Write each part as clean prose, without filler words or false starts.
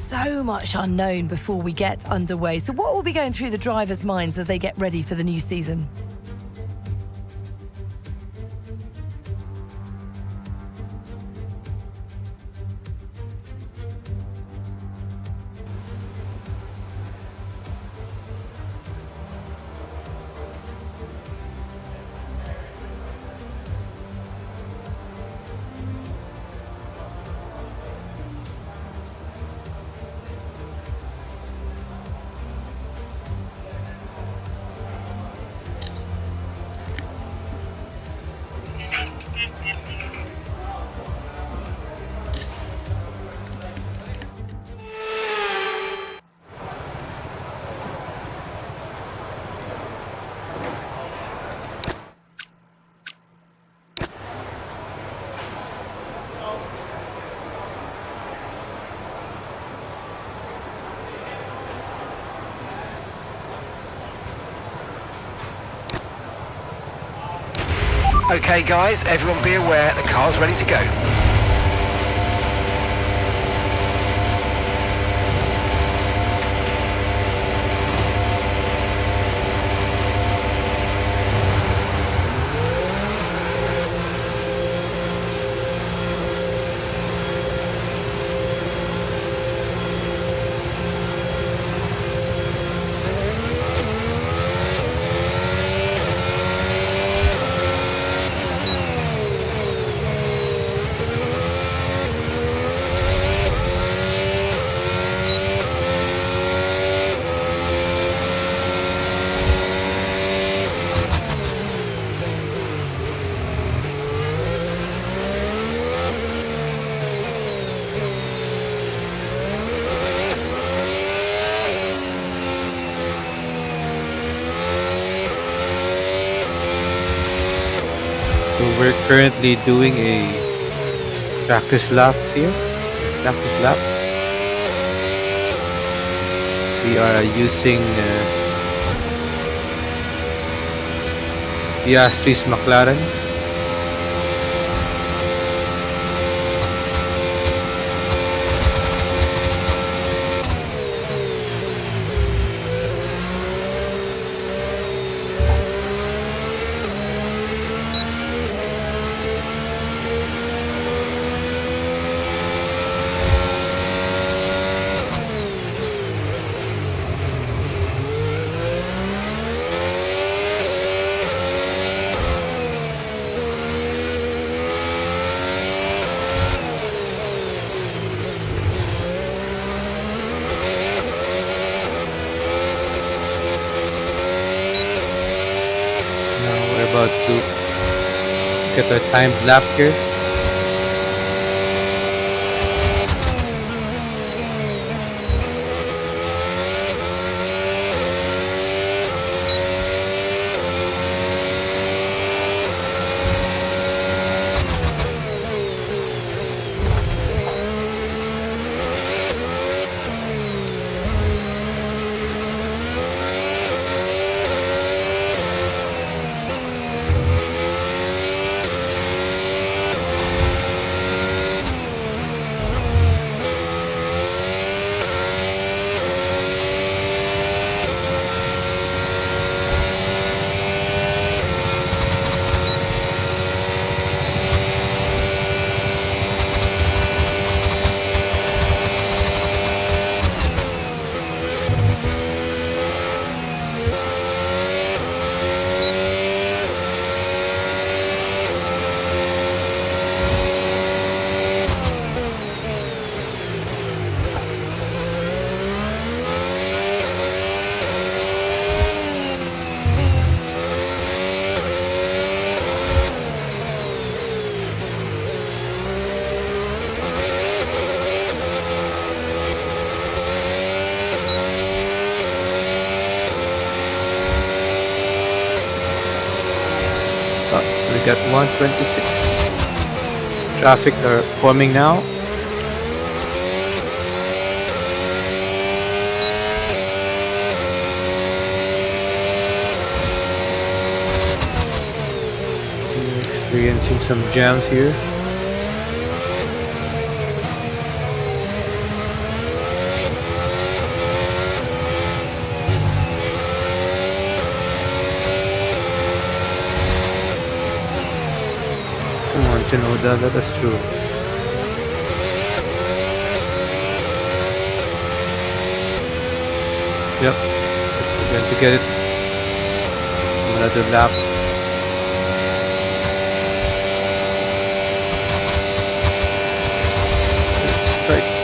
so much unknown before we get underway. So what will be going through the drivers' minds as they get ready for the new season? Okay guys, everyone be aware, the car's ready to go. So we're currently doing a practice lap here. Practice lap. We are using the ASUS McLaren. About to get our timed lap here. We got 126. Traffic are forming now. We're experiencing some jams here. Question, Oda, let us through. Yep, we're going to get it. Another lap. Strike.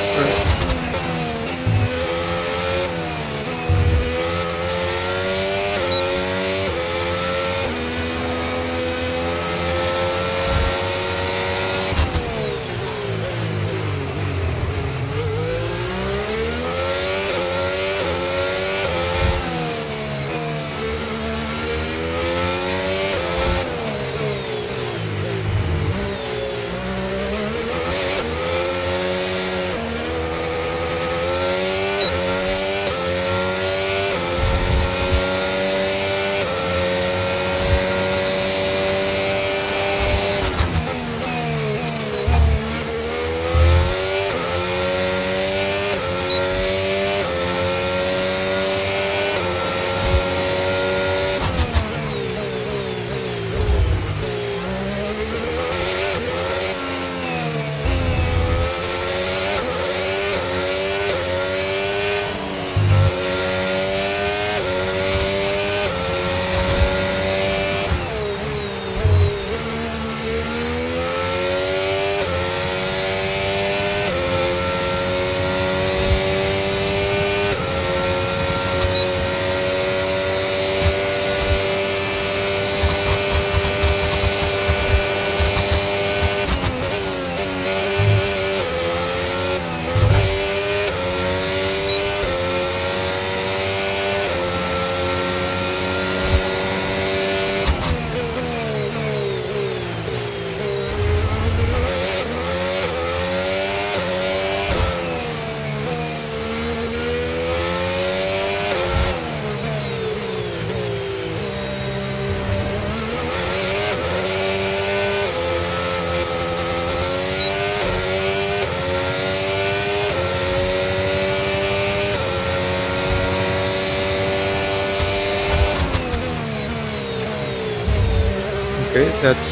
Okay, that's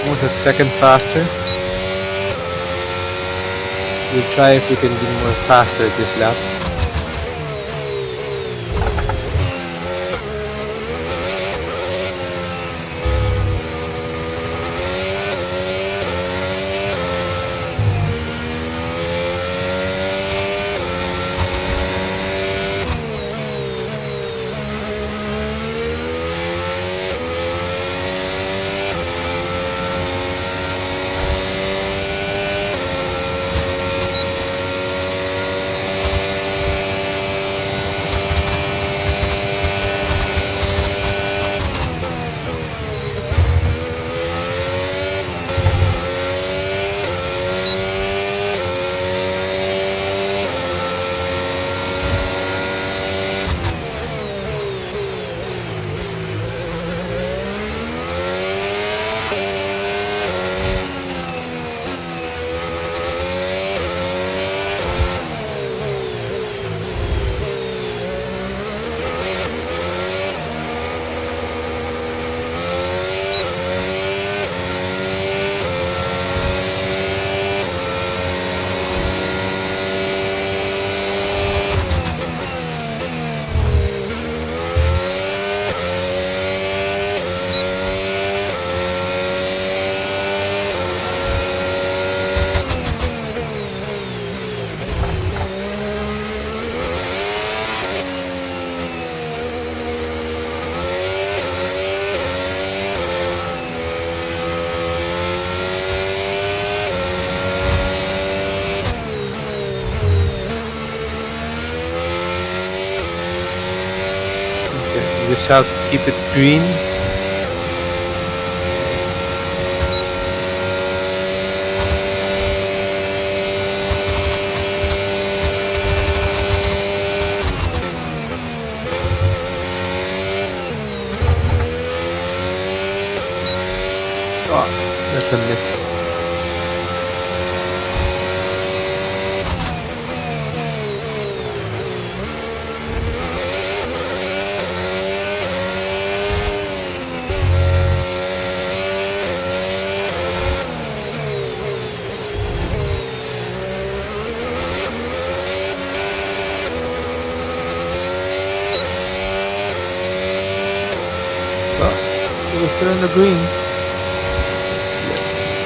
almost a second faster. We'll try if we can be more faster this lap. Just have to keep it green. Oh, that's a miss. Still in the green. Yes.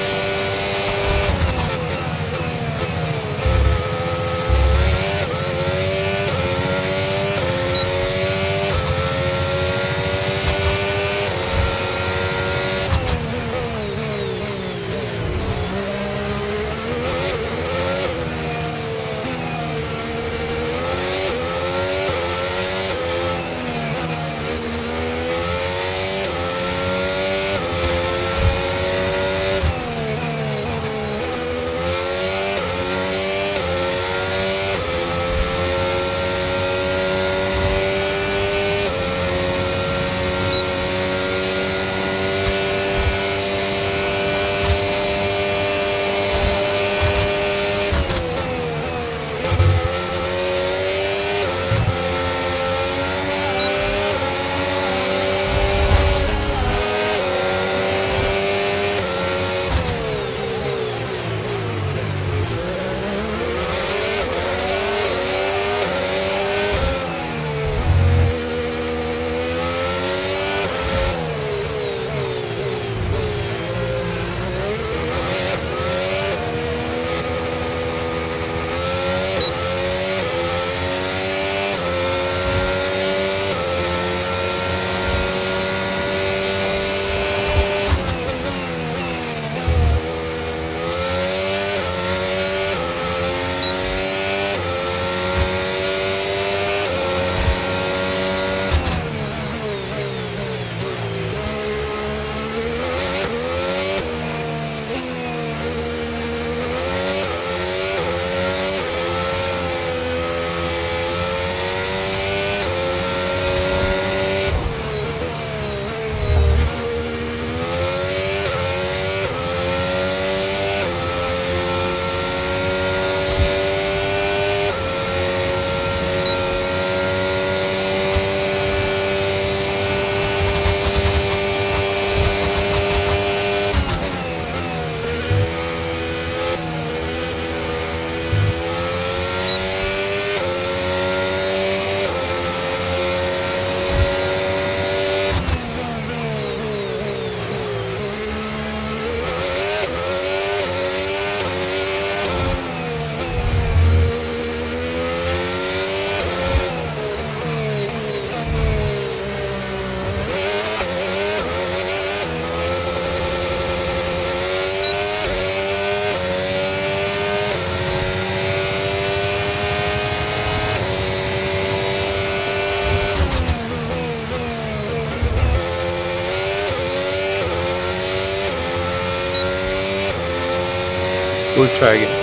We'll try again.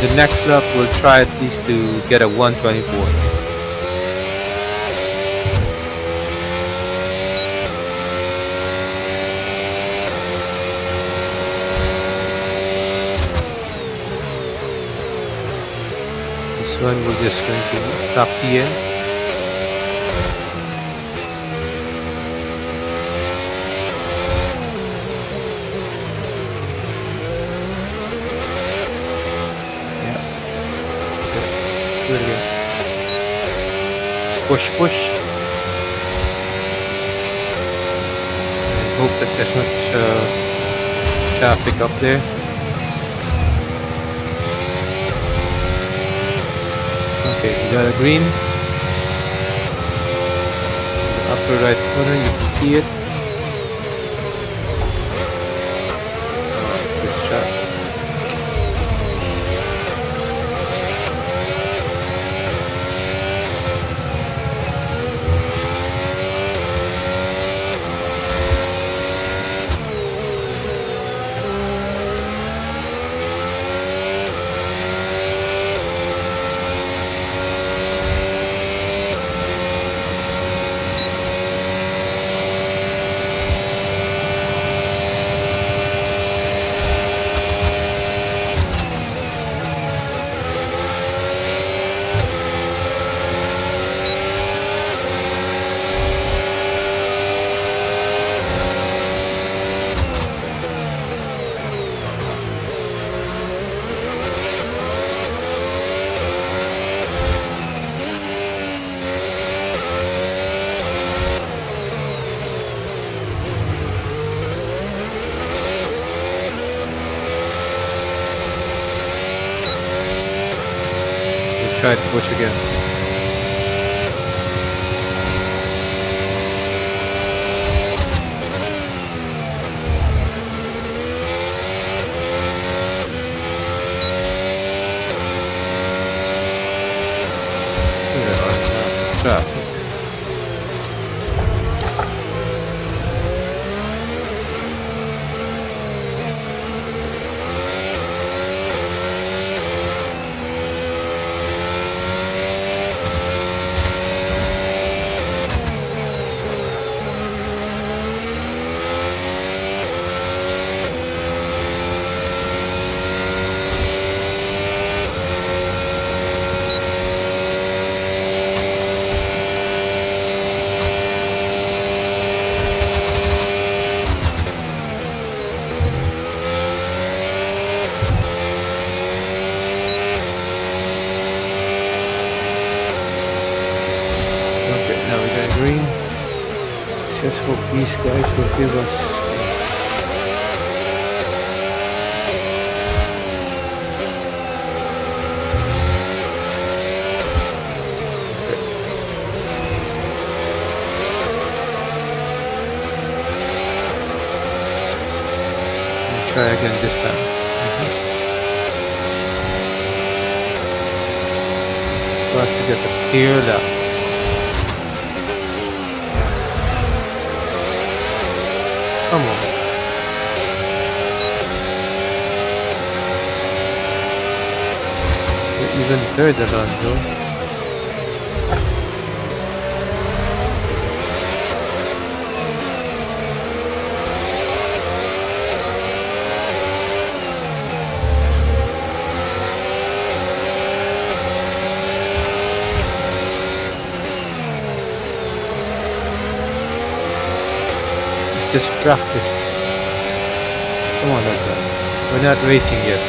The next lap, we'll try at least to get a 124. This one we're just going to taxi in. Do it again. Push, push. Hope that there's much traffic up there. Okay, we got a green. The upper right corner, you can see it. Good shot. try to push again. Traffic. Now we got green. Just hope these guys will give us. Try again this time. Got to get the clear lap. Come on. You're even third, Alonso. Just practice. Come on, Alonso. We're not racing yet.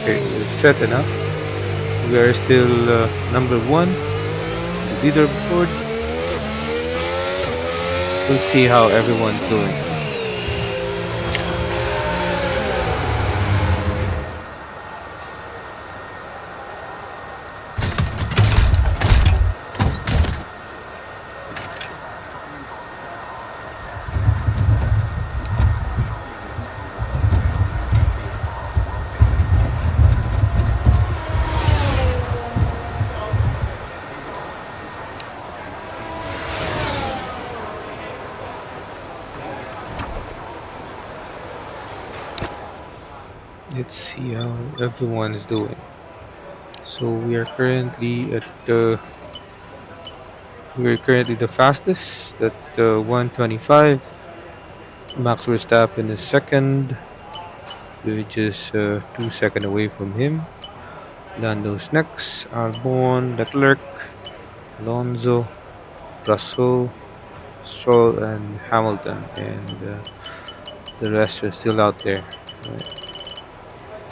Okay, we've set enough. We are still number 1 on the leaderboard. We'll see how everyone's doing. Let's see how everyone is doing. So we are currently at we're currently the fastest at 125. Max Verstappen is second. We're just 2 seconds away from him. Lando's next. Albon, Leclerc, Alonso, Russell, Stroll, and Hamilton, and the rest are still out there. Right.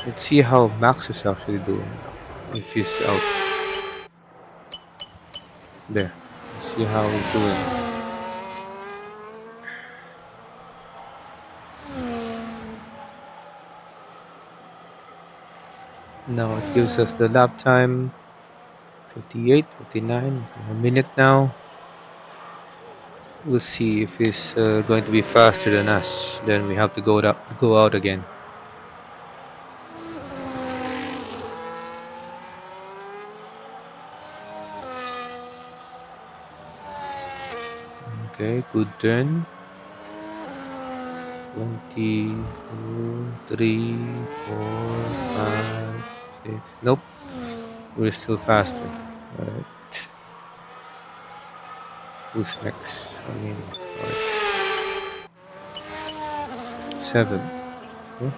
Let's see how Max is actually doing now. If he's out there, let's see how he's doing. Now it gives us the lap time 58, 59, a minute now. We'll see if he's going to be faster than us. Then we have to go out again. Okay, good turn. 20, 3, 4, 5, 6. Nope, we're still faster. Alright. Who's next? I mean, sorry. 7. Okay.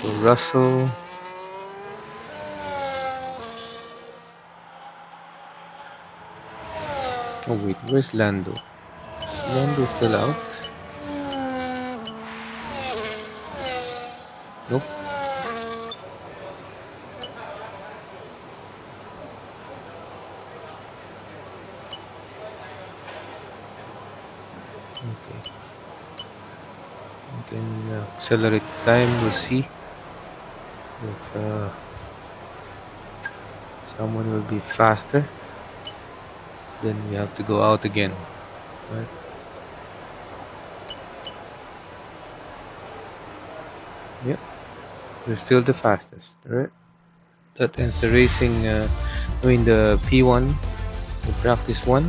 So Russell. Oh wait, where's Lando? Is Lando still out? Nope. Okay. We can accelerate time. We'll see if someone will be faster. Then we have to go out again. Right. Yep. We're still the fastest. Alright. That ends the racing. The P1, the practice one.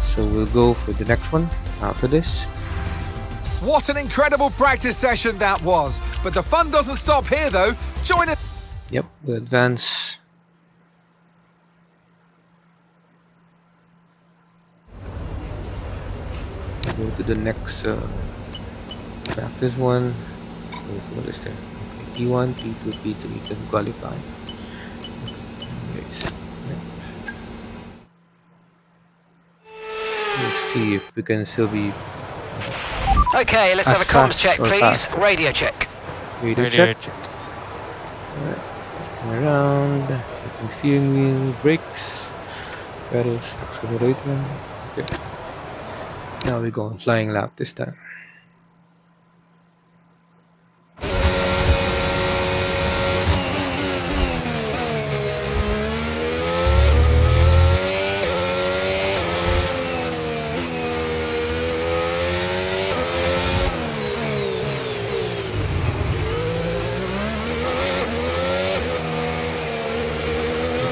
So we'll go for the next one after this. What an incredible practice session that was. But the fun doesn't stop here though. Join us. Yep, the advance. Go to the next practice one. What is there? Okay, P1, P2, P3 can qualify. Anyways, yeah. Let's see if we can still be. Okay, let's have a comms check, please. Radio check. Radio check. Alright. Looking around, checking steering wheel, brakes, pedals, accelerator. Okay. Now we go on flying lap this time.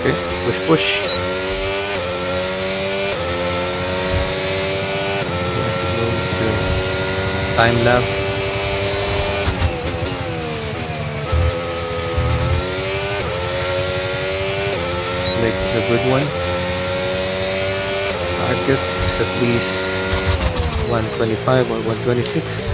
Okay, push. Time lapse. Like a good one. Target is at least 125 or 126.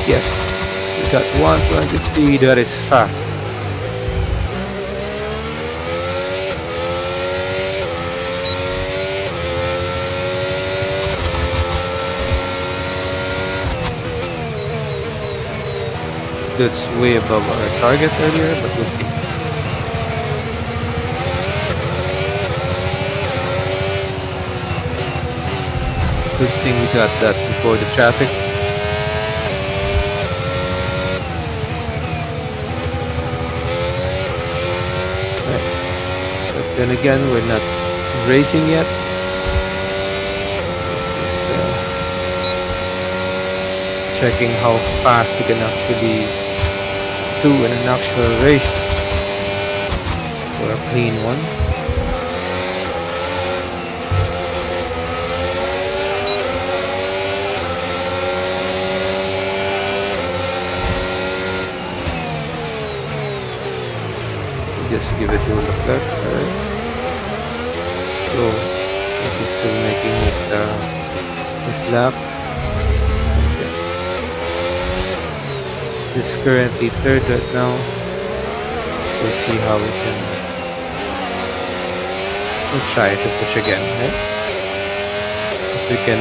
Yes, we got 123. That is fast. That's way above our target earlier, but we'll see. Good thing we got that before the traffic. Right. But then again, we're not racing yet. Checking how fast we can actually do in an actual race for a clean one. Just give it to Leclerc. Alright. So he's still making his lap. Okay. This is currently third right now. We'll see how we can. We'll try to push again, right? If we can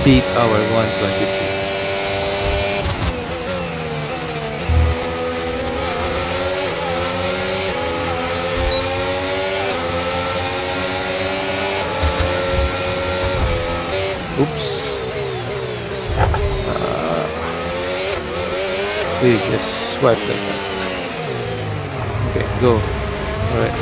beat our 122. Oops. We just swiped like that. Okay, go. Alright.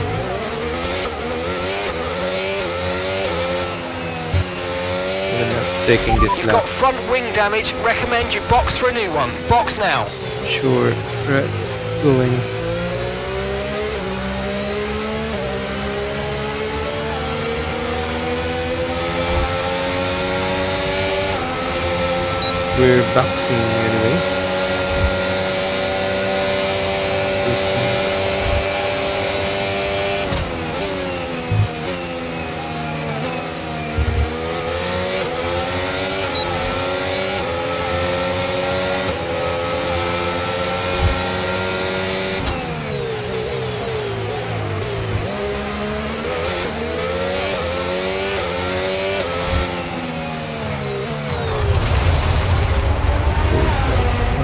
We're not taking this You've lap. got front wing damage. Recommend you box for a new one. Box now. Sure. Right. Going. We're boxing anyway.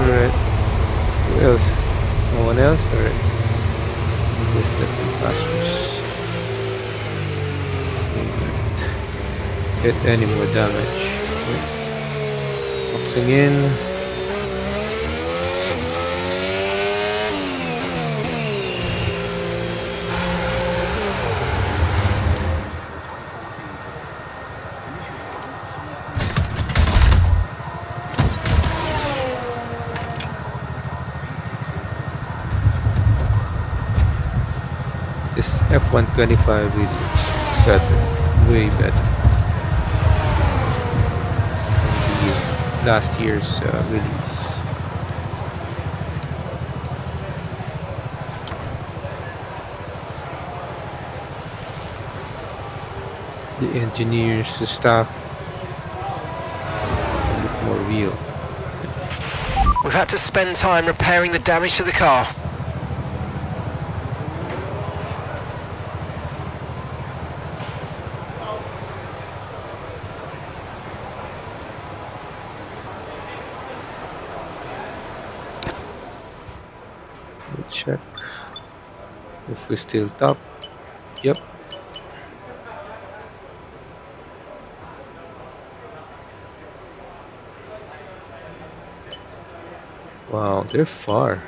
Alright. Who else? No one else? Alright. Just let them pass us. Get any more damage. Boxing in. This F125 is better, way better than the last year's release. The engineers, the staff look more real. We've had to spend time repairing the damage to the car. Let's check if we're still top. Yep. Wow, they're far.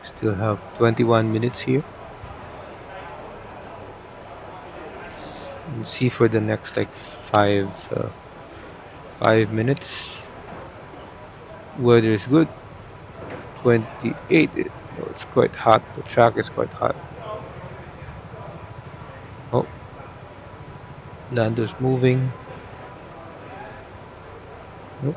Still have 21 minutes here. We'll see for the next like 5 minutes. Weather is good. 28. It's quite hot. The track is quite hot. Oh, Lando's moving. Nope.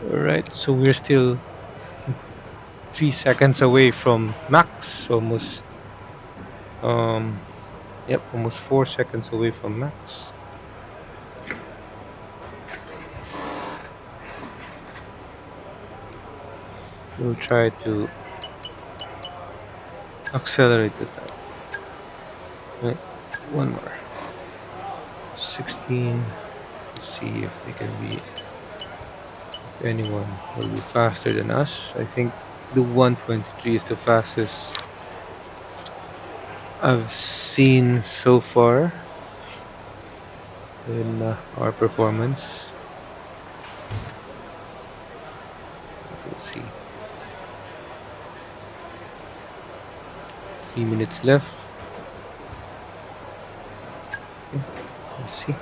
Alright, so we're still 3 seconds away from max, almost yep, almost 4 seconds away from max. We'll try to accelerate the time. Right, one more. 16. Let's see if they can be, if anyone will be faster than us. I think the 123 is the fastest I've seen so far in our performance. We'll see. 3 minutes left. Okay, let's see.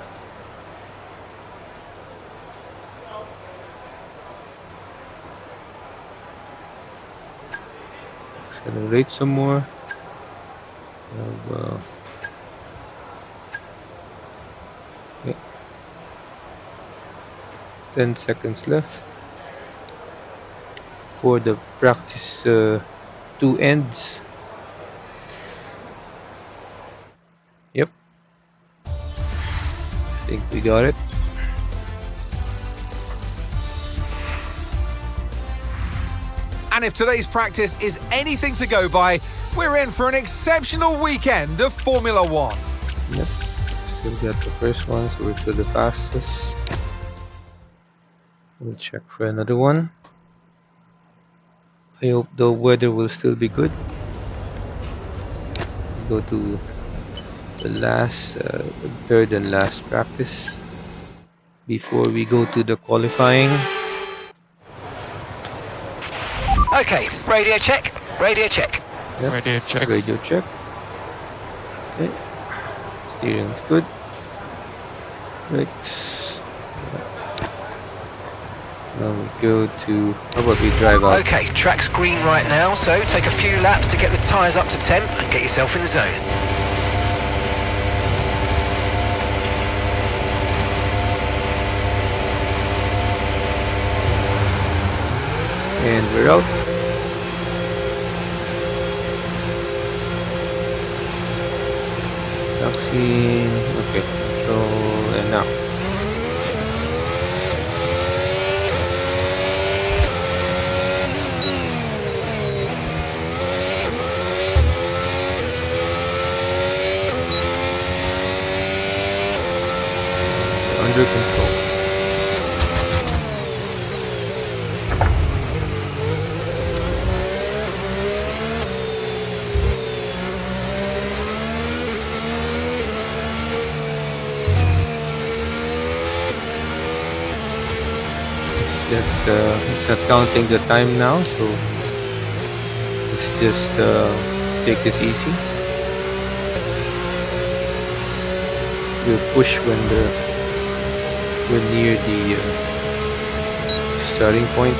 Accelerate some more. 10 seconds left for the practice 2 ends. Yep, I think we got it. And if today's practice is anything to go by, we're in for an exceptional weekend of Formula One. Yep. Still got the first one, so we're still the fastest. We'll check for another one. I hope the weather will still be good. Go to the last, the third and last practice before we go to the qualifying. Okay, radio check, radio check. Yep. Radio check. Radio check. Okay. Steering's good. Brakes. Now we go to, how about we drive out? Okay, track's green right now, so take a few laps to get the tyres up to temp and get yourself in the zone. And we're out. Taxi. Okay, control and now. Under control. It's not counting the time now, so let's just take this easy. We'll push when we're near the starting point.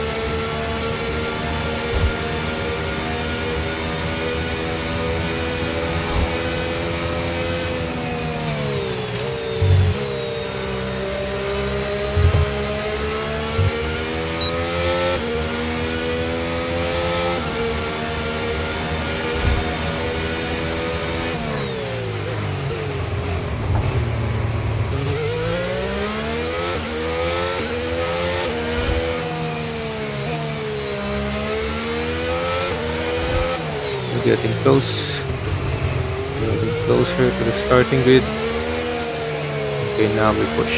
Getting close, getting closer to the starting grid. Okay, now we push.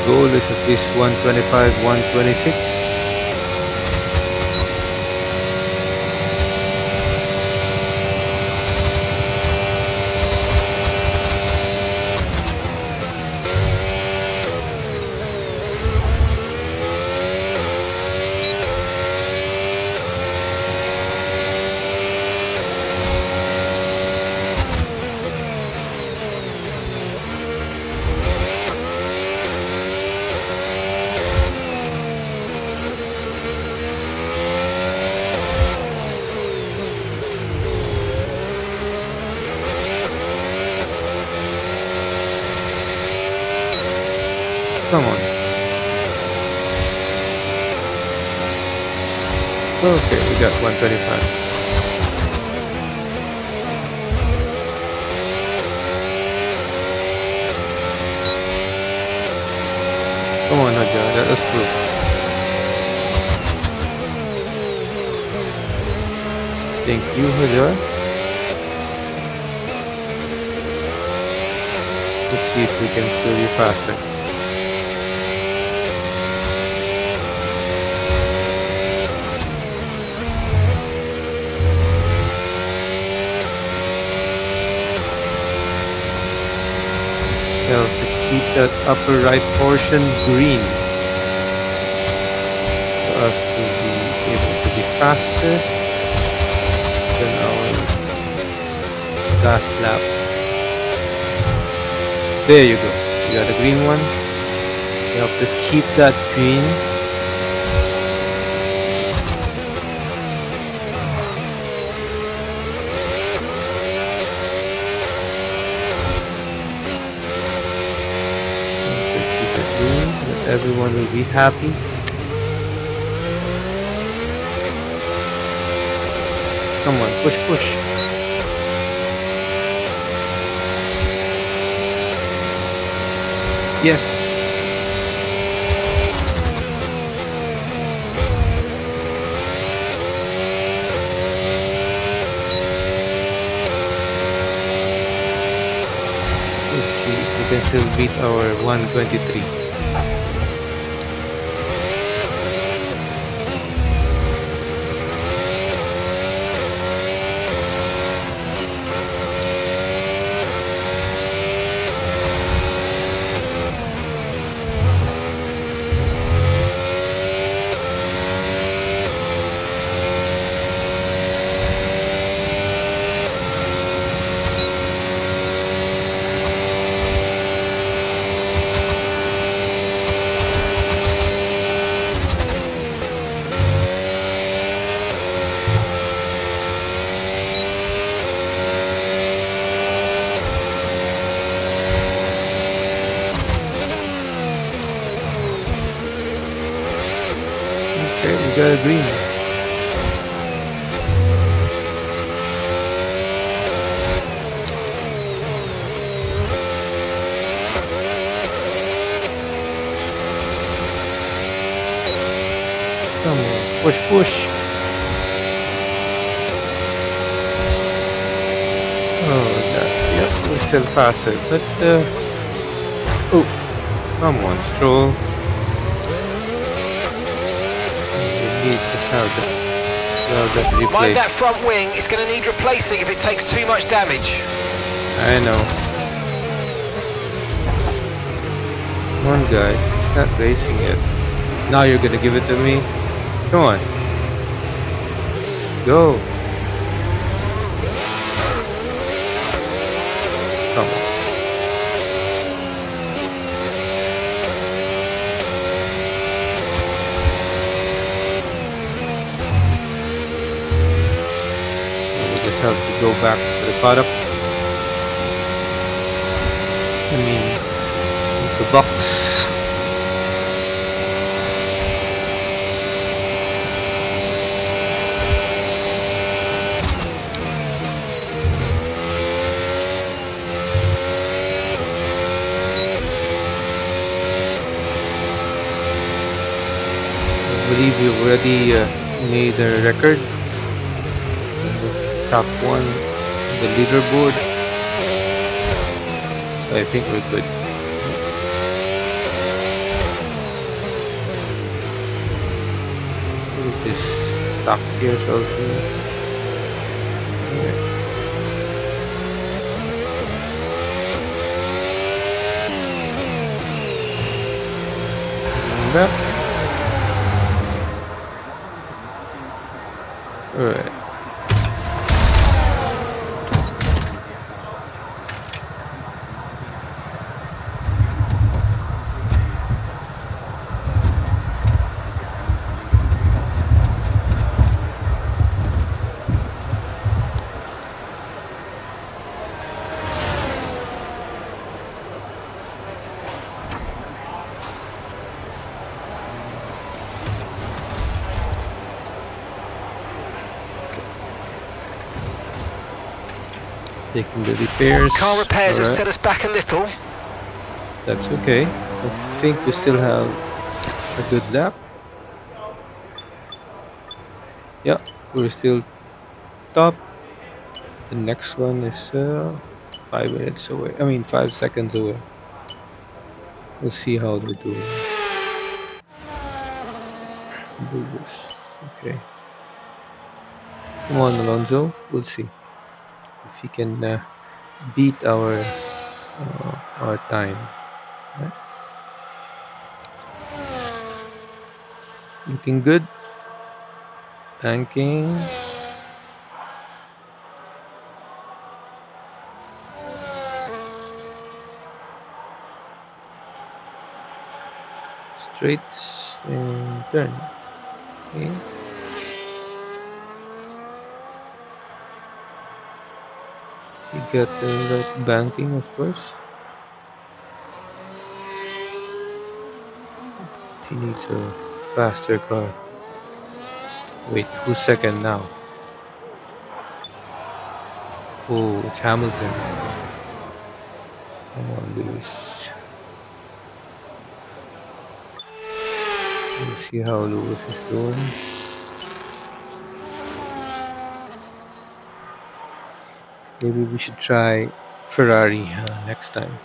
Goal is at least 125, 126. Come on. Okay, we got 125. Come on, Nadja, let us through. Thank you, Nadja. Let's see if we can still be faster. To keep that upper right portion green for us to be able to be faster than our last lap. There you go. You got a green one. You have to keep that green. Keep it green. That everyone will be happy. Come on, push, push. Yes. Let's see if we can still beat our 123. Okay, we got a green. Come on, push, push. Oh, that, yep, we're still faster, but, oh, come on, Stroll. We need to have that replaced. Mind that front wing, it's going to need replacing if it takes too much damage. I know. One guy, he's not racing yet. Now you're gonna give it to me? Come on. Go. Come on. We just have to go back to the paddock. I mean, the box. I believe we've already made a record. The top one on the leaderboard. So I think we're good. This stock here also. Alright. Taking the repairs. Car repairs have Alright. set us back a little. That's okay. I think we still have a good lap. Yeah, we're still top. The next one is 5 minutes away. I mean 5 seconds away. We'll see how they're doing. Do this. Okay. Come on, Alonso. We'll see if he can beat our time. Right. Looking good. Banking. straights and turn. Okay. You got the right banking, of course. He needs a faster car. Wait, who's second now? Oh, it's Hamilton. Come on, Lewis. Let's see how Lewis is doing. Maybe we should try Ferrari next time.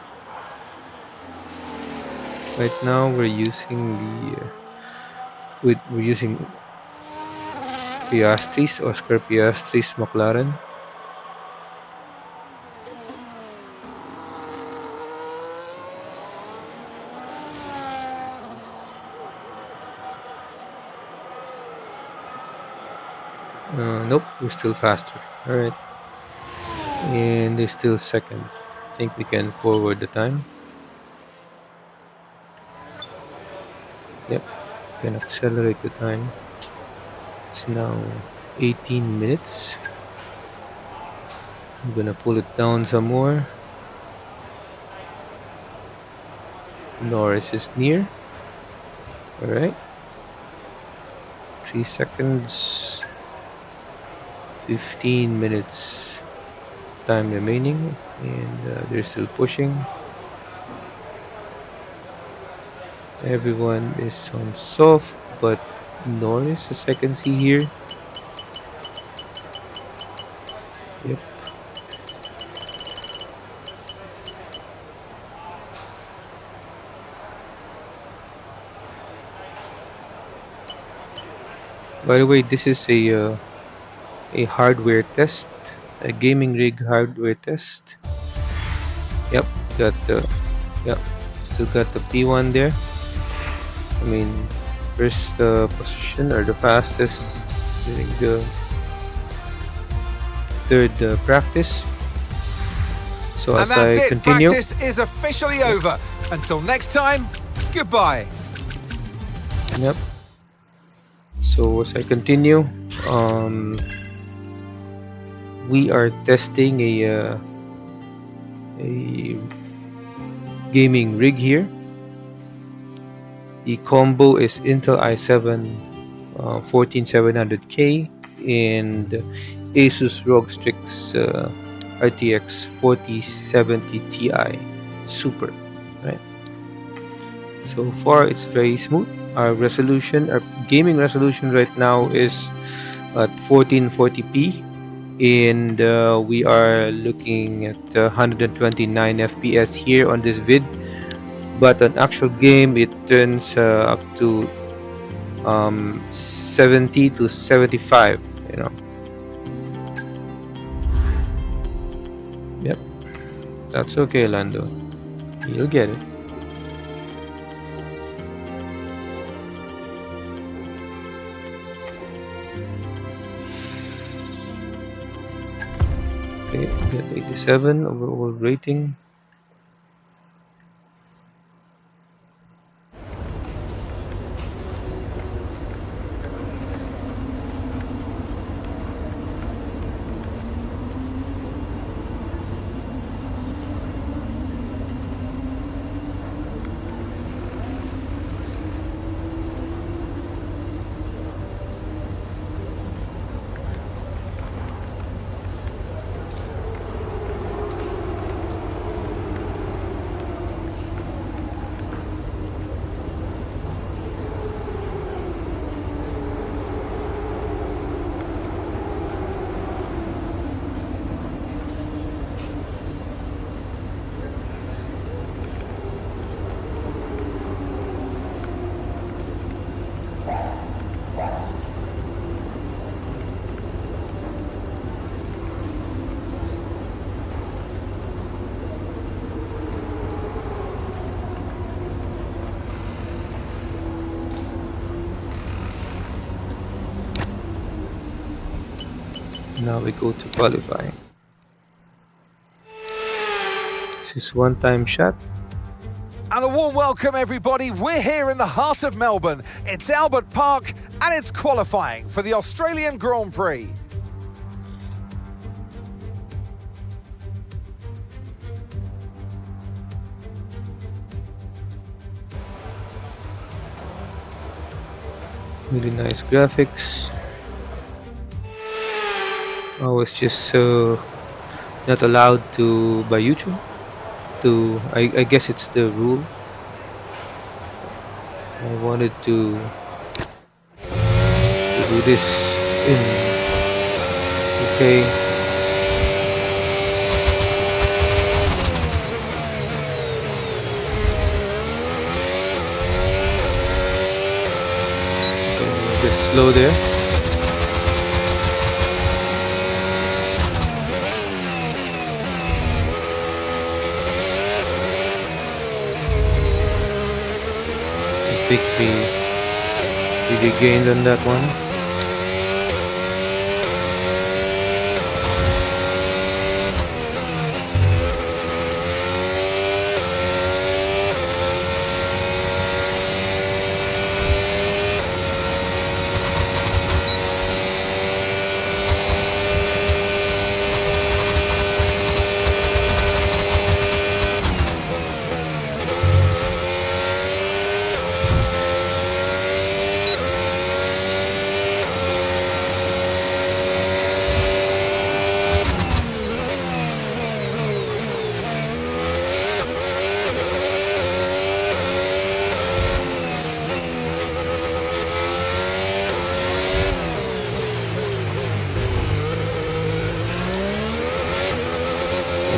Right now we're using the we're using Piastri's, Oscar Piastri's McLaren. Nope, we're still faster. Alright. And they're still second. I think we can forward the time. Yep, can accelerate the time. It's now 18 minutes. I'm gonna pull it down some more. Norris is near. Alright. 3 seconds. 15 minutes time remaining, and they're still pushing. Everyone is on soft, but Norris, as I can see here. Yep. By the way, this is a hardware test, a gaming rig hardware test. Yep, got the still got the P1 there. I mean, first position or the fastest during the third practice. So And as that's I it. continue, Practice is officially over. Until next time, goodbye. yep. So as I continue, we are testing a gaming rig here. The combo is Intel i7 14700K and ASUS ROG Strix RTX 4070 Ti Super. Right. So far, it's very smooth. Our gaming resolution right now is at 1440p, and we are looking at 129 FPS here on this vid. But on actual game, it turns up to 70 to 75. You know. Yep, that's okay, Lando. You'll get it. Okay, get 87 overall rating. Now we go to qualifying. This is one-time shot. And a warm welcome, everybody. We're here in the heart of Melbourne. It's Albert Park, and it's qualifying for the Australian Grand Prix. Really nice graphics. I was just not allowed to by YouTube. I guess it's the rule. I wanted to do this in UK. Bit slow there. I think we gained on that one.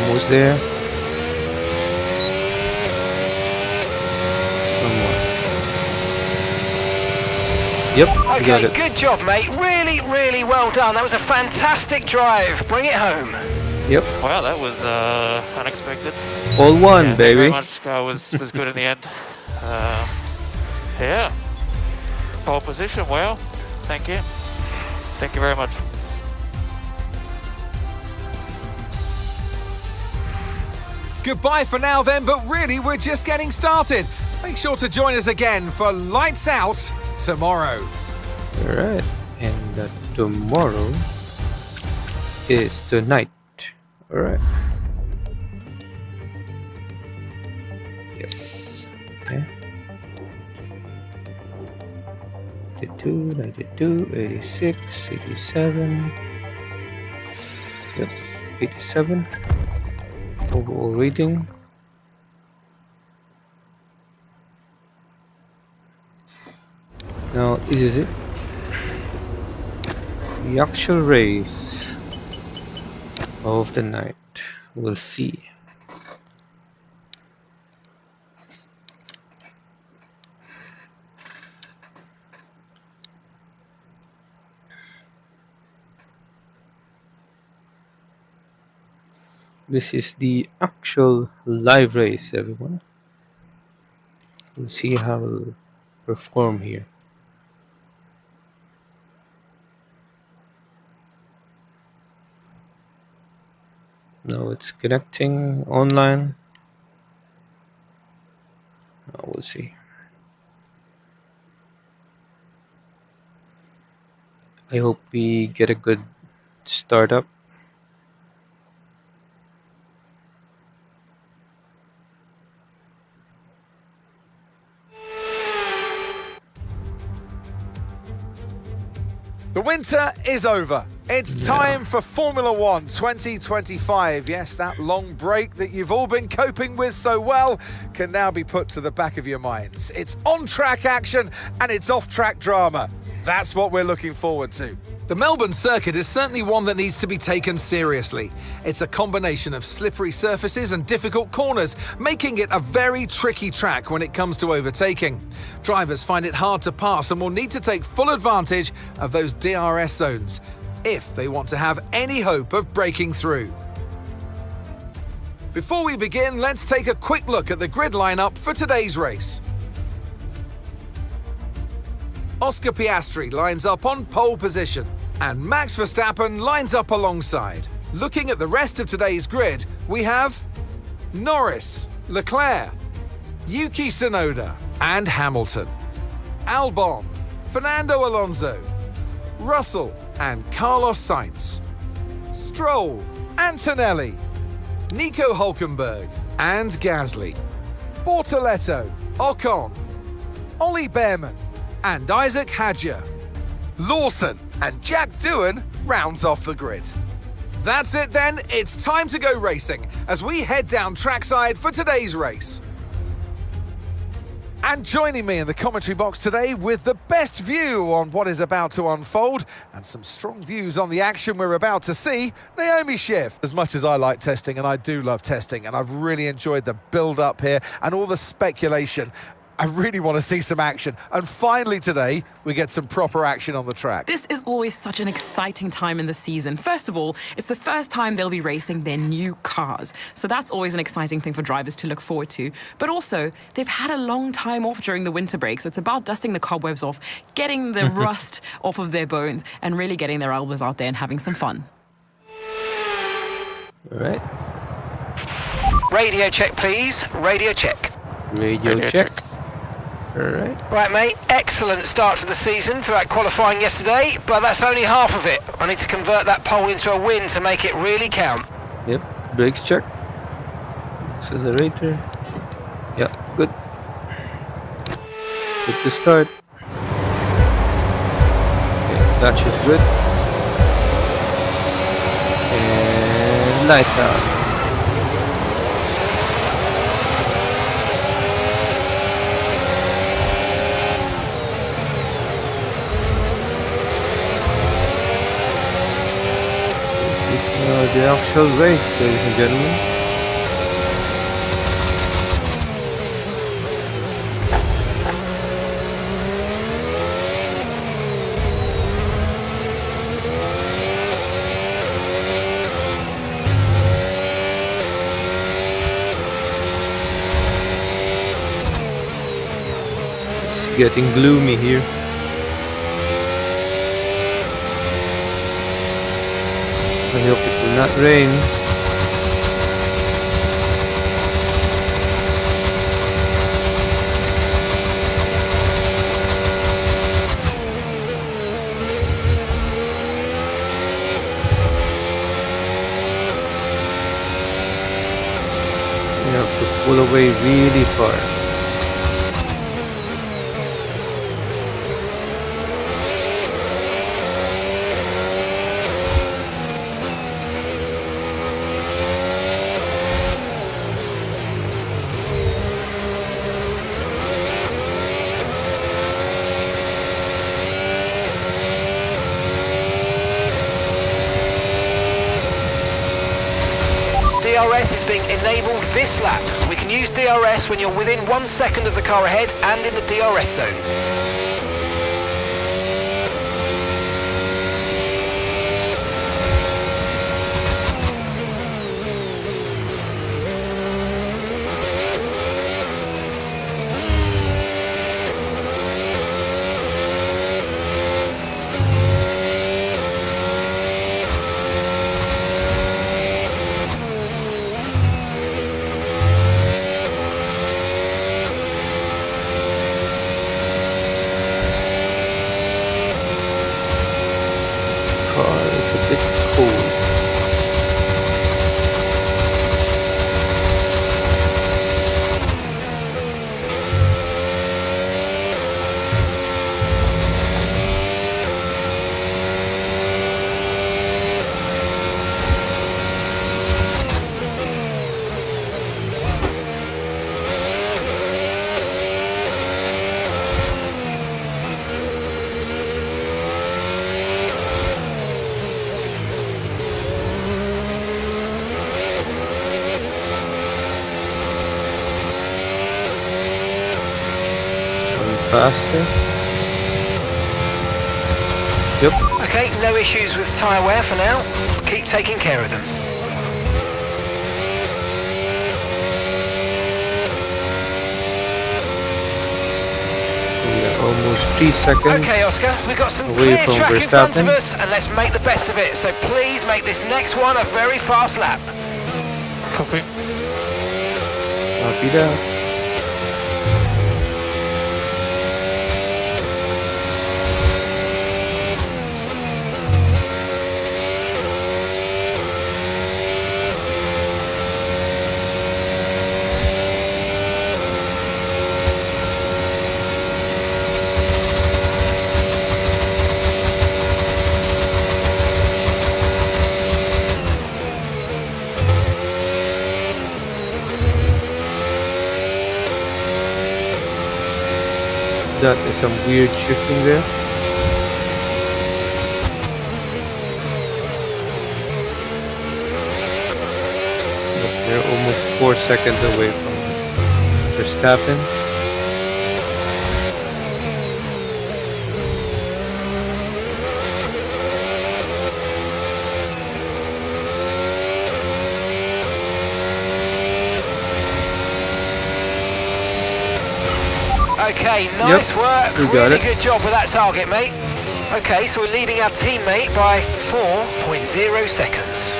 Almost there. One more. Yep, we got Okay, it. good job, mate. Really, really well done. That was a fantastic drive. Bring it home. Yep, Wow, that was unexpected. all one, Yeah, thank you very baby. much. Was good in the end. Yeah, pole position. Well, thank you. Thank you very much. Goodbye for now then, but really we're just getting started. Make sure to join us again for Lights Out tomorrow. Alright, and tomorrow is tonight. Alright. Yes. Okay. 92, 92, 86, 87. Yep, 87. Overall rating. Now, this is it. The actual race of the night. We'll see. This is the actual live race, everyone. We'll see how we'll perform here. Now it's connecting online. Now we'll see. I hope we get a good startup. The winter is over. It's time for Formula One 2025. Yes, that long break that you've all been coping with so well can now be put to the back of your minds. It's on-track action and it's off-track drama. That's what we're looking forward to. The Melbourne circuit is certainly one that needs to be taken seriously. It's a combination of slippery surfaces and difficult corners, making it a very tricky track when it comes to overtaking. Drivers find it hard to pass and will need to take full advantage of those DRS zones if they want to have any hope of breaking through. Before we begin, let's take a quick look at the grid lineup for today's race. Oscar Piastri lines up on pole position, and Max Verstappen lines up alongside. Looking at the rest of today's grid, we have Norris, Leclerc, Yuki Tsunoda and Hamilton, Albon, Fernando Alonso, Russell and Carlos Sainz, Stroll, Antonelli, Nico Hulkenberg and Gasly, Bortoletto, Ocon, Ollie Behrman and Isaac Hadjar, Lawson and Jack Doohan rounds off the grid. That's it then, it's time to go racing as we head down trackside for today's race. And joining me in the commentary box today with the best view on what is about to unfold and some strong views on the action we're about to see, Naomi Schiff. As much as I like testing, and I do love testing, and I've really enjoyed the build-up here and all the speculation, I really want to see some action. And finally today, we get some proper action on the track. This is always such an exciting time in the season. First of all, it's the first time they'll be racing their new cars. So that's always an exciting thing for drivers to look forward to. But also, they've had a long time off during the winter break. So it's about dusting the cobwebs off, getting the rust off of their bones, and really getting their elbows out there and having some fun. All right. Radio check, please. Radio check. Radio check. All right. Right, mate. Excellent start to the season throughout qualifying yesterday, but that's only half of it. I need to convert that pole into a win to make it really count. Yep. Brakes check. Accelerator. Yeah, good. Good to start. Okay, that should good. And lights out. The actual race, ladies and gentlemen. It's getting gloomy here. I hope it will not rain. You have to pull away really far. DRS is being enabled this lap. We can use DRS when you're within 1 second of the car ahead and in the DRS zone. Faster. Yep. Okay, no issues with tyre wear for now. Keep taking care of them. We are almost 3 seconds. Okay, Oscar, we've got some away clear from track in front of Verstappen. us, and let's make the best of it. So please make this next one a very fast lap. Copy. Copy that. That is some weird shifting there. But they're almost 4 seconds away from Verstappen. Okay, nice work. we got Really it. good job with that target, mate. Okay, so we're leading our teammate by 4.0 seconds.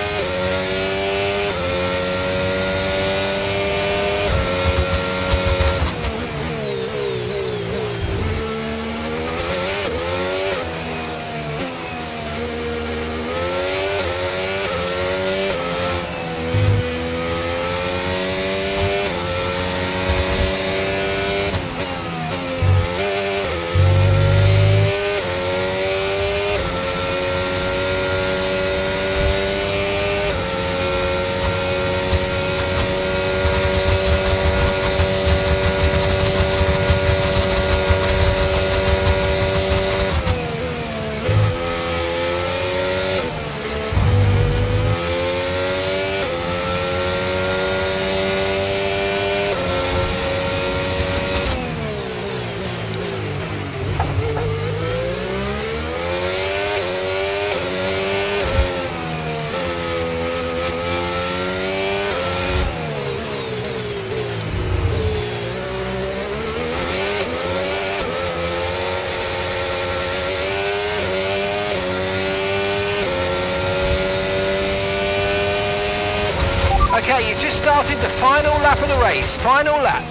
Okay, you've just started the final lap of the race. Final lap.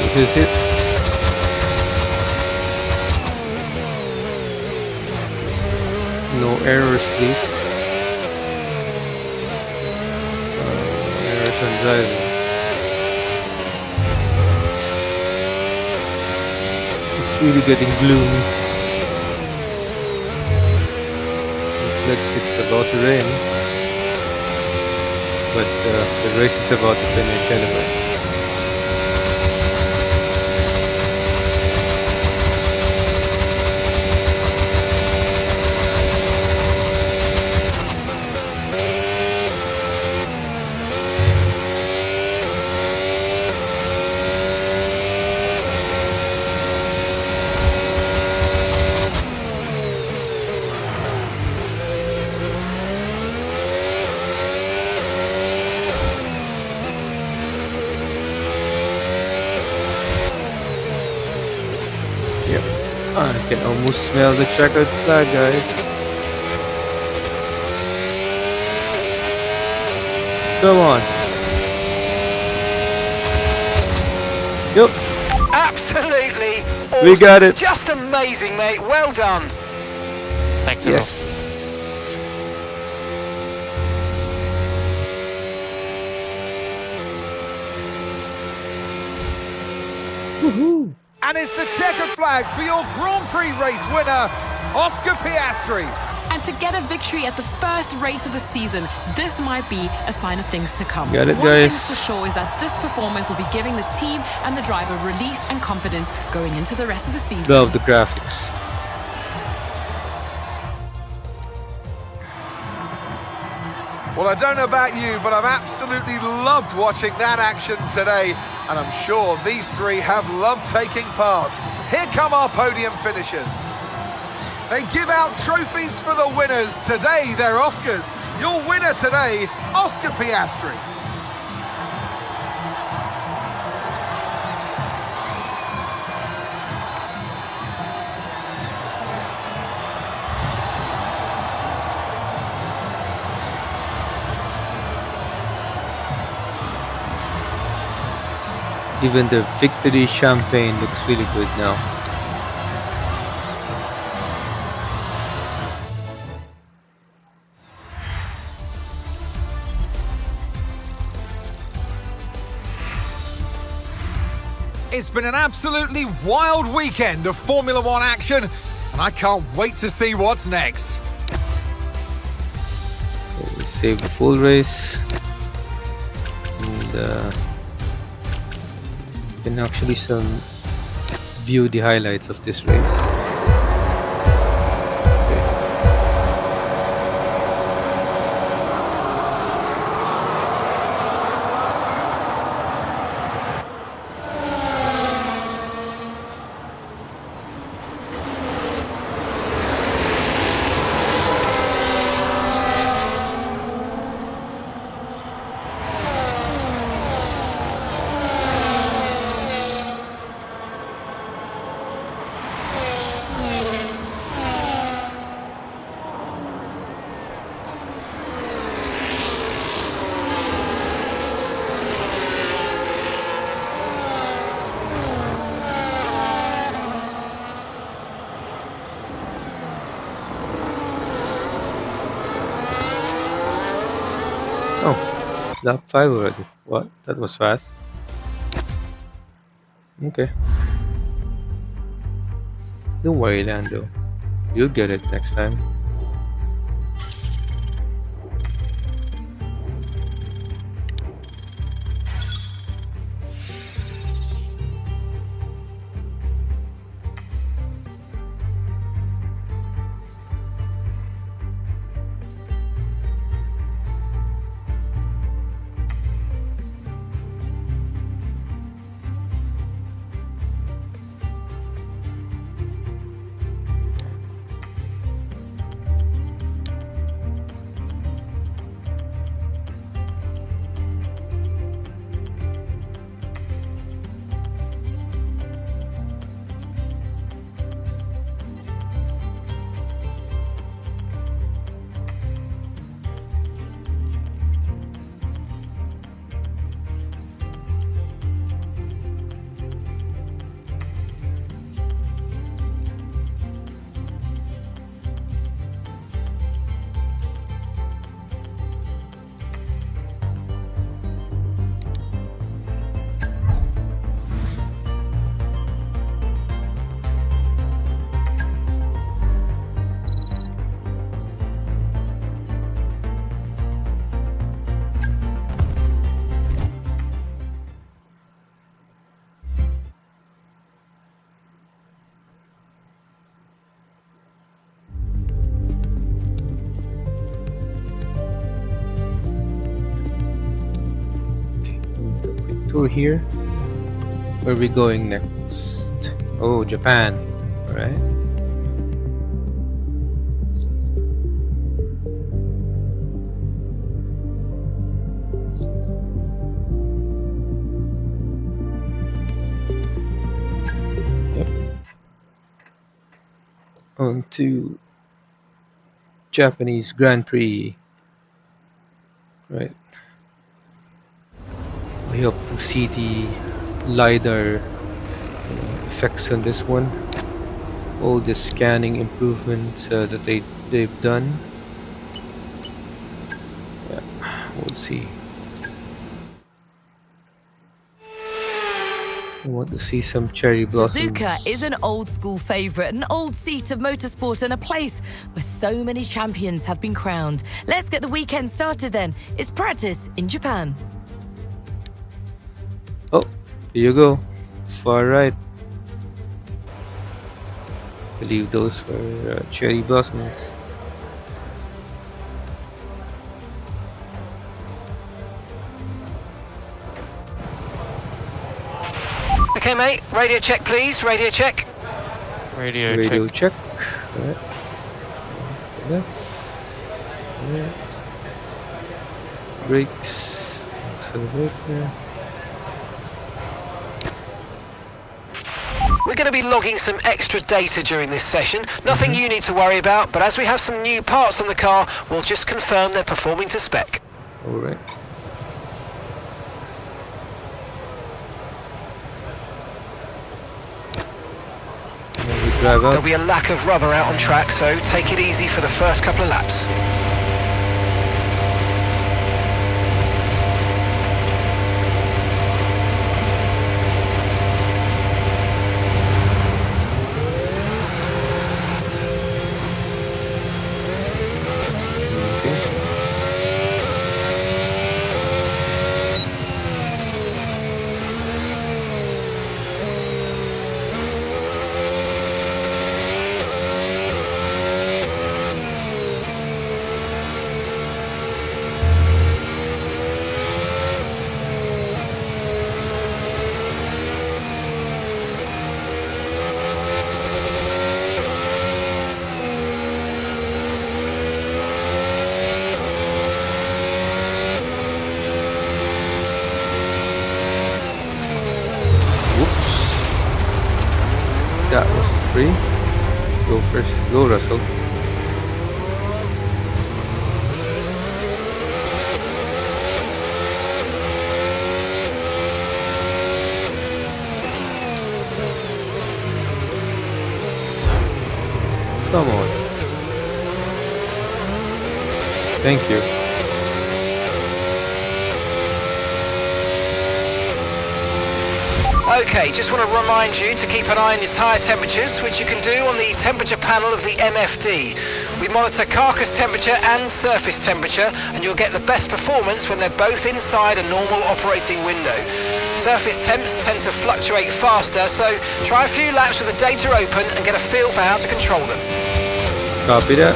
This is it. No errors, please. Errors on driving. It's really getting gloomy. Looks like it's about to rain, but the race is about to finish anyway. I can almost smell the checkered flag, guys. Come on. Yep. Absolutely awesome. We got it. Just amazing, mate. Well done. Thanks a lot. Yes. Woohoo. And it's the checkered flag for your Grand Prix race winner, Oscar Piastri. And to get a victory at the first race of the season, this might be a sign of things to come. Got it, One guys. thing's for sure is that this performance will be giving the team and the driver relief and confidence going into the rest of the season. Love the graphics. Well, I don't know about you, but I've absolutely loved watching that action today, and I'm sure these three have loved taking part. Here come our podium finishers. They give out trophies for the winners. Today, they're Oscars. Your winner today, Oscar Piastri. Even the victory champagne looks really good now. It's been an absolutely wild weekend of Formula One action, and I can't wait to see what's next. So we save the full race. you can actually view the highlights of this race. Lap 5 already. What? That was fast. Okay. Don't worry, Lando. You'll get it next time. Tour here. Where are we going next? Oh, Japan. Alright. Yep. On to Japanese Grand Prix. Right. We hope to see the LiDAR effects on this one. All the scanning improvements that they've done. Yeah, we'll see. I want to see some cherry blossoms. Suzuka is an old school favourite, an old seat of motorsport and a place where so many champions have been crowned. Let's get the weekend started then. It's practice in Japan. Oh, here you go. Far right. I believe those were cherry blossoms. Okay, mate. Radio check, please. Radio check. Radio check. Right. Left. Right. Brakes. Accelerator. We're going to be logging some extra data during this session. Nothing you need to worry about, but as we have some new parts on the car, we'll just confirm they're performing to spec. Alright. Drive There'll out. be a lack of rubber out on track, so take it easy for the first couple of laps. free. Go first. Go, Russell. Come on. Thank you. Okay, just want to remind you to keep an eye on your tyre temperatures, which you can do on the temperature panel of the MFD. We monitor carcass temperature and surface temperature, and you'll get the best performance when they're both inside a normal operating window. Surface temps tend to fluctuate faster, so try a few laps with the data open and get a feel for how to control them. Copy that.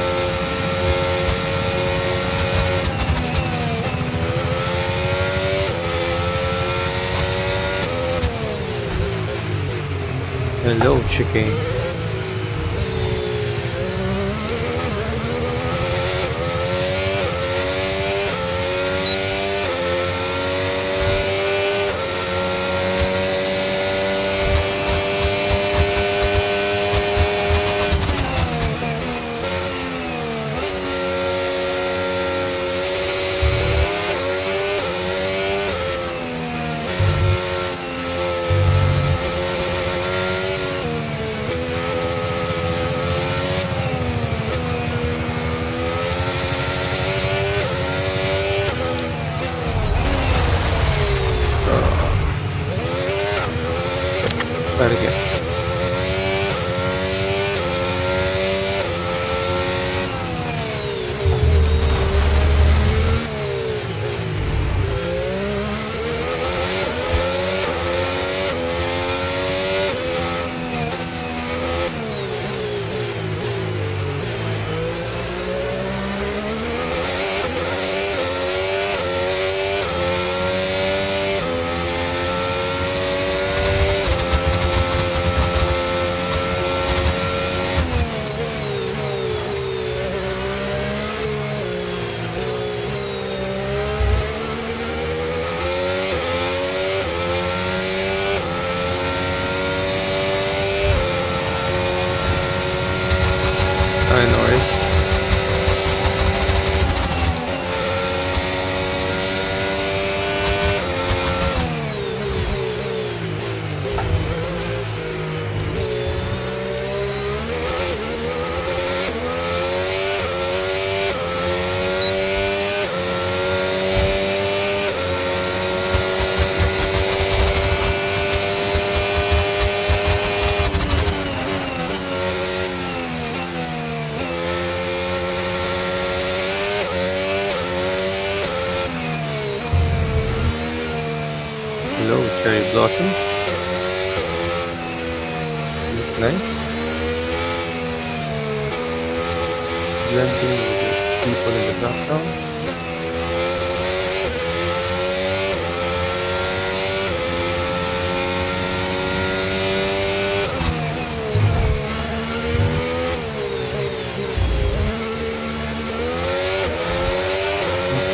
Hello, chicken. Try it again. I know, right? Hello, cherry blossom. Looks nice. Blending with the people in the background.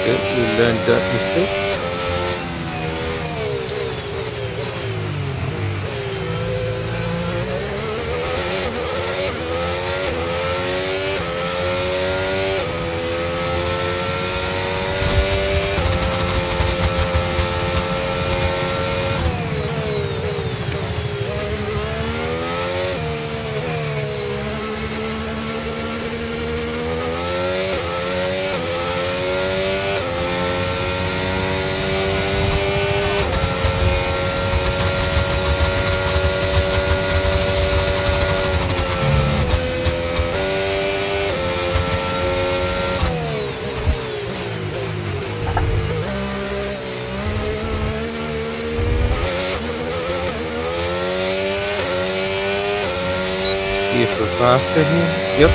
Okay, we learned that mistake. See if we're faster here. Yep.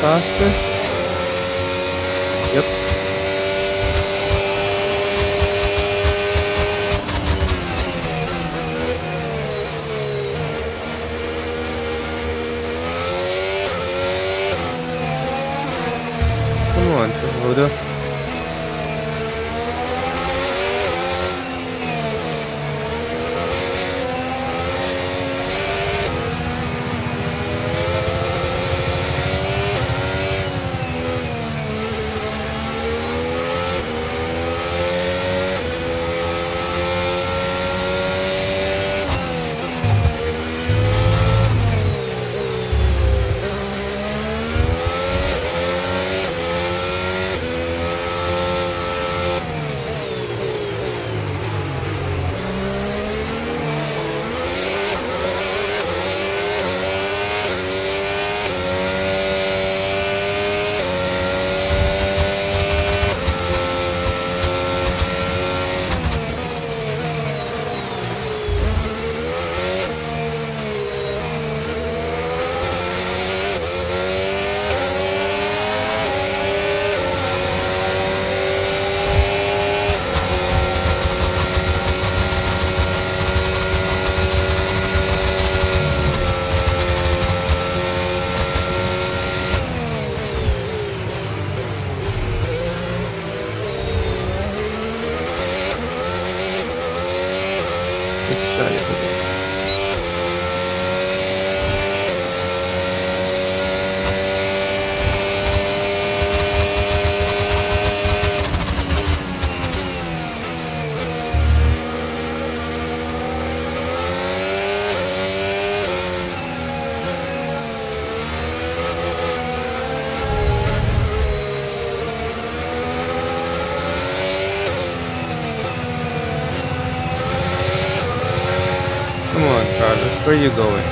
faster. Yep. Come on, Toyota. Let's try it again. Come on, Carlos, where you going?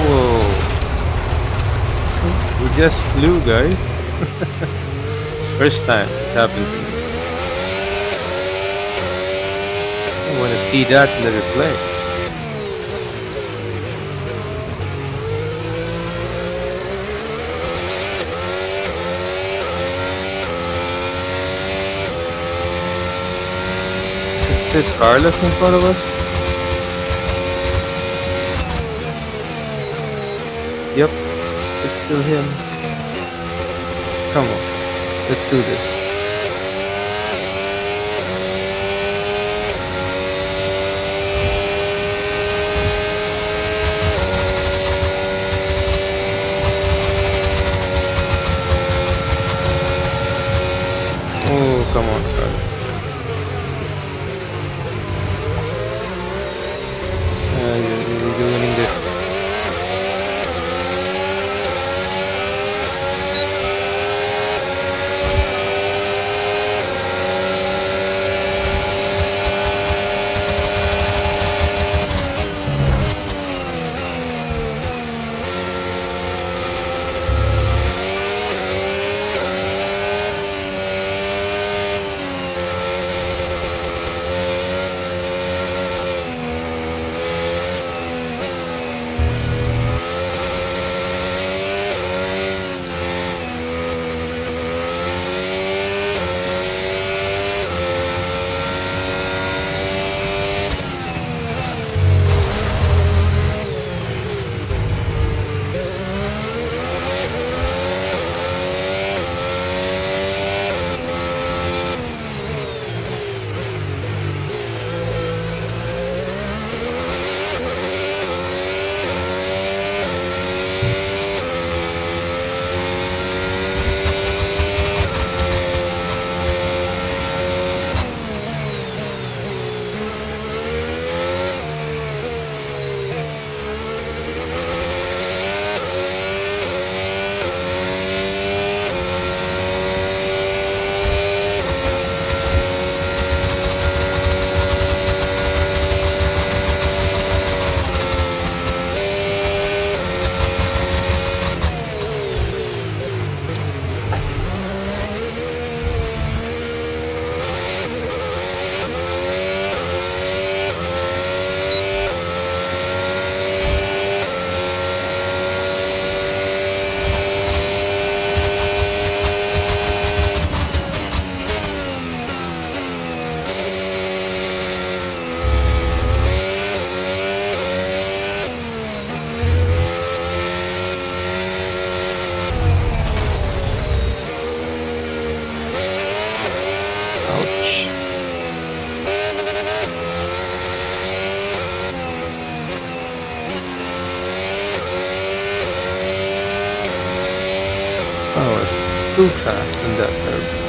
Whoa. We just flew, guys. First time it happened to me. I want to see that in the replay. Is Carlos in front of us? Yep, it's still him. Come on, let's do this. Oh, come on, Carlos. You're winning this. too fast in that turn.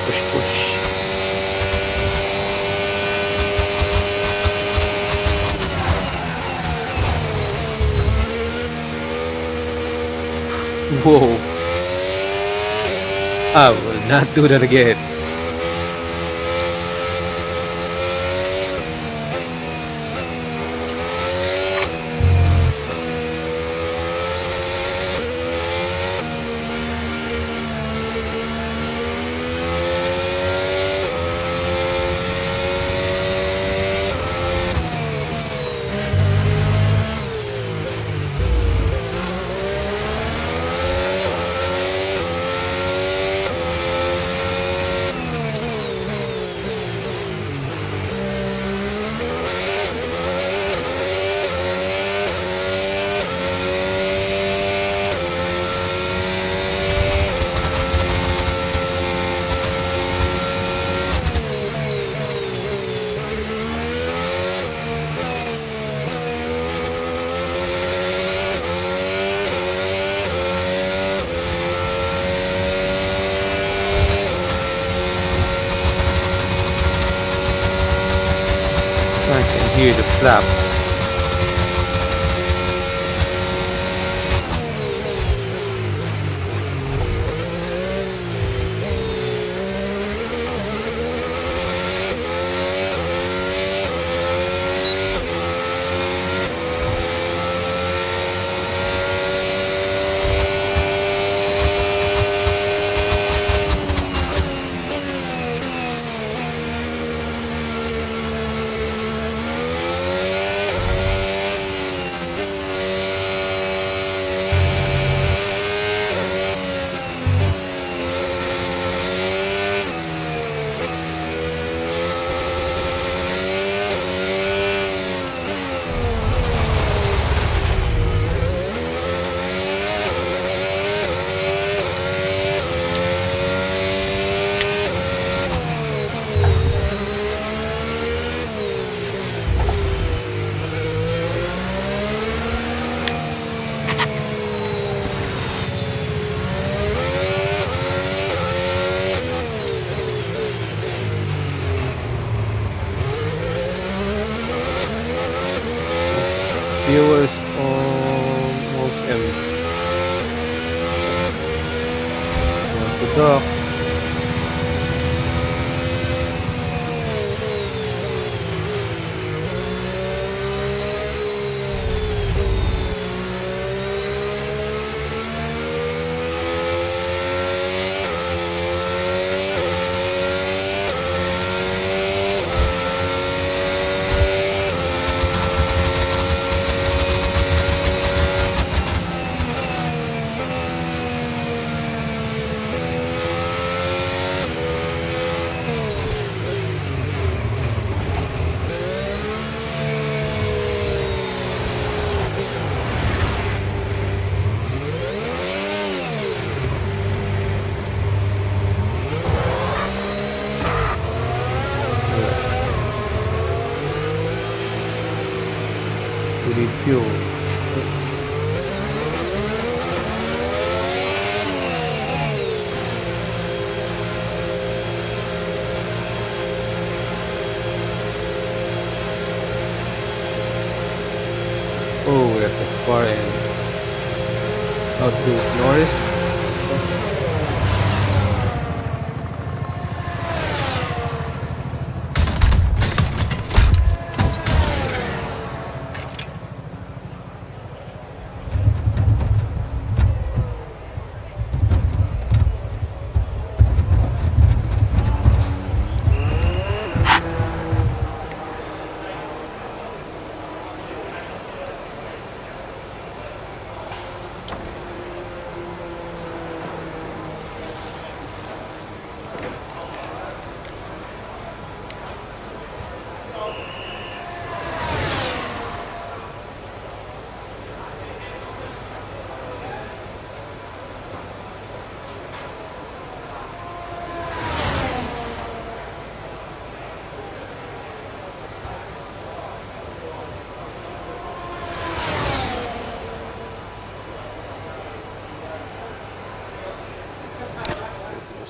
Push, push. Whoa. I will not do that again. I can hear the flaps. Viewers almost empty. Want to dock. Outdo Norris.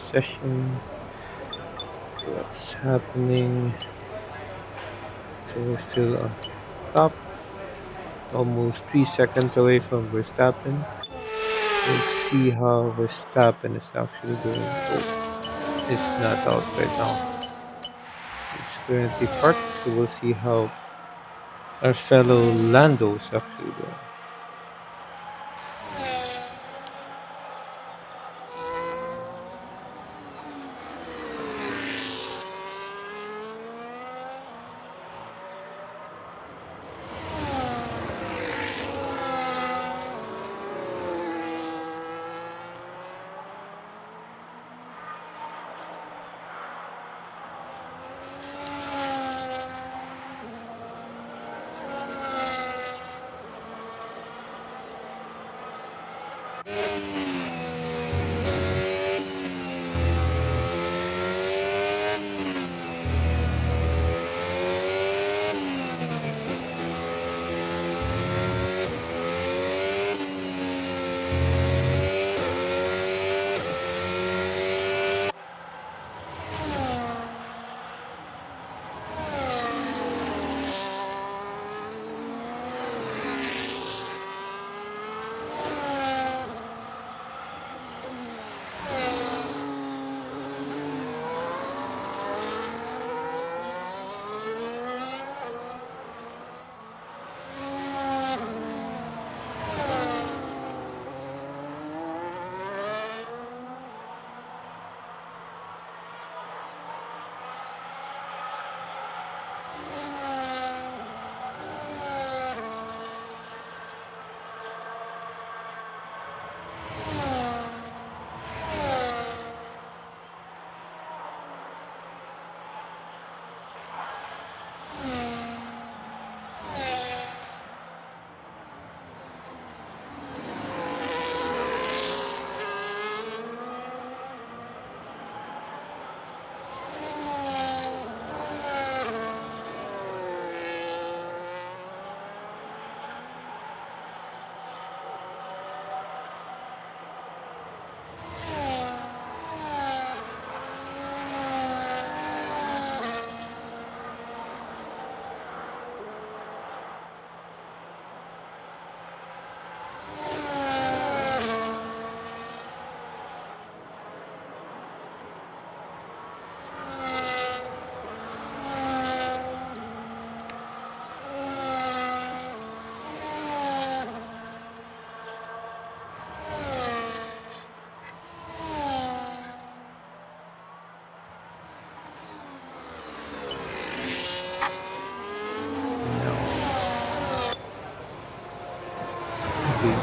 Session. What's happening? So we're still on top, almost 3 seconds away from Verstappen. We'll see how Verstappen is actually doing. Oh, it's not out right now. It's currently parked, so we'll see how our fellow Lando is actually doing.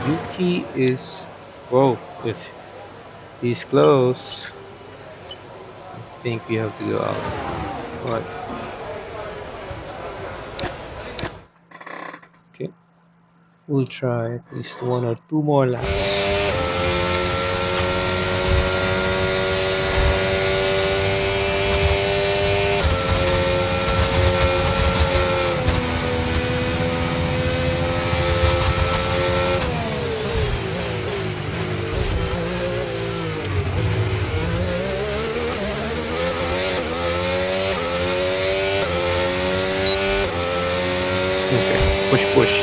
Yuki is, whoa, he's close. I think we have to go out. What? Okay, we'll try at least 1 or 2 more laps. Okay, push.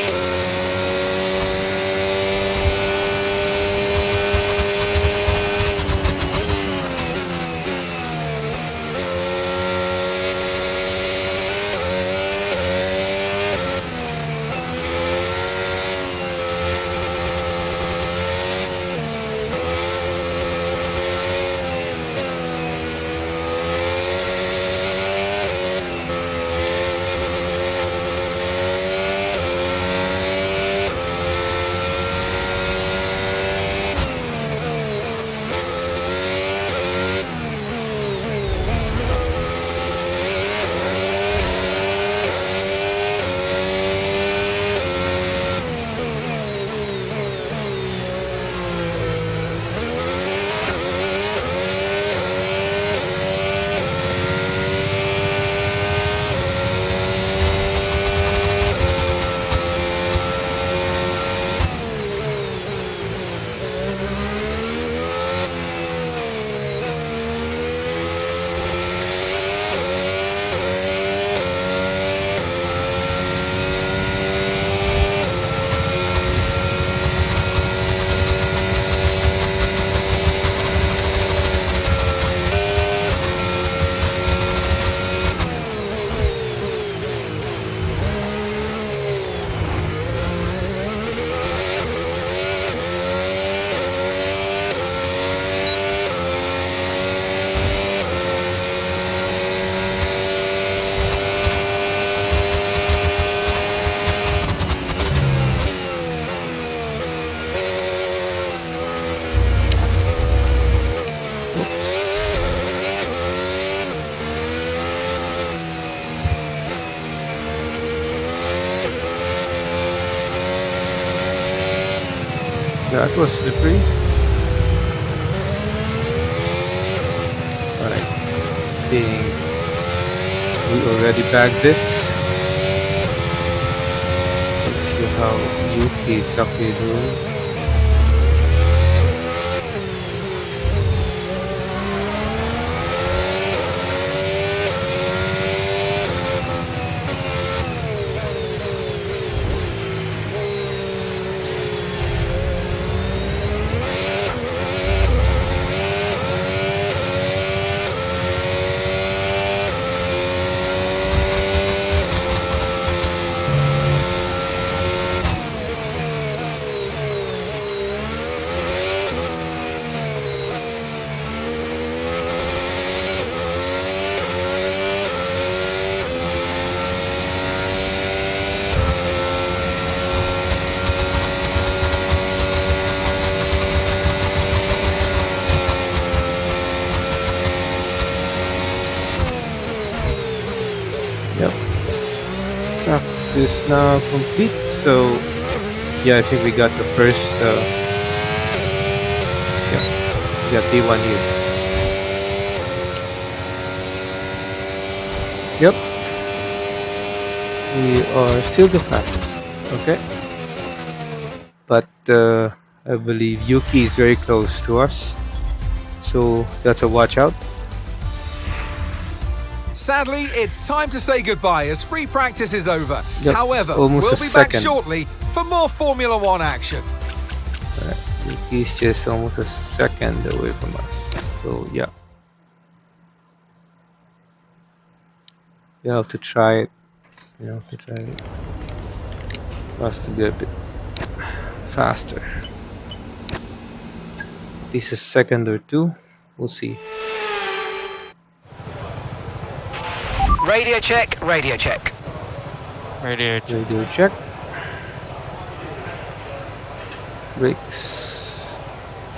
That was slippery. Alright. Think we already bagged this. Let's see how Yuki is actually doing. Yep. Practice is now complete. So yeah, I think we got the first. Yeah, we got D1 here. Yep. We are still the fastest. Okay. But I believe Yuki is very close to us. So that's a watch out. Sadly, it's time to say goodbye as free practice is over. Yep, However, almost we'll a be back second. shortly for more Formula One action. Yuki's just almost a second away from us. So yeah. You have to try it. You have to try it. For us to be a bit faster. At least a second or two. We'll see. Radio check, radio check. Radio check. Radio check. Brakes.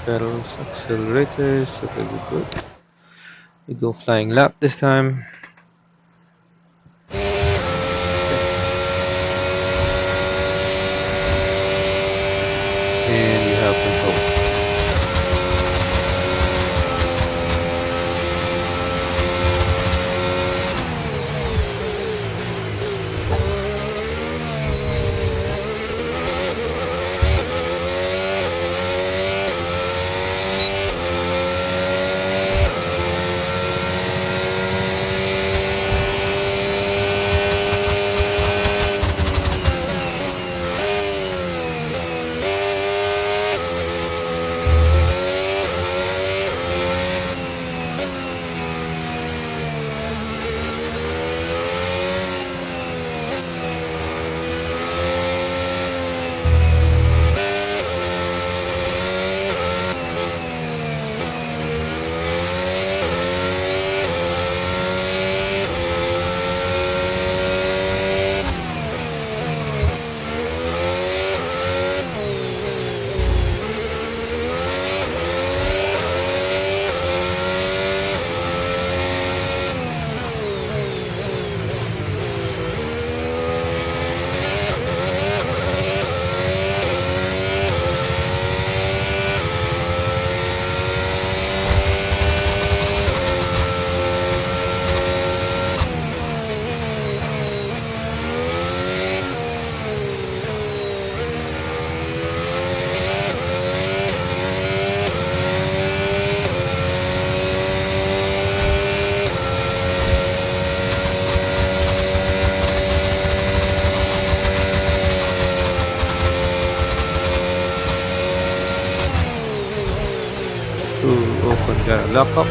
Pedals, accelerators. Okay, we're good. We go flying lap this time. And we have control. Open, gotta lock up.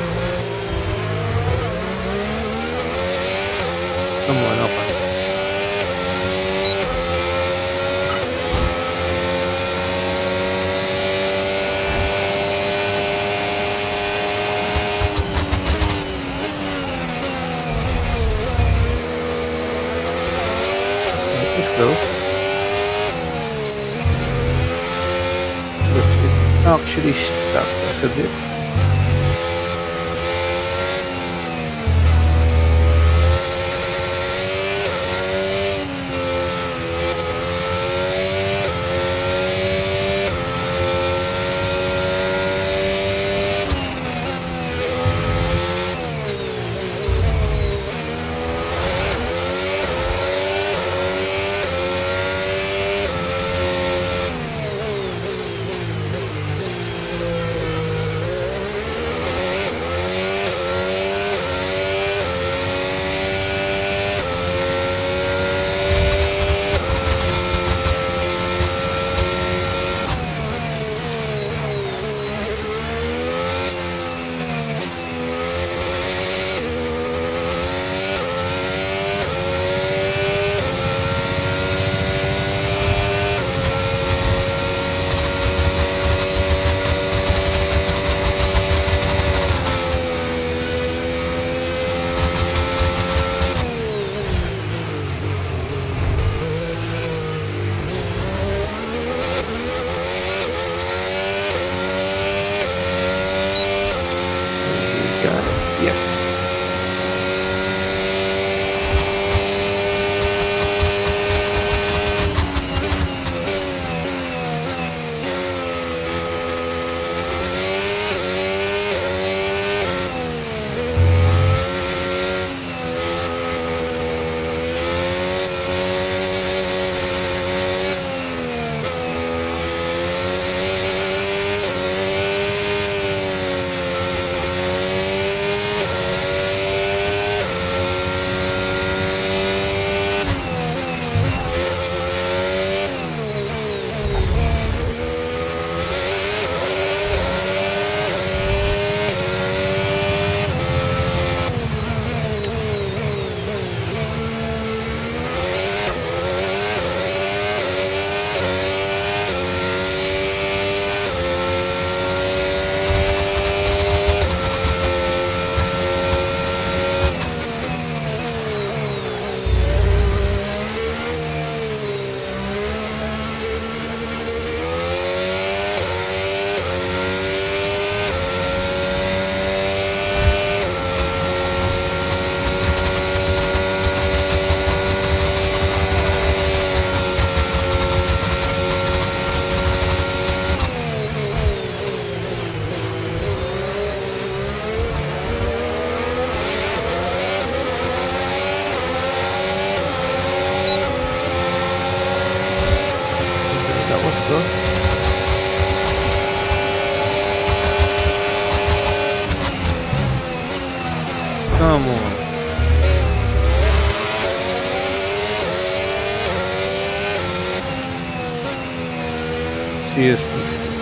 Come on, open. Let's go. It's actually stuck. That's a bit.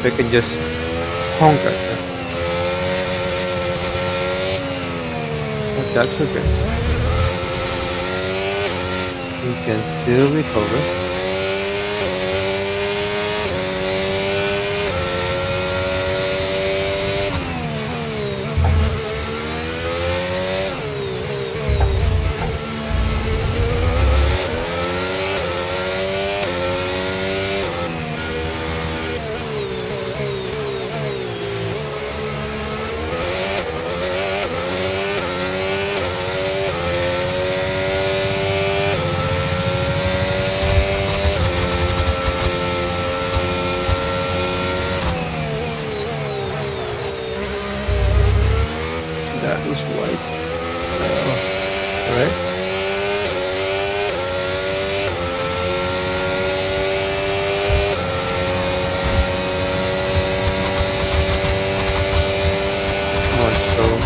I can just honk at them. But that's okay. We can still recover. That was white. Alright. Come on, Stone.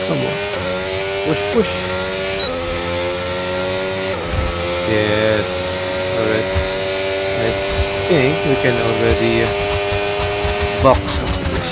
Come on. Push, push. Yes. Alright. I think we can already box up this.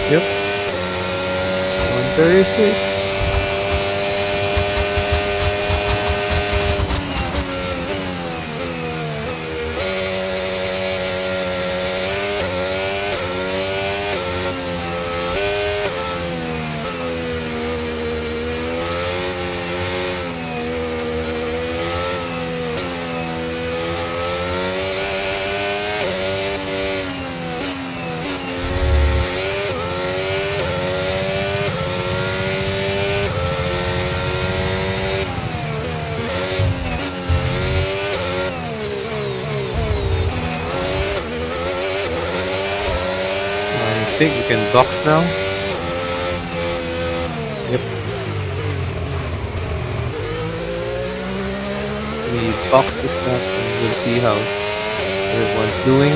Yep. 136. think we can box now. Yep. We box this map and we'll see how everyone's doing.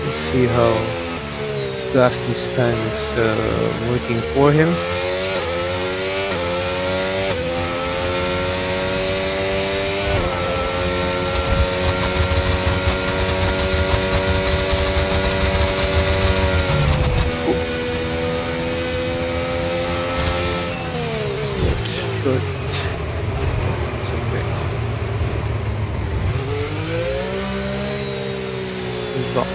Let's see how fast this time is working for him. Good. It's okay. We box.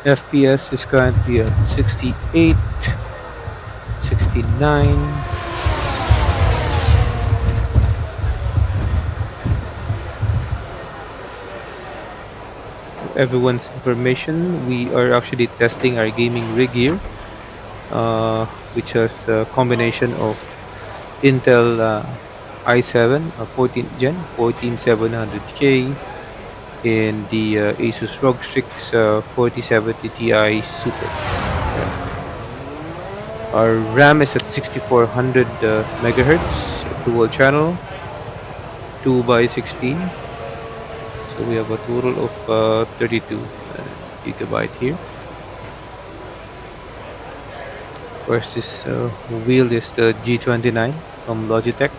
FPS is currently at 68, 69. Everyone's information, we are actually testing our gaming rig here, which has a combination of Intel i7 14th gen 14700K in the ASUS ROG Strix 4070 Ti Super. Our RAM is at 6400 megahertz, dual channel, 2x16. So we have a total of 32 gigabyte here. Of course, this wheel is the G29 from Logitech.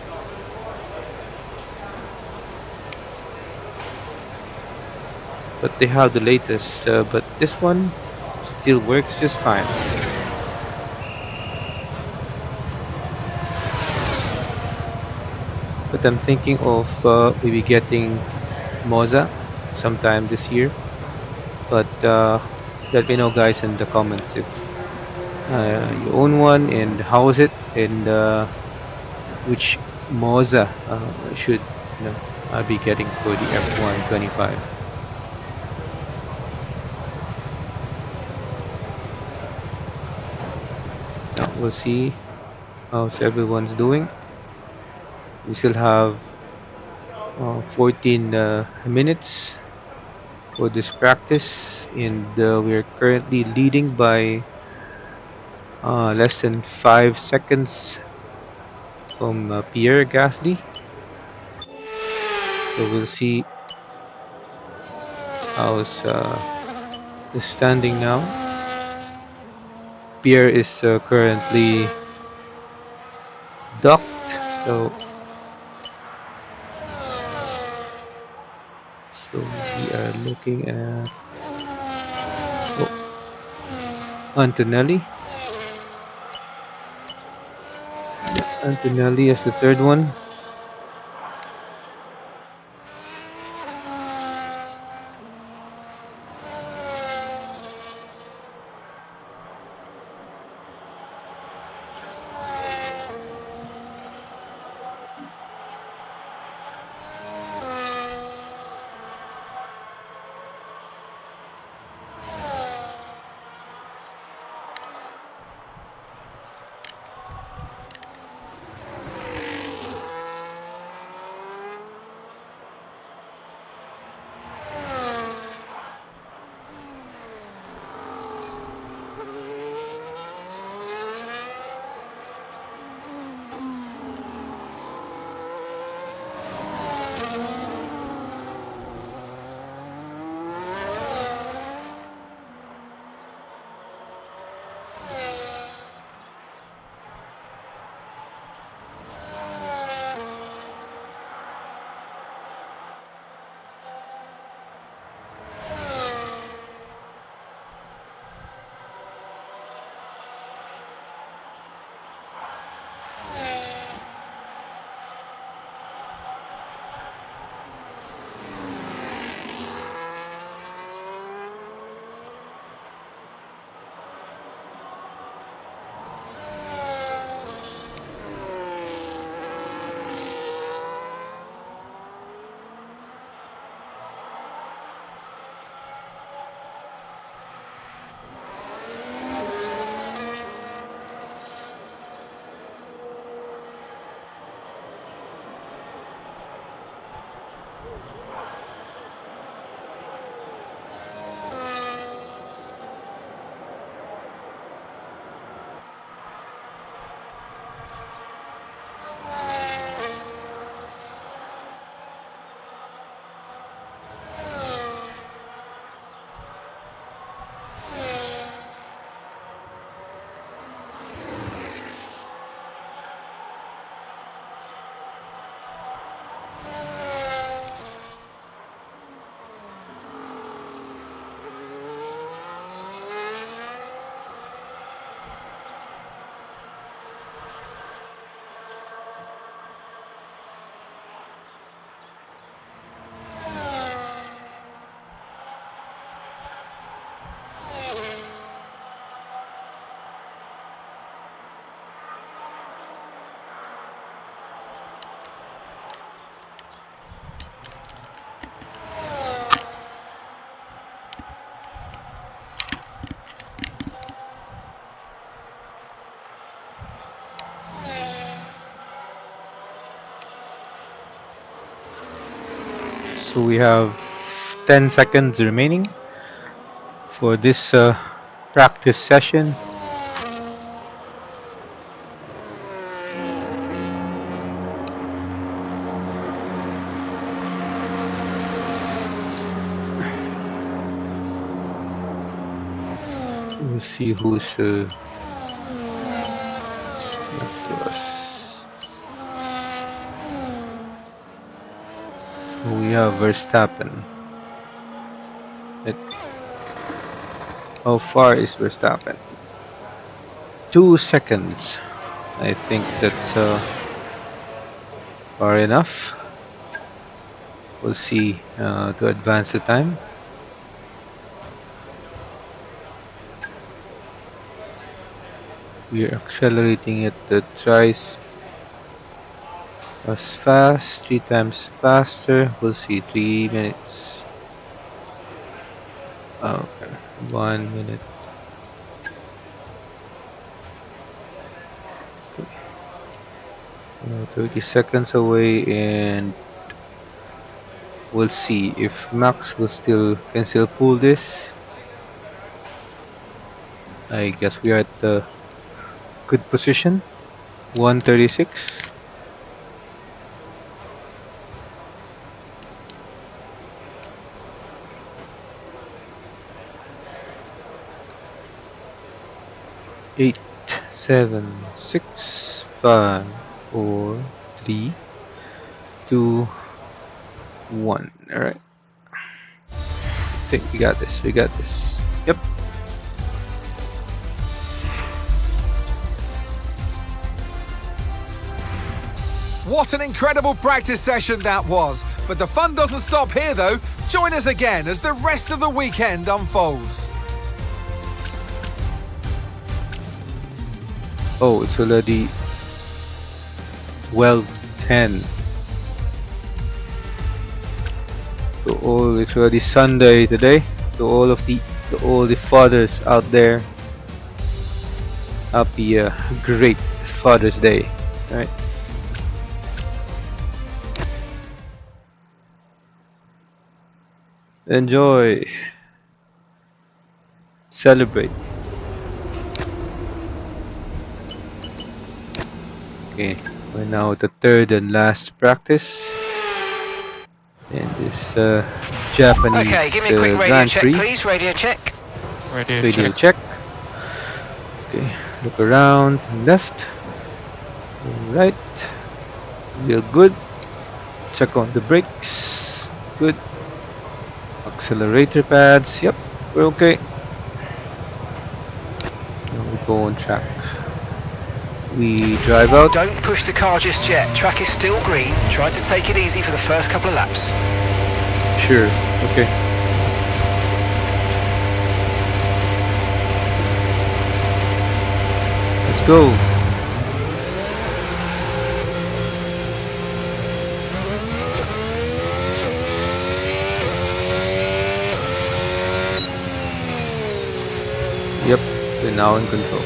But they have the latest, but this one still works just fine. But I'm thinking of maybe getting Moza sometime this year. But let me know, guys, in the comments if you own one and how is it, and which Moza should I be getting for the F125. Now we'll see how everyone's doing. We still have 14 minutes for this practice, and we're currently leading by less than 5 seconds from Pierre Gasly. So we'll see how's the standing now. Pierre is currently docked, so we are looking at Antonelli. Antonelli is the third one. So we have 10 seconds remaining for this practice session. We'll see who's next to us. We have Verstappen. How far is Verstappen? 2 seconds. I think that's far enough. We'll see to advance the time. We are accelerating at the thrice as fast, 3 times faster. We'll see, 3 minutes. Okay, 1 minute. Okay. 30 seconds away, and we'll see if Max can still pull this. I guess we are at the good position. 136. Eight, 7, 6, 5, 4, 3, 2, 1. All right. I think we got this. We got this. Yep. What an incredible practice session that was. But the fun doesn't stop here though. Join us again as the rest of the weekend unfolds. Oh, it's already 12:10. So it's already Sunday today. To all the fathers out there, happy great Father's Day. All right. Enjoy. Celebrate. Okay, we're now at the third and last practice. And this Japanese Okay, give me a quick radio Grand check, Prix. please. Radio check. Radio check. Okay, look around, left, right. Real good. Check on the brakes. Good. Accelerator pads. Yep, we're okay. Now we go on track. We drive out. Don't push the car just yet. Track is still green. Try to take it easy for the first couple of laps. Sure. Okay. Let's go. Yep, we're now in control.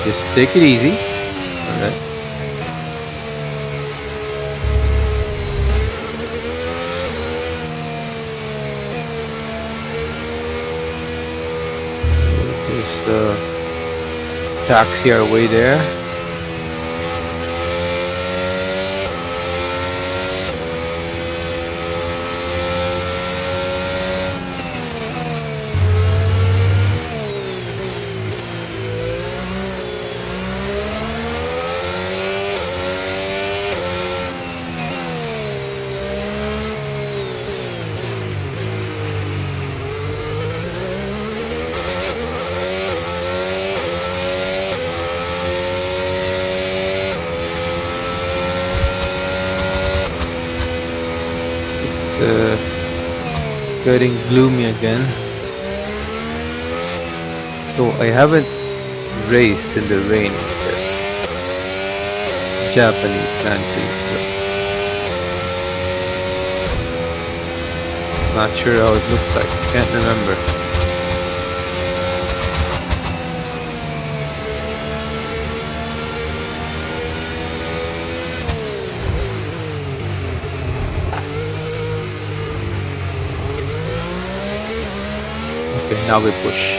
Just take it easy. Alright. Just taxi our way there. Getting gloomy again. So I haven't raced in the rain yet. Japanese Grand Prix. Not sure how it looks like. Can't remember. Okay, now we push.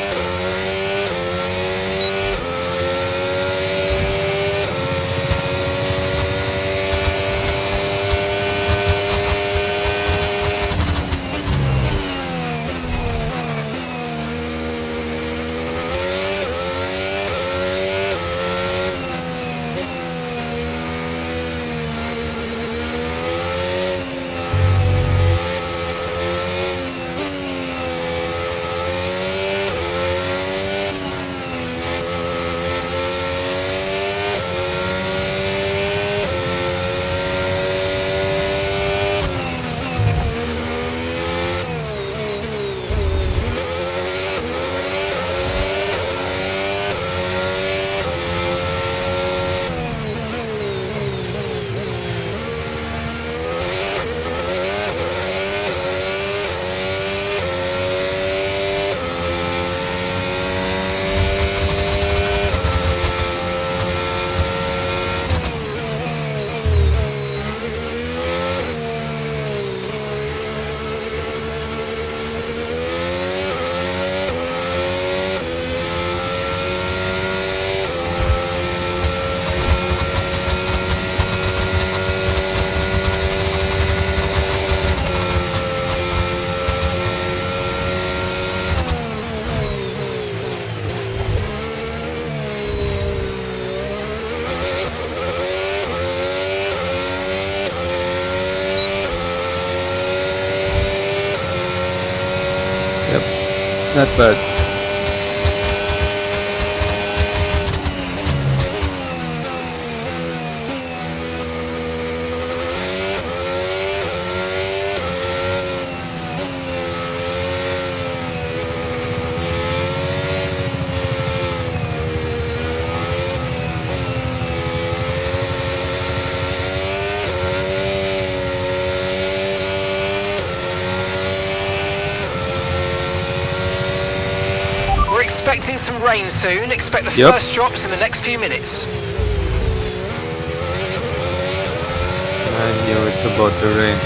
Yep, not bad. We're expecting some rain soon. Expect the Yep. first drops in the next few minutes. I knew it's about to rain.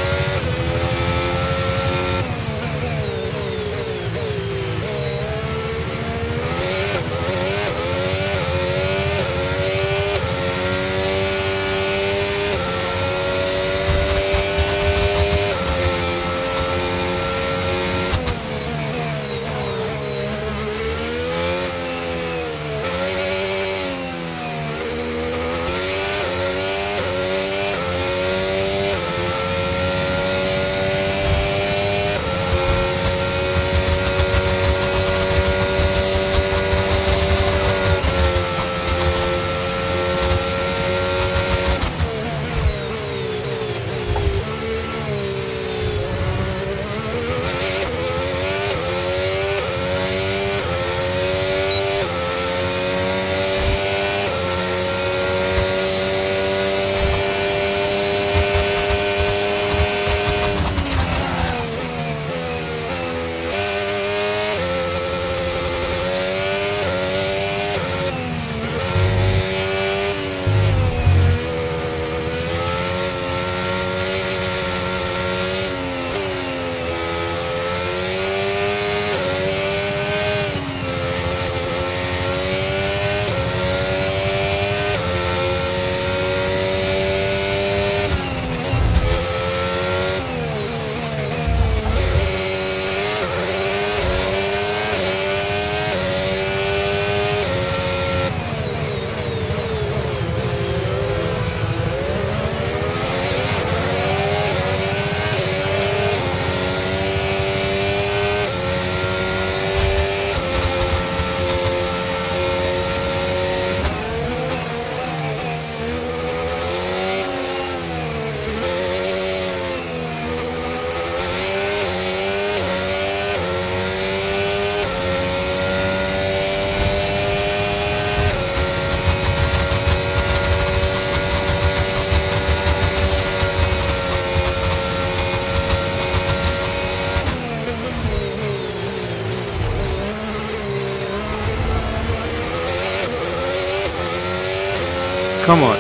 Come on.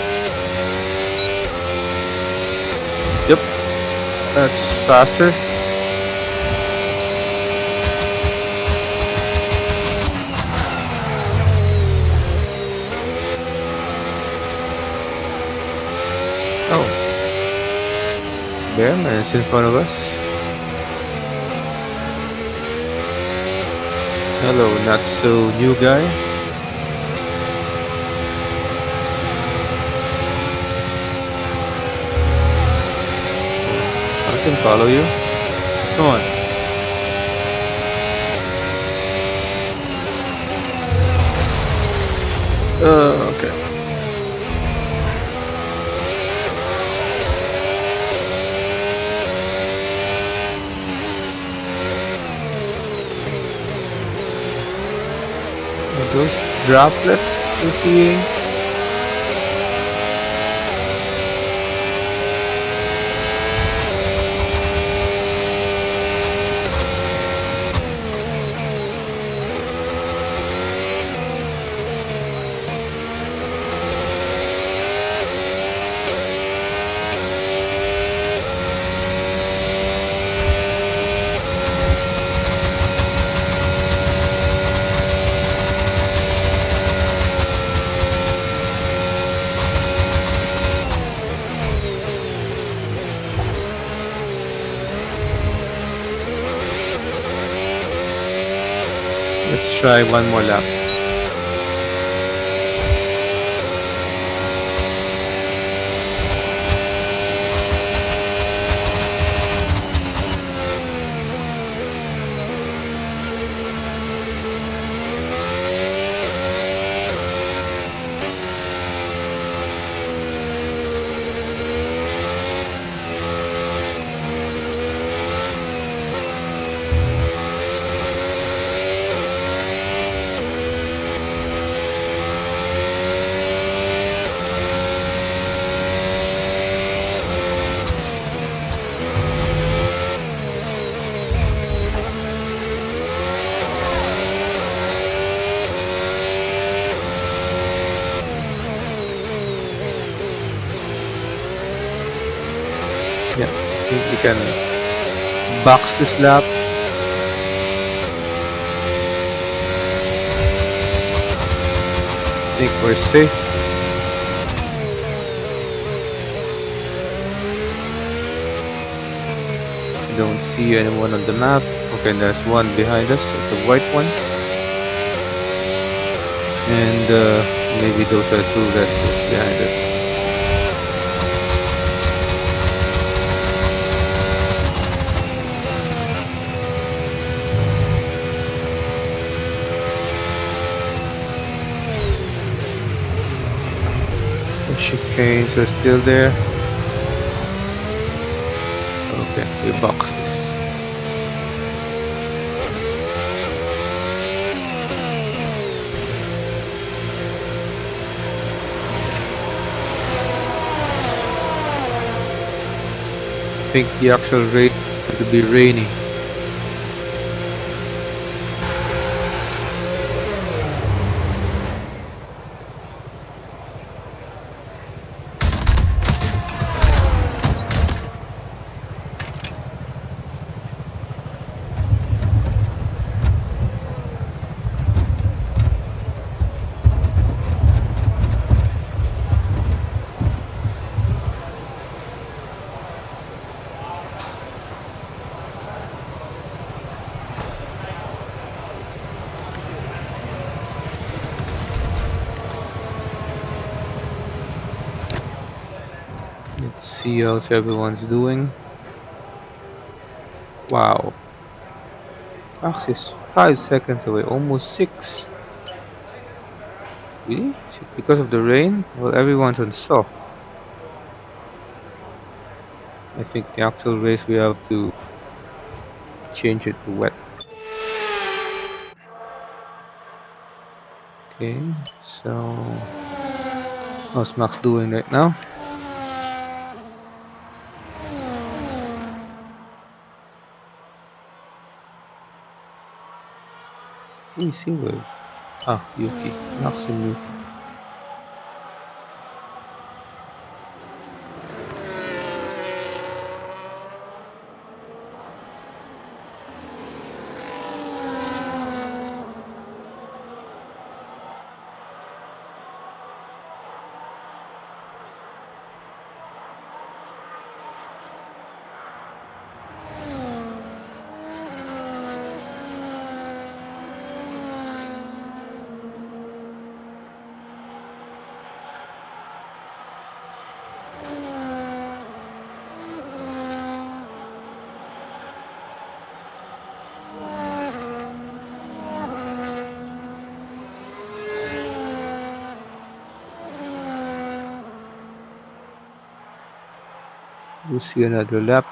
Yep, that's faster. Okay, man, it's in front of us. Hello, not so new guy. I can follow you. Come on. Okay. Are those droplets we're seeing? Let's try one more lap. Yeah, I think we can box this lap. I think we're safe. Don't see anyone on the map. Okay, there's one behind us, the white one. And maybe those are two that was behind us. The chicanes are still there. Okay, we box this. I think the actual rate will be rainy. Let's see how everyone's doing. Wow. ASUS 5 seconds away, almost 6. Really? Is it because of the rain? Well, everyone's on soft. I think the actual race we have to change it to wet. Okay, so how's Max doing right now? Who is he with? Ah, Yuki. Max and Yuki. We'll see another lap.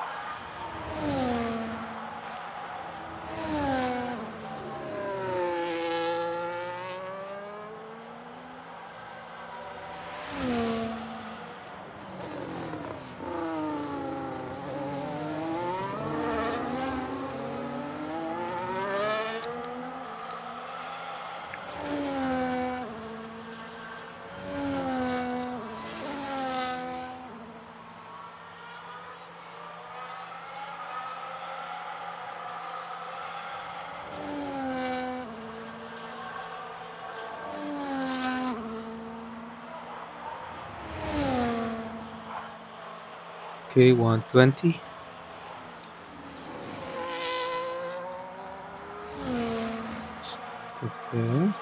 Okay, 120. Okay.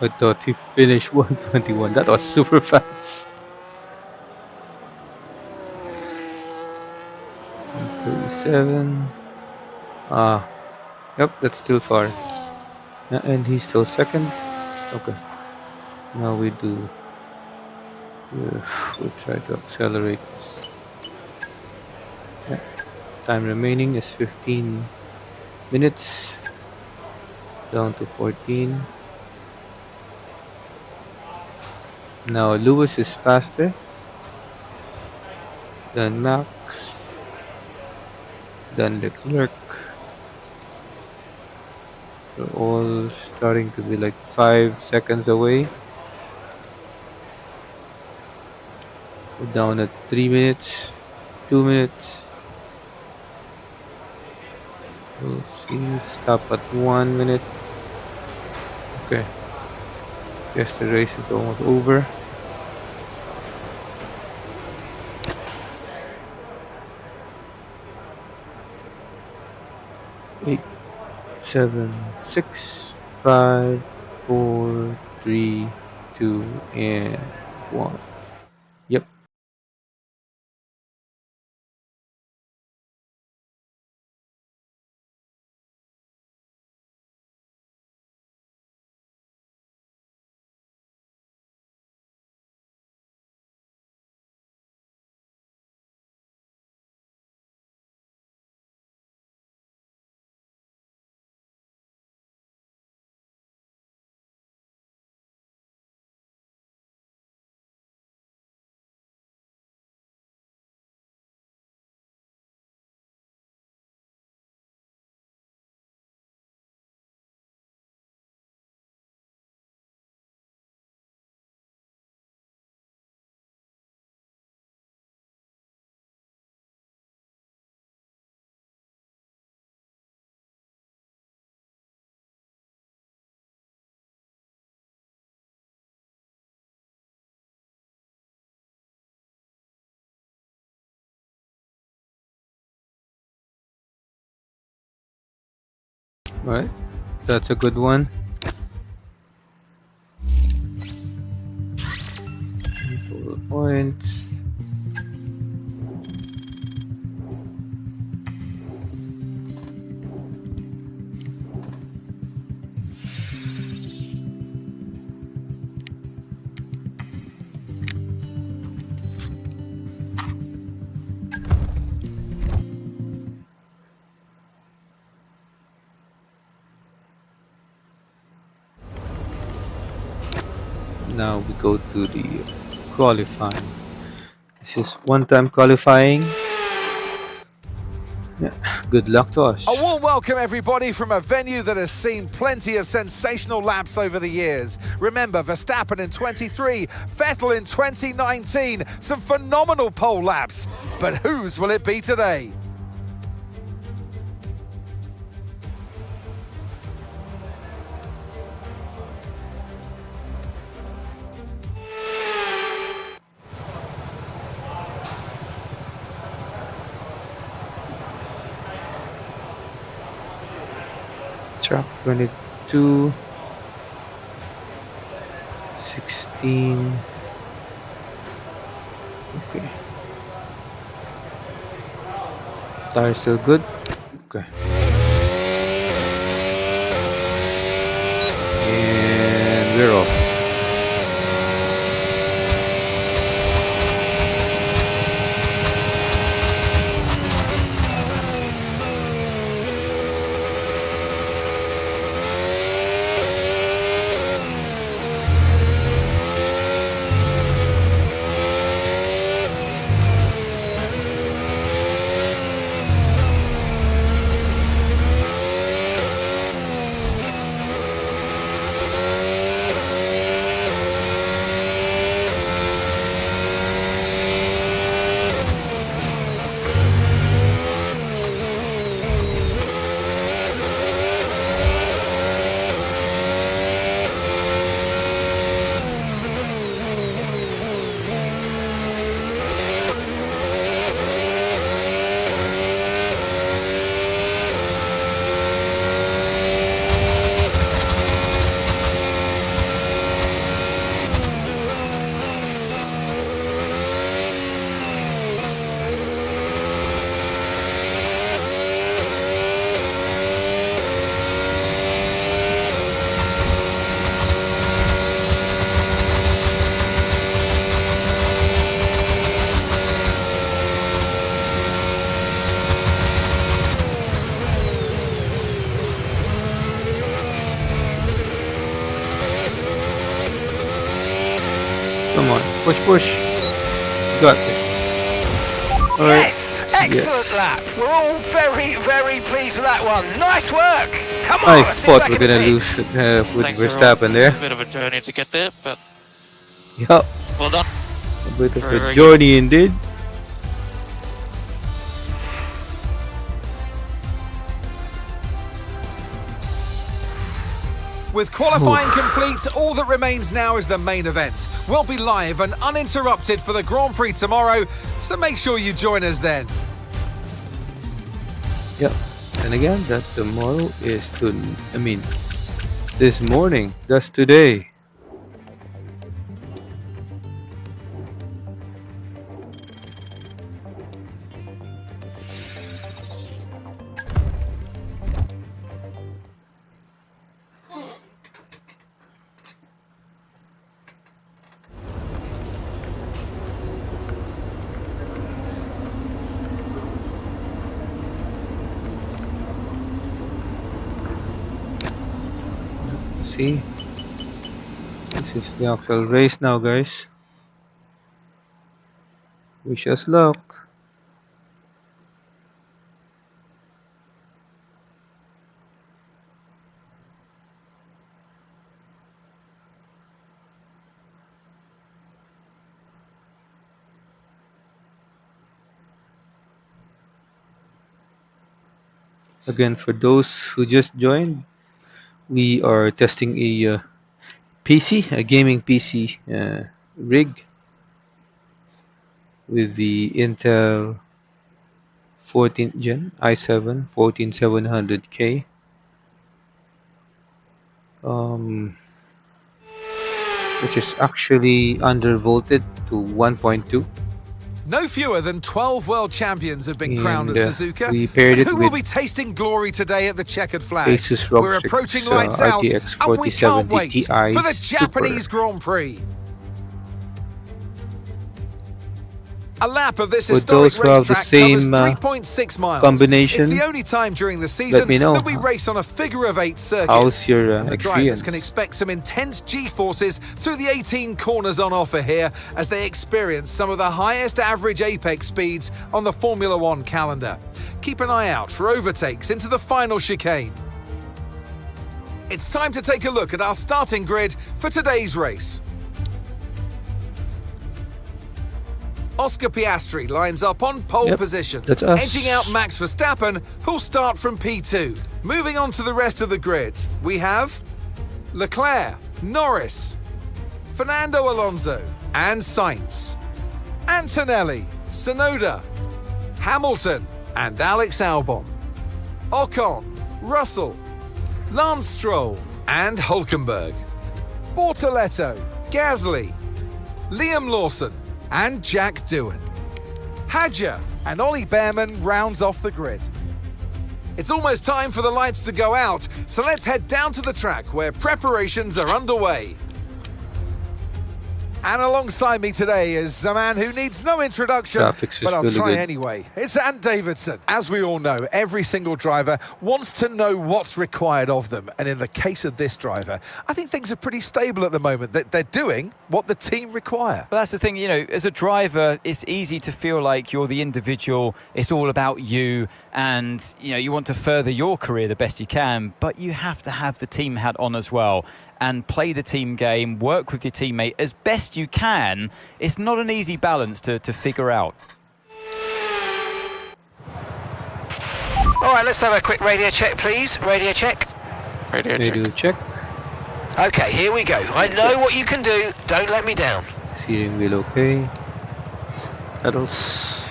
I thought he finished 121. That was super fast. 137. Ah, yep, that's still far. Yeah, and he's still second. Okay. Now we do. We'll try to accelerate this. Yeah. Time remaining is 15 minutes. Down to 14. Now Lewis is faster than Max, then Leclerc. They're all starting to be like 5 seconds away. We're down at 3 minutes, 2 minutes. We'll see, stop at 1 minute. Okay. Guess the race is almost over. Eight, 7, 6, 5, 4, 3, 2, and 1. Yep. Alright. That's a good one. Total points. Now we go to the qualifying. This is one-time qualifying. Yeah, good luck to us. A warm welcome, everybody, from a venue that has seen plenty of sensational laps over the years. Remember, Verstappen in 23, Vettel in 2019. Some phenomenal pole laps. But whose will it be today? Track 22, 16. Okay. Tire still good. Okay. And we're off. Come on, push, push. Got this. All right. Yes! Excellent Yes. lap. We're all very, very pleased with that one. Nice work. Come on. I let's see thought back we're in the gonna pits. lose with Thanks, everyone. Verstappen there. A bit of a journey to get there, but Yup, well done. a bit of Very, a very journey indeed. With qualifying complete, all that remains now is the main event. We'll be live and uninterrupted for the Grand Prix tomorrow, so make sure you join us then. Yep. And again, that tomorrow is this morning. That's today. See, this is the actual race now, guys. Wish us luck. Again, for those who just joined, we are testing a PC, a gaming PC rig with the Intel 14th Gen i7 14700K. Which is actually undervolted to 1.2. No fewer than 12 world champions have been crowned at And, Suzuka. we paired But it who will with be tasting glory today at the checkered flag? ASUS ROG We're Strix, approaching lights out, RTX and we can't 4070 wait Ti for the Super. Japanese Grand Prix. A lap of this For historic those who have the racetrack covers same, 3.6 miles. combination, It's the only time during the season me know. that we race on a figure-of-8 circuit. How's your And the drivers experience? can expect some intense G-forces through the 18 corners on offer here as they experience some of the highest average apex speeds on the Formula One calendar. Keep an eye out for overtakes into the final chicane. It's time to take a look at our starting grid for today's race. Oscar Piastri lines up on pole Yep, position, that's us. edging out Max Verstappen, who'll start from P2. Moving on to the rest of the grid, we have Leclerc, Norris, Fernando Alonso, and Sainz, Antonelli, Tsunoda, Hamilton, and Alex Albon, Ocon, Russell, Lance Stroll, and Hulkenberg, Bortoletto, Gasly, Liam Lawson, and Jack Doohan. Hadja and Ollie Behrman rounds off the grid. It's almost time for the lights to go out, so let's head down to the track where preparations are underway. And alongside me today is a man who needs no introduction, Graphics is but I'll really try good. anyway. It's Ant Davidson. As we all know, every single driver wants to know what's required of them. And in the case of this driver, I think things are pretty stable at the moment. That they're doing what the team require. But that's the thing, you know, as a driver, it's easy to feel like you're the individual. It's all about you and, you know, you want to further your career the best you can, but you have to have the team hat on as well and play the team game, work with your teammate as best you can. It's not an easy balance to figure out. All right, let's have a quick radio check, please. Radio check. Radio check. Radio check. Okay, here we go. I know what you can do. Don't let me down. Steering wheel okay. Pedals.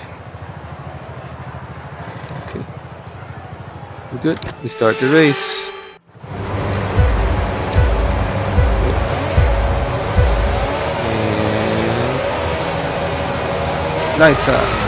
Okay. We're good. We start the race. And lights out.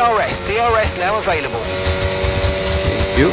DRS. DRS now available. Thank you.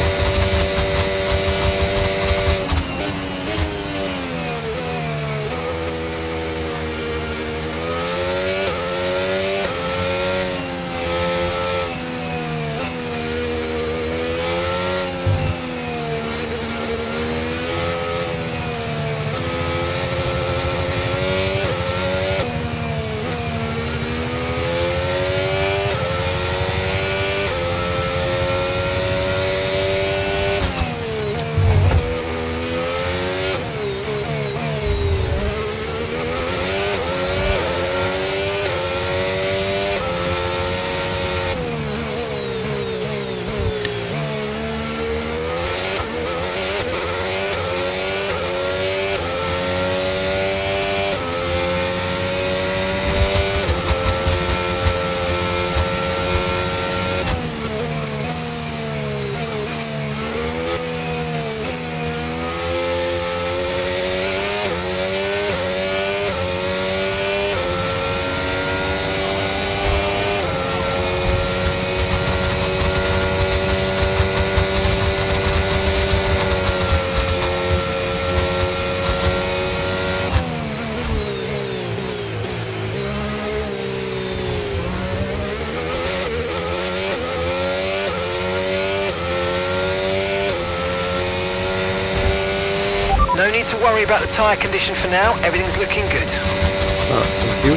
No need to worry about the tyre condition for now. Everything's looking good. Thank you.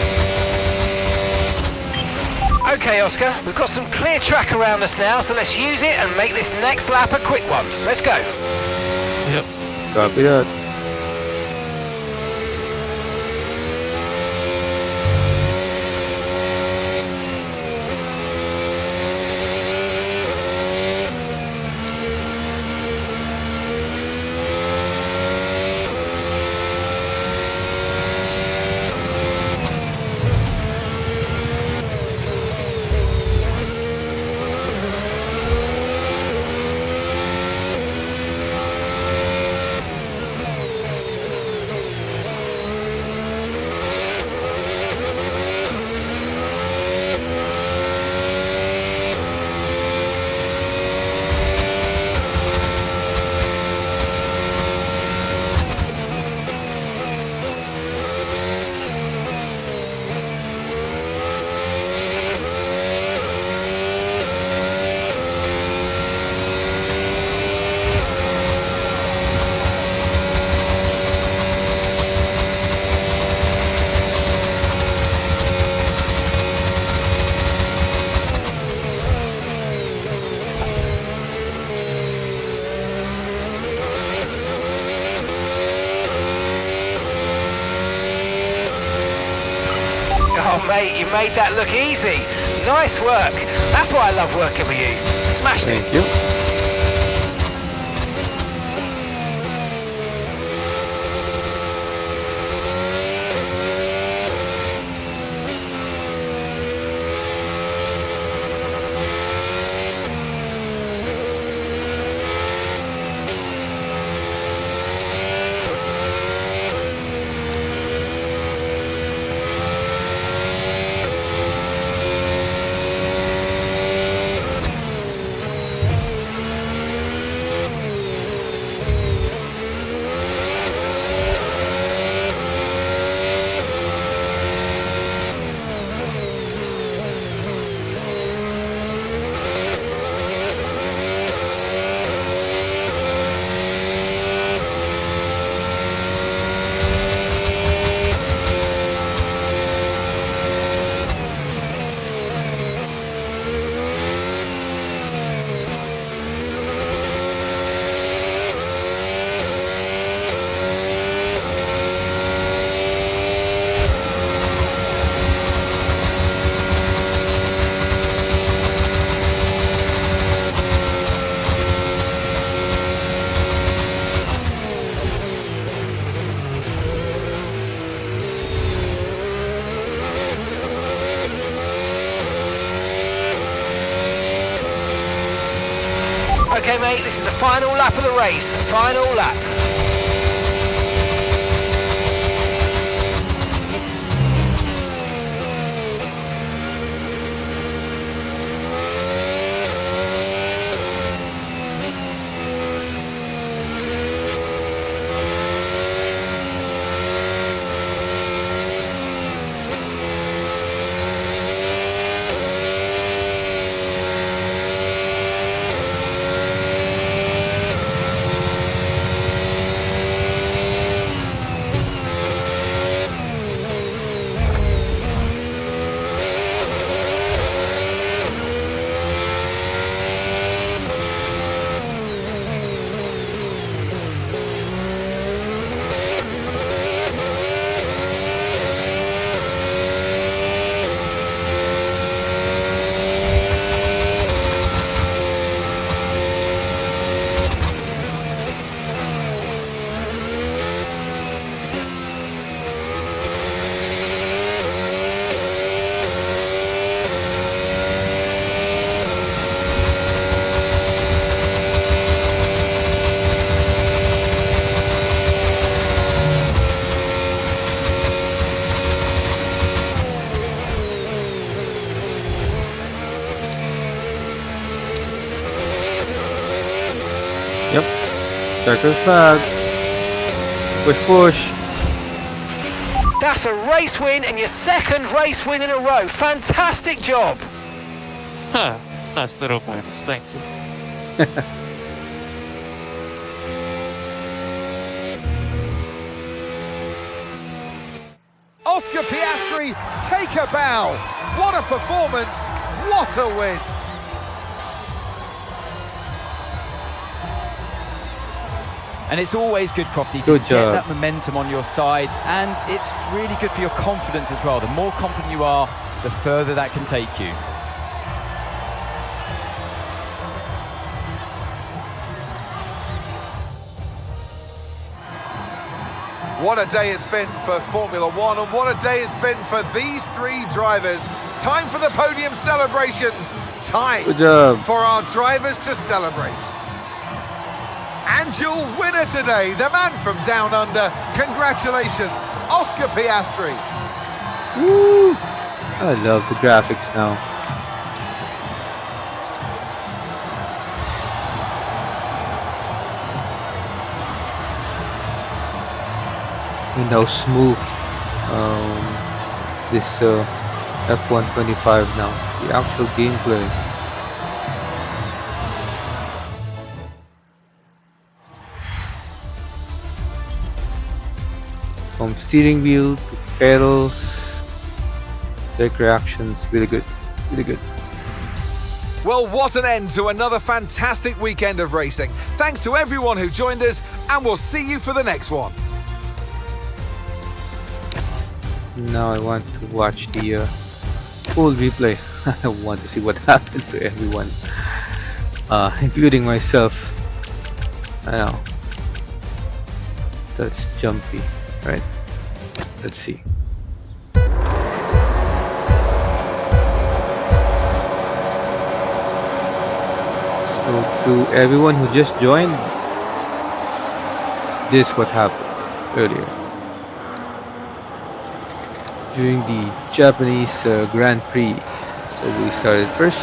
Okay, Oscar, we've got some clear track around us now, so let's use it and make this next lap a quick one. Let's go. Yep. Copy that. Oh, mate, you made that look easy. Nice work. That's why I love working with you. Smashed it. Thank you. Okay, mate, this is the final lap of the race. Final lap. Yep. Checker flag. Push, push. That's a race win and your second race win in a row. Fantastic job. Huh, nice little bonus, thank you. Oscar Piastri, take a bow. What a performance, what a win. And it's always good, Crofty, to Good get job. that momentum on your side, and it's really good for your confidence as well. The more confident you are, the further that can take you. What a day it's been for Formula One, and what a day it's been for these three drivers. Time for the podium celebrations. Time Good job. for our drivers to celebrate. And your winner today, the man from Down Under. Congratulations, Oscar Piastri. Woo! I love the graphics now. And how smooth this F125 now, the actual gameplay. From steering wheel to pedals, their reactions, really good, really good. Well, what an end to another fantastic weekend of racing. Thanks to everyone who joined us, and we'll see you for the next one. Now I want to watch the full replay. I want to see what happened to everyone, including myself. I know. That's jumpy, right? Let's see. So to everyone who just joined, this what happened earlier. During the Japanese Grand Prix. So we started first.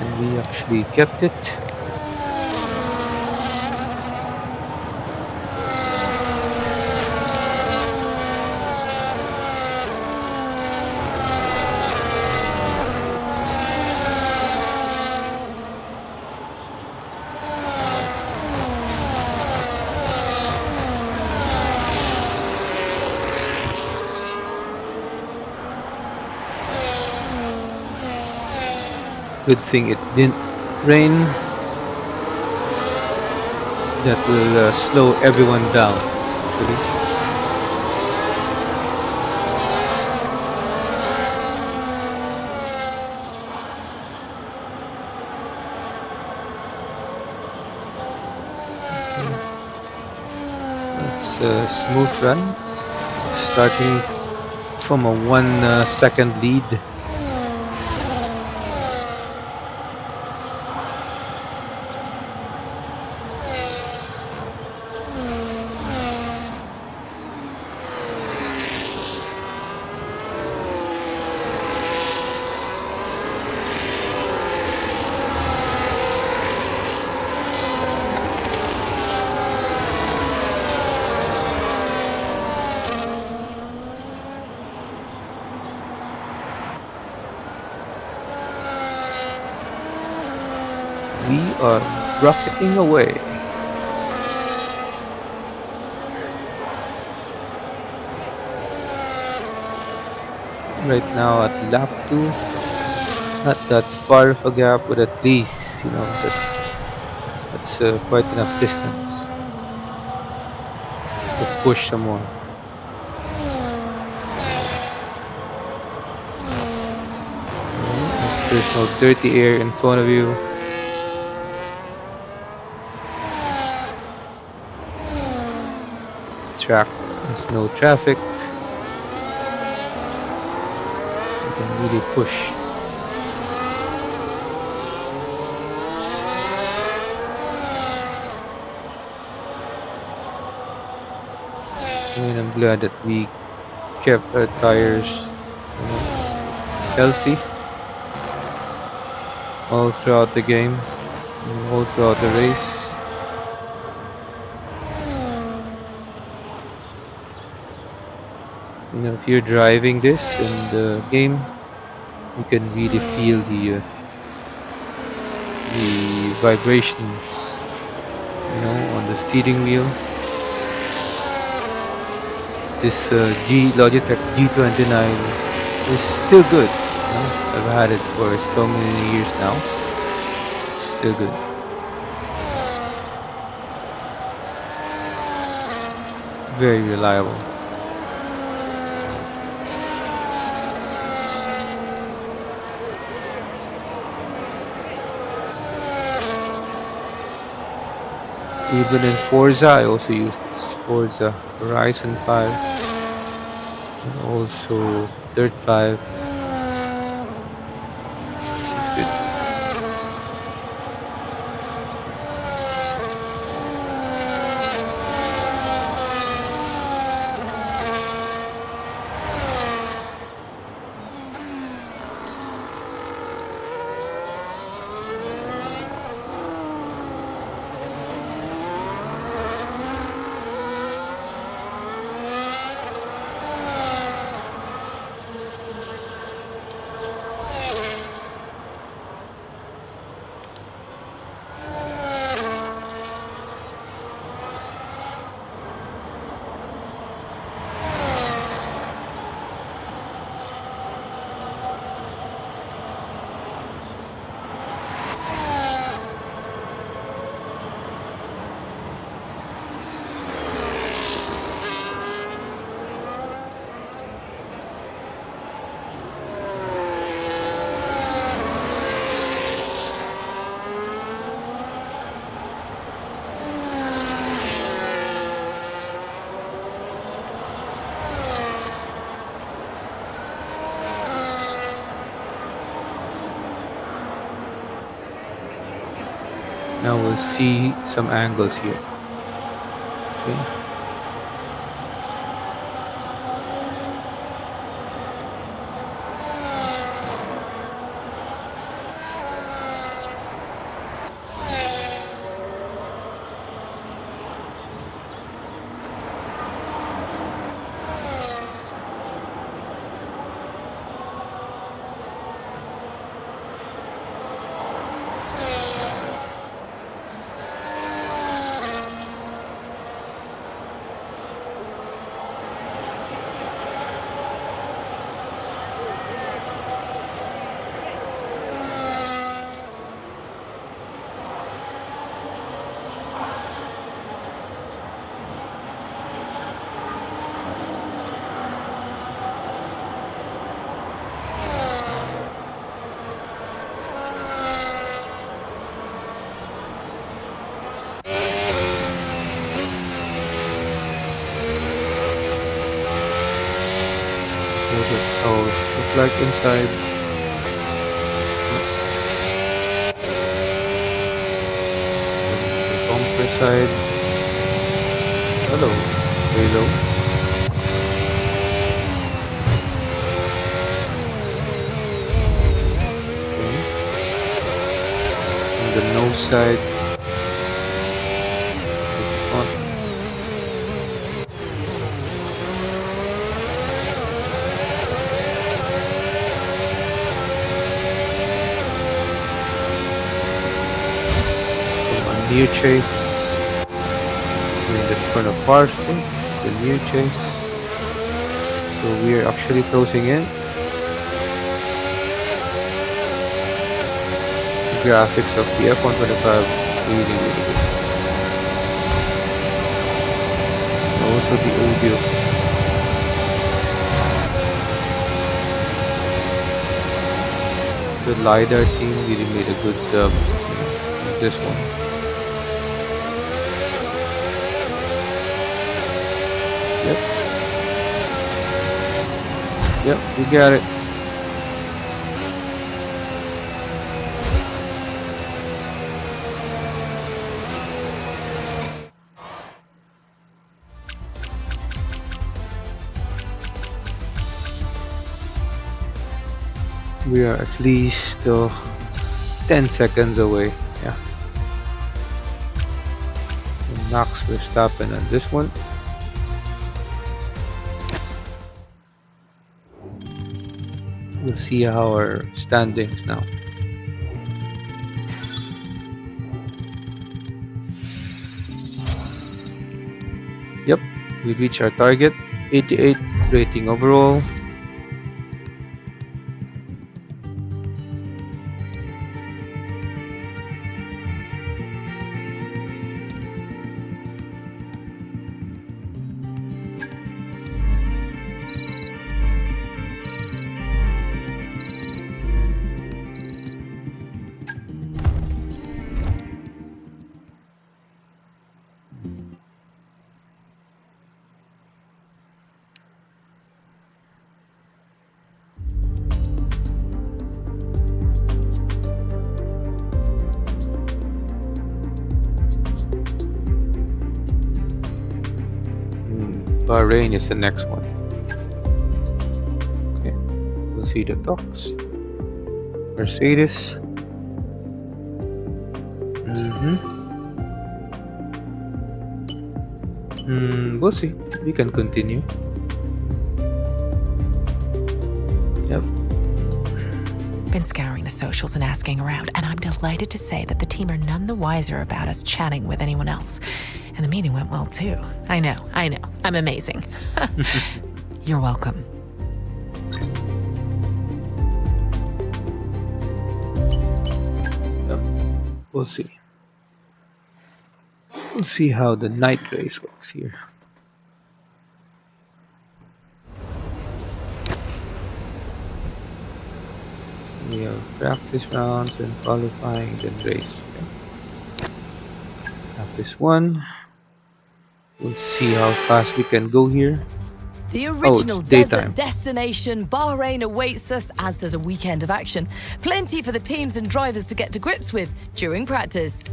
And we actually kept it. Good thing it didn't rain. That will slow everyone down. Actually. It's a smooth run, starting from a 1 second lead. We are rocketing away. Right now at lap 2, not that far of a gap, but at least, you know, that's quite enough distance to push some more. There's no dirty air in front of you. Track, there's no traffic. You can really push. And I'm glad that we kept our tires, you know, healthy all throughout the game, and all throughout the race. You know, if you're driving this in the game, you can really feel the vibrations, you know, on the steering wheel. This Logitech G29 is still good. You know? I've had it for so many years now. Still good. Very reliable. Even in Forza, I also use this Forza Horizon 5 and also Dirt 5. It's good. Now we'll see some angles here. Okay. How it looks like inside. The bumper side. Hello, very low. Okay. And the nose side. Near chase in the front of parking, the near chase. So we are actually closing in. The graphics of the F-125 really good. And also the audio. The LiDAR team really made a good job with this one. Yep, we got it. We are at least 10 seconds away. Yeah. And Max Verstappen on this one. We'll see how our standings now. Yep, we reached our target. 88 rating overall. Bahrain is the next one. Okay, we'll see the talks. Mercedes. We'll see. We can continue. Yep. Been scouring the socials and asking around, and I'm delighted to say that the team are none the wiser about us chatting with anyone else. And the meeting went well too. I know. I'm amazing. You're welcome. Yep. We'll see. We'll see how the night race works here. We have practice rounds and qualifying, then race. Okay. Practice 1. We'll see how fast we can go here. The original it's desert daytime. destination, Bahrain, awaits us, as does a weekend of action. Plenty for the teams and drivers to get to grips with during practice.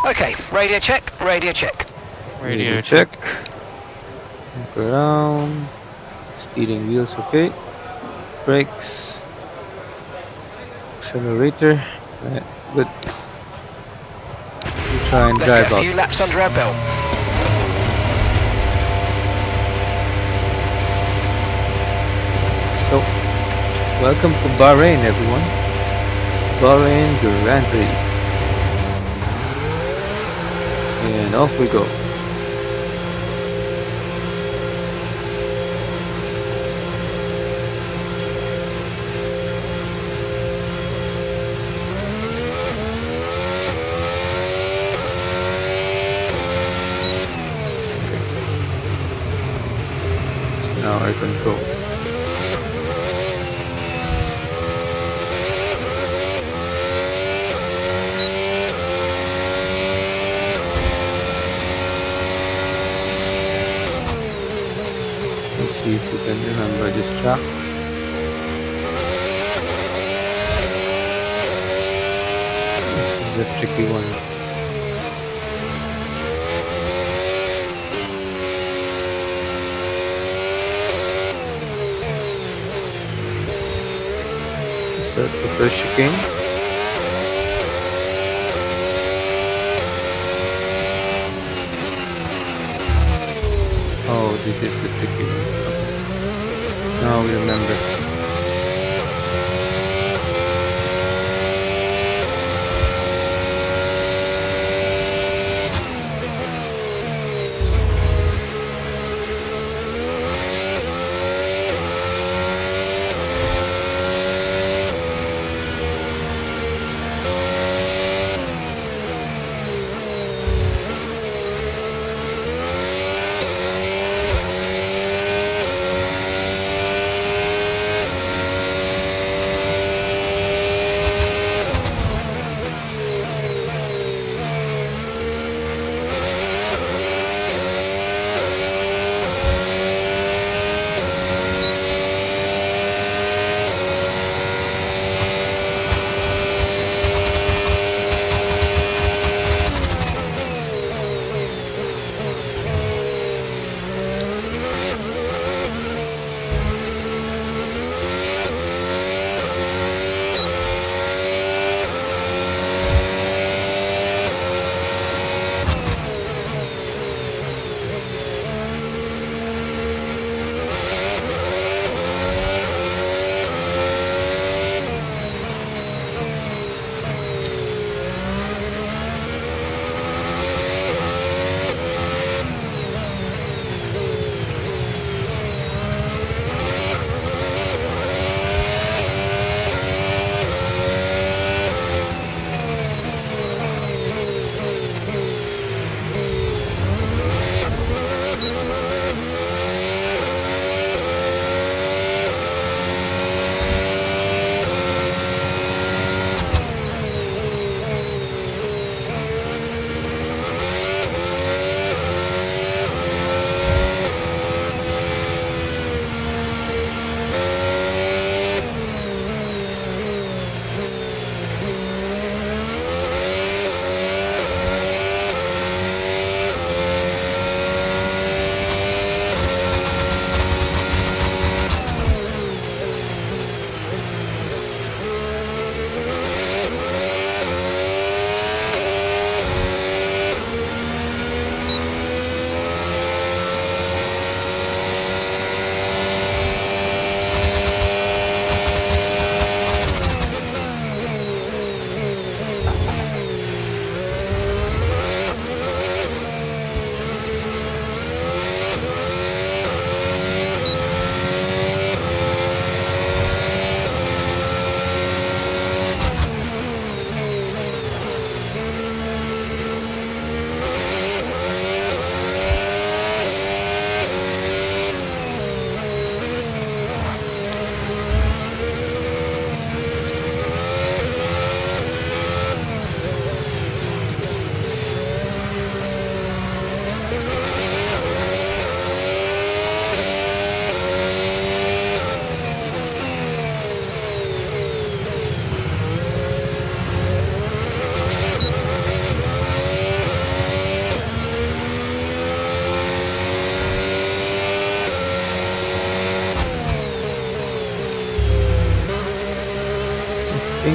Okay, radio check, radio check. Radio check. Look around. Steering wheels, okay. Brakes. Accelerator. Right, good. We'll try and Let's drive get a up. few laps under our belt. So, welcome to Bahrain, everyone. Bahrain Grand Prix. And off we go. Now I control. Let's see if we can remember this track. This is a tricky one. The first chicane. Oh, this is the tricky one. Okay. Now we remember.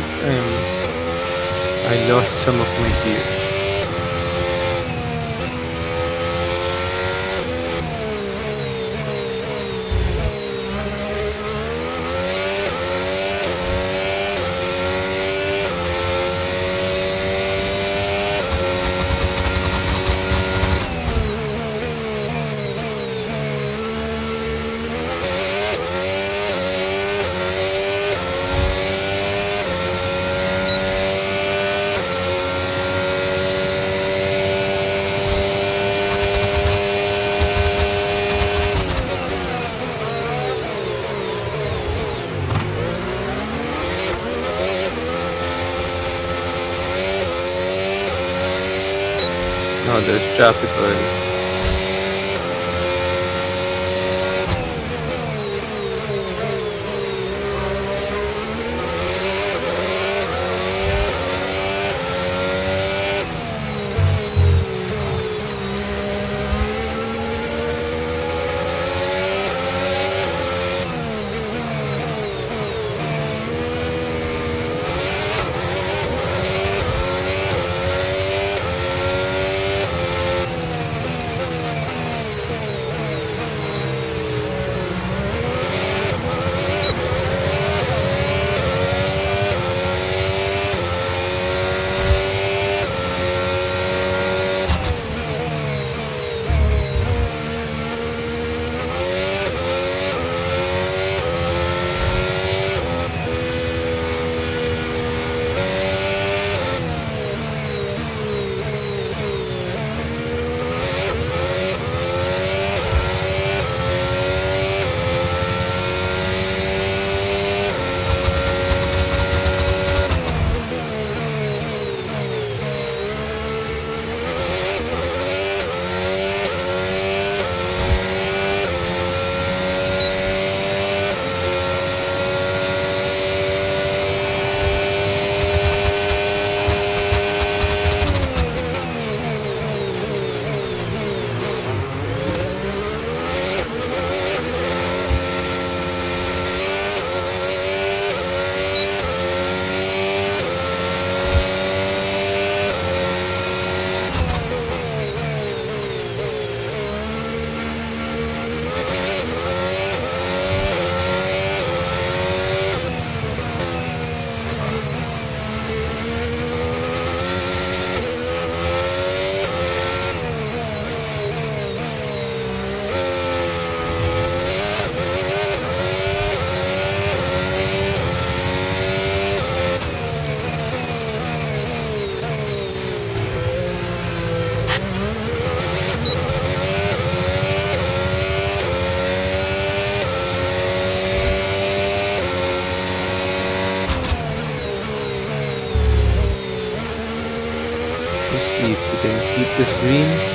think I lost some of my gears. Now there's traffic already. See if we can keep this green.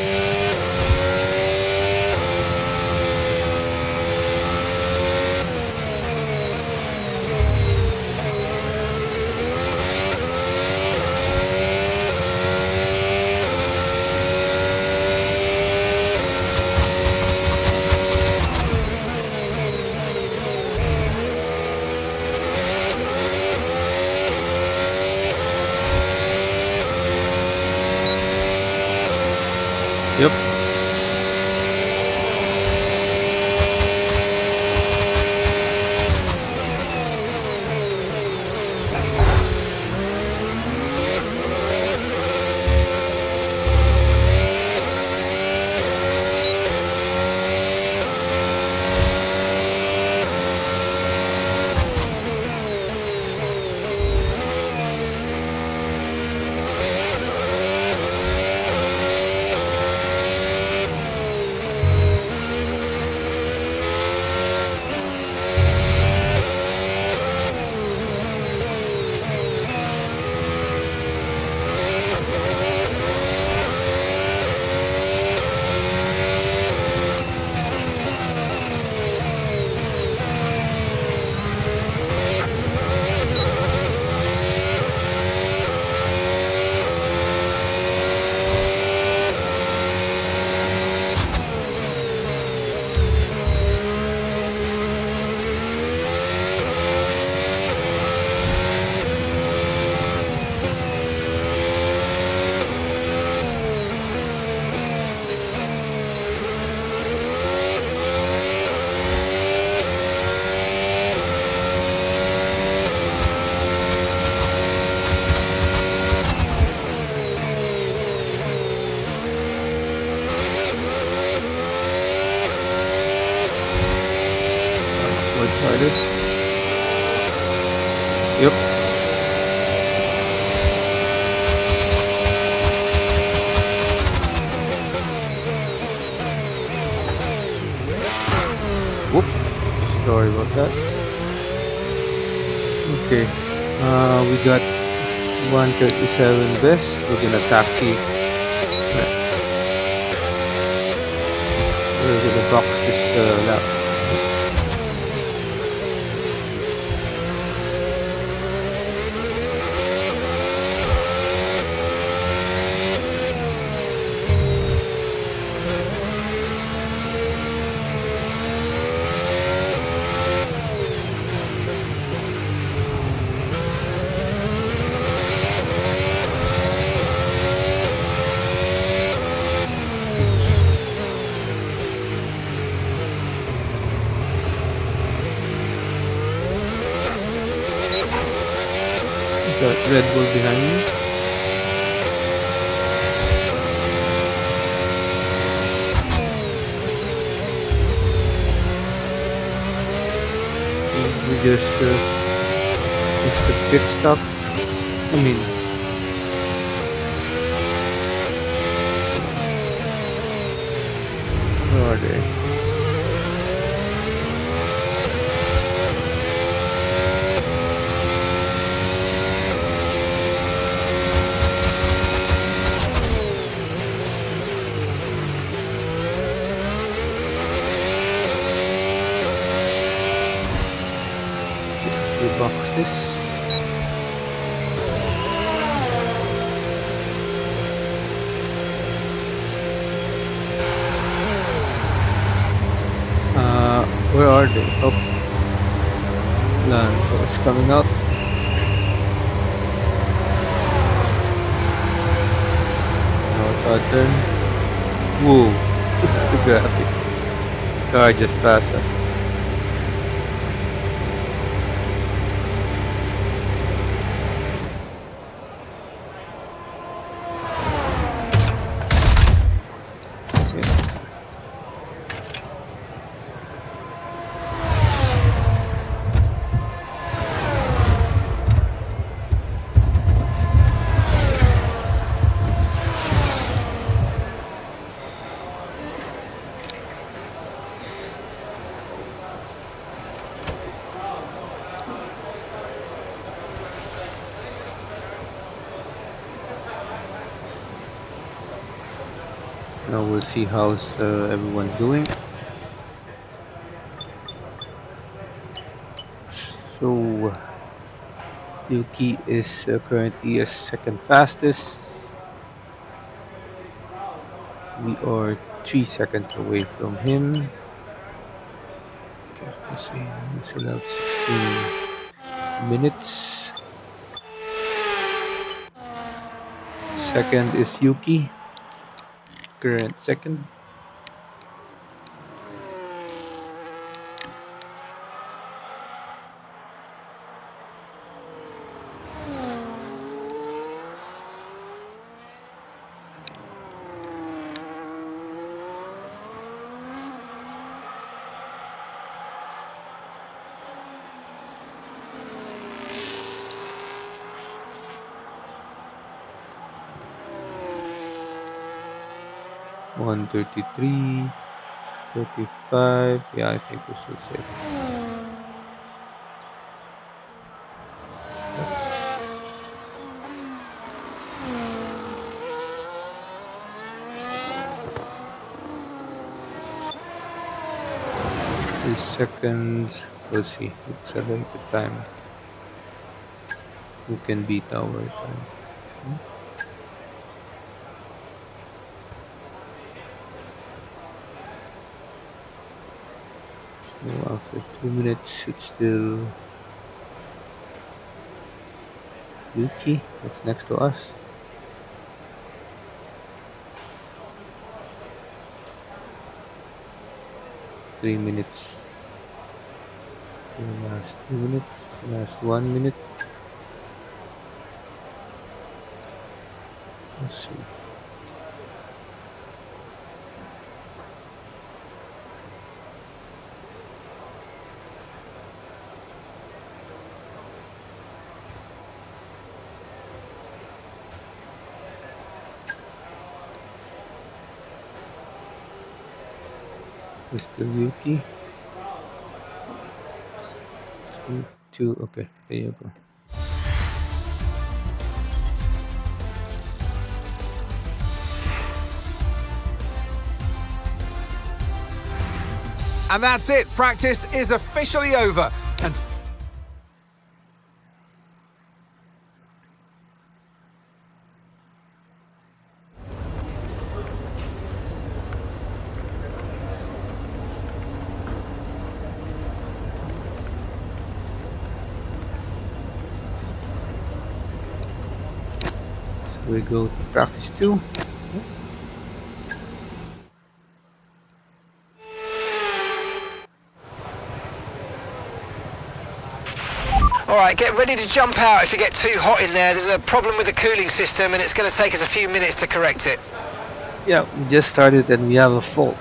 that. Okay. We got 137 best. We're gonna taxi. We're gonna box this lap. Got Red Bull behind me. We just fix the pit stop. I mean, where are they? We box this. Where are they? Oh, land is coming out. Now it's our turn. Whoa, the graphics. Car just passed us. Now we'll see how's everyone doing. So Yuki is currently second fastest. We are 3 seconds away from him. Okay, let's see. We still have 16 minutes. Second is Yuki. Current second. One 33, 35. Yeah, I think we're still safe. Few seconds. We'll see. Accelerate the time. Who can beat our time? So after 2 minutes, it's still Yuki that's next to us. Three minutes. The last 2 minutes. Last 1 minute. Let's see. Mr. Yuki. 2. Okay, there you go. And that's it. Practice is officially over. And So we go to practice 2. All right, get ready to jump out if you get too hot in there. There's a problem with the cooling system and it's going to take us a few minutes to correct it. Yeah, we just started and we have a fault.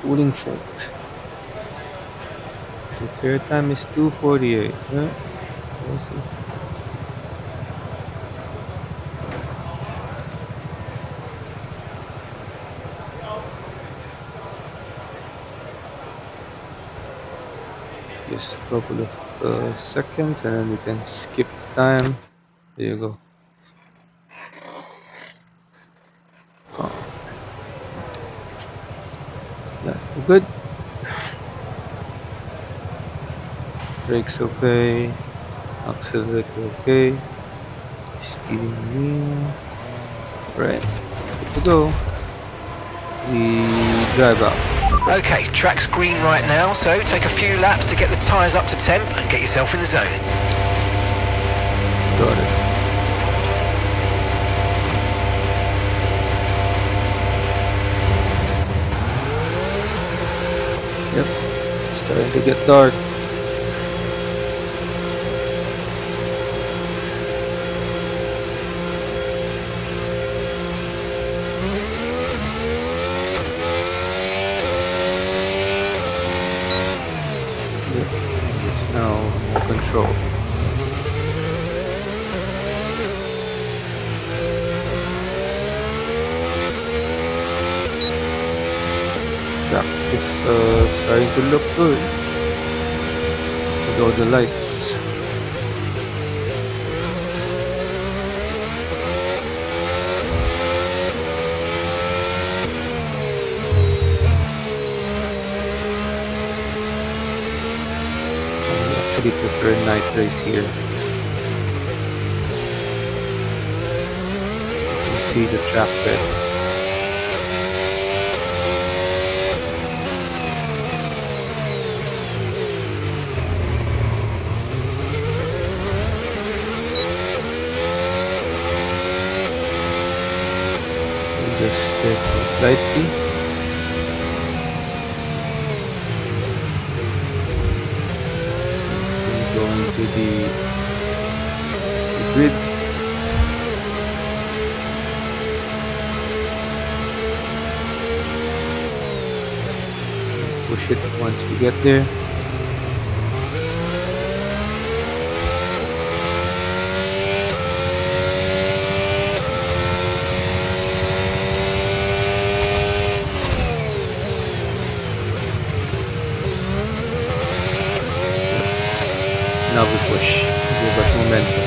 Cooling fault. Repair time is 2:48. Yeah. We'll see. Just a couple of seconds and then we can skip time. There you go. Oh. Yeah, we're good. Brakes okay. Accelerator okay. Steering wheel. Right. Good to go. We drive out. Okay, track's green right now, so take a few laps to get the tyres up to temp and get yourself in the zone. Got it. Yep. Starting to get dark. It's now more control. Track is starting to look good with all the lights. I actually prefer night race here. You can see the track better. Just take it lightly. Going to the grid. Push it once we get there. Now we push. Give us momentum.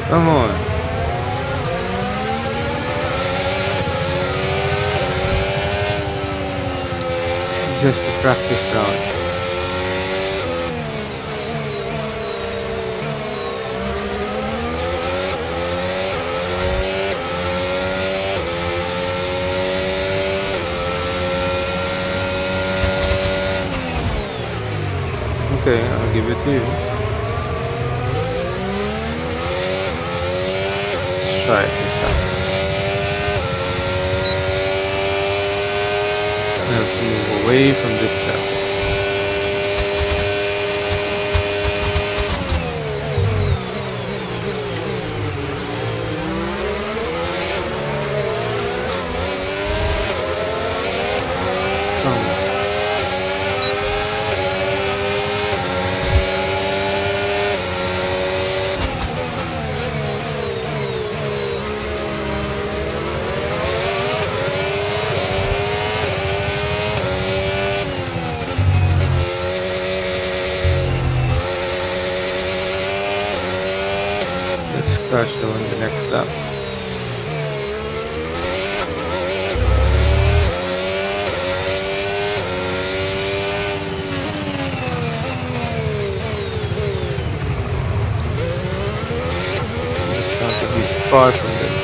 Come on. Just a practice round. Okay, I'll give it to you. Let's try it this time. I have to move away from this traffic. Come on. Let's crash though in the next lap. It's not to be far from them.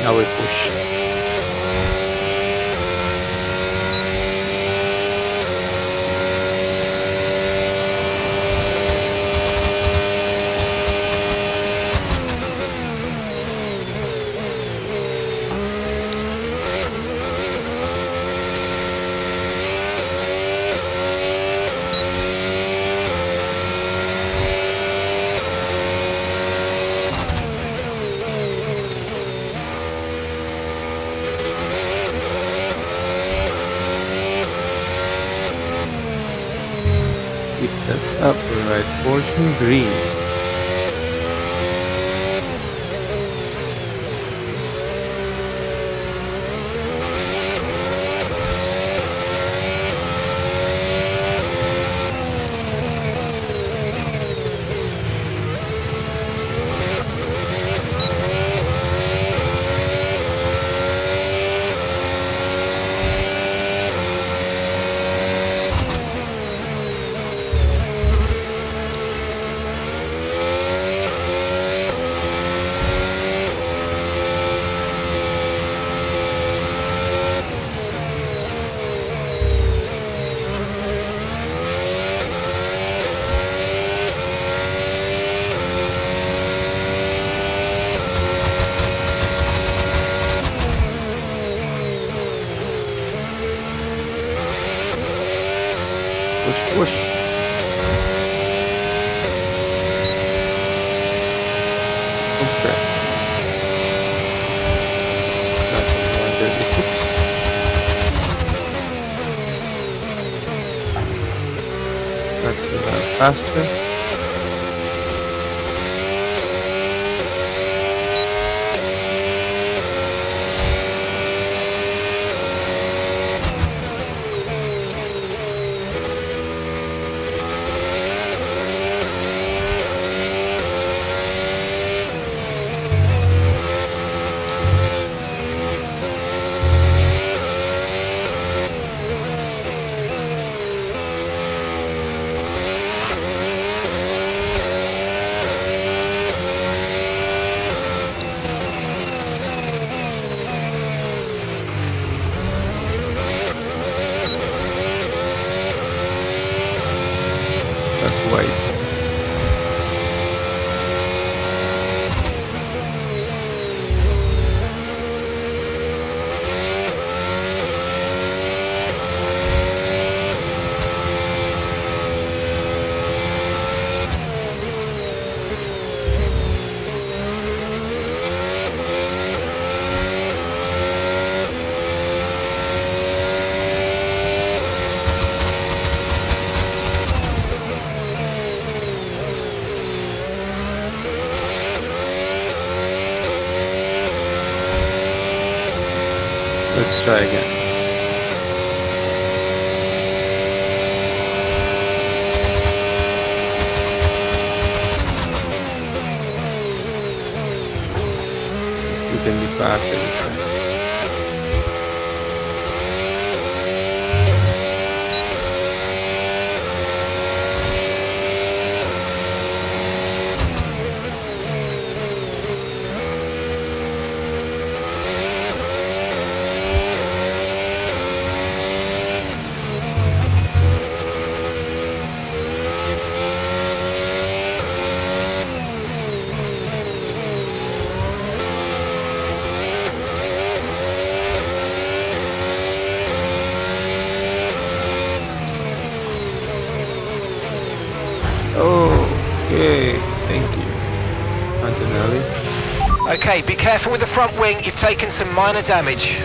Now we push. Keep that up, right portion green. Push, push. Okay. That's 136. That's a lot faster. try again. You can be faster this time. Okay, thank you, Antonelli. Okay, be careful with the front wing. You've taken some minor damage.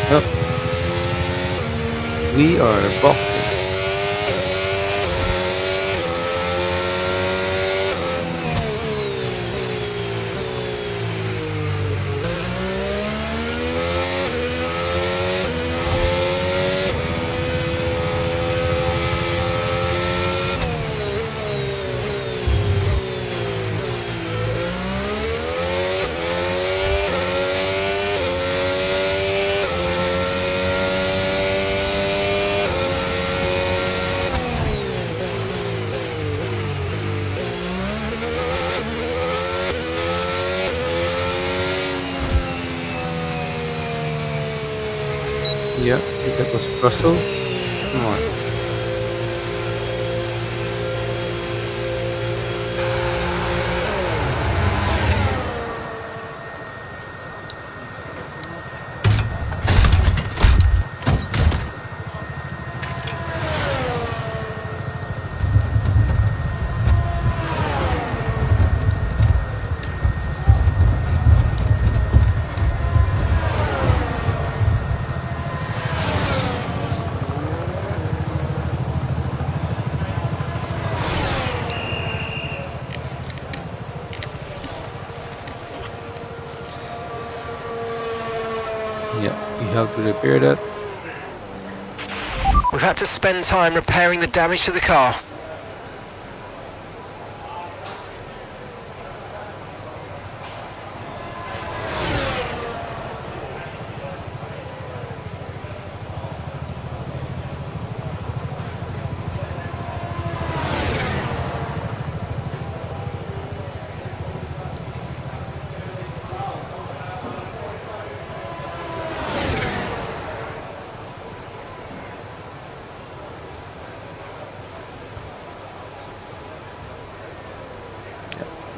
Yep. We are boxing. Yeah, that was Brussels. Come on. Yeah, we have to repair that. We've had to spend time repairing the damage to the car.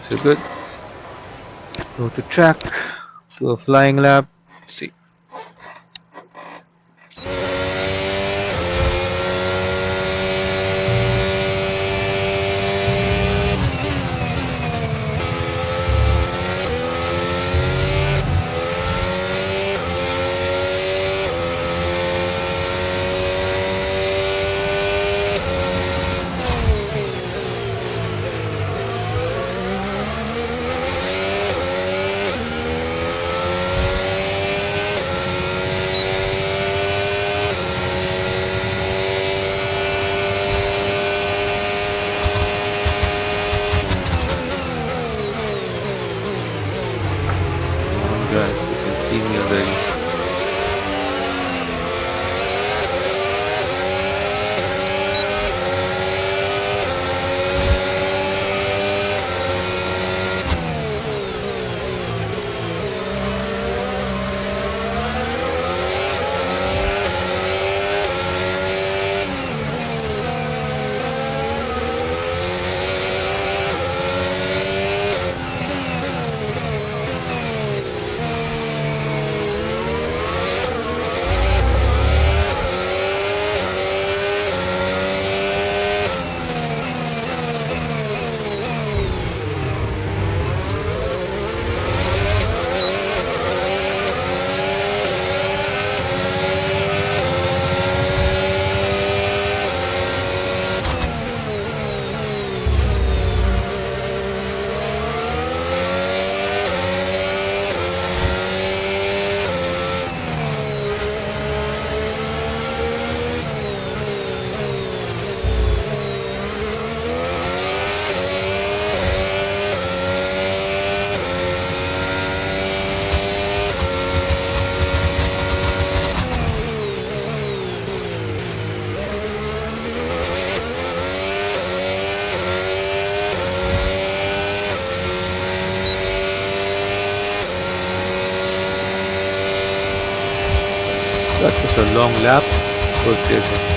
So good. Go to track, do a flying lap. Let's see. a long lap, we'll take it.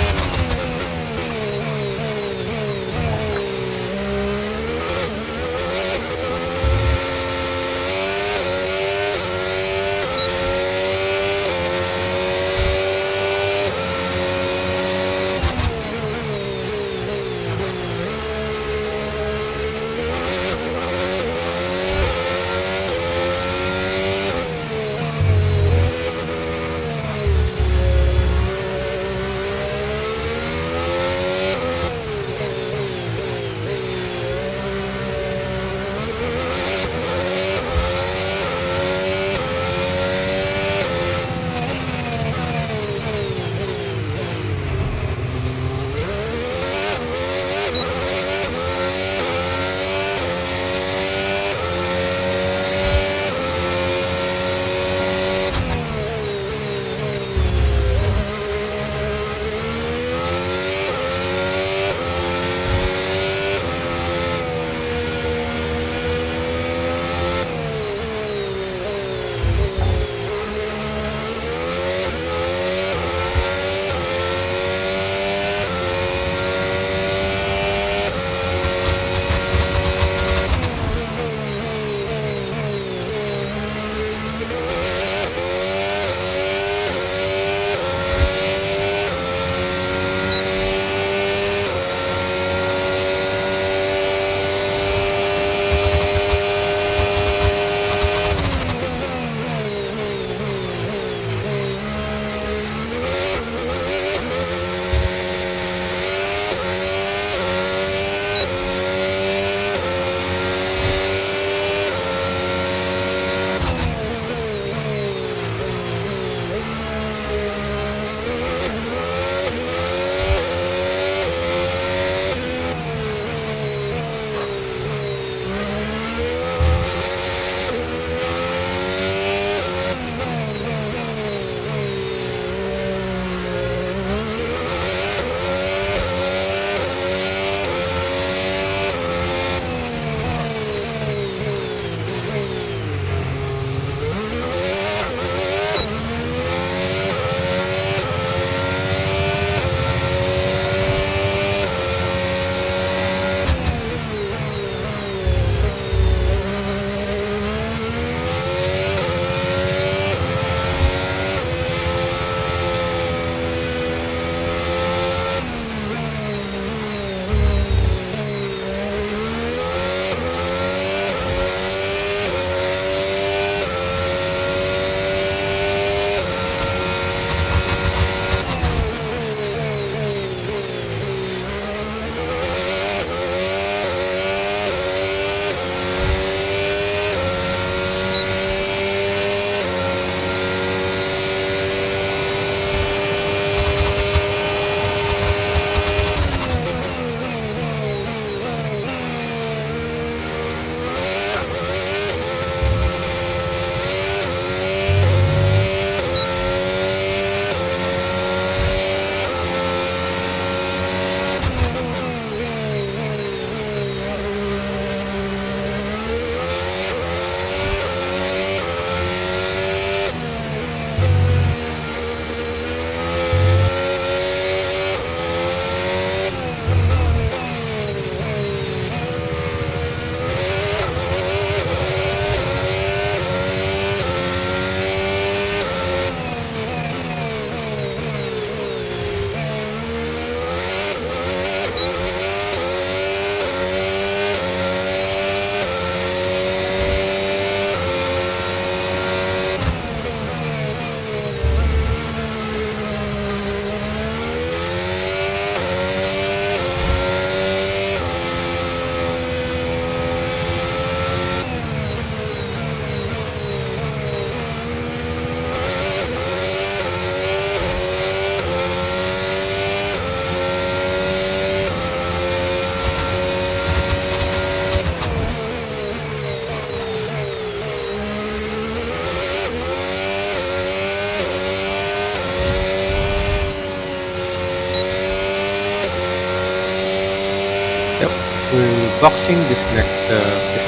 We're boxing this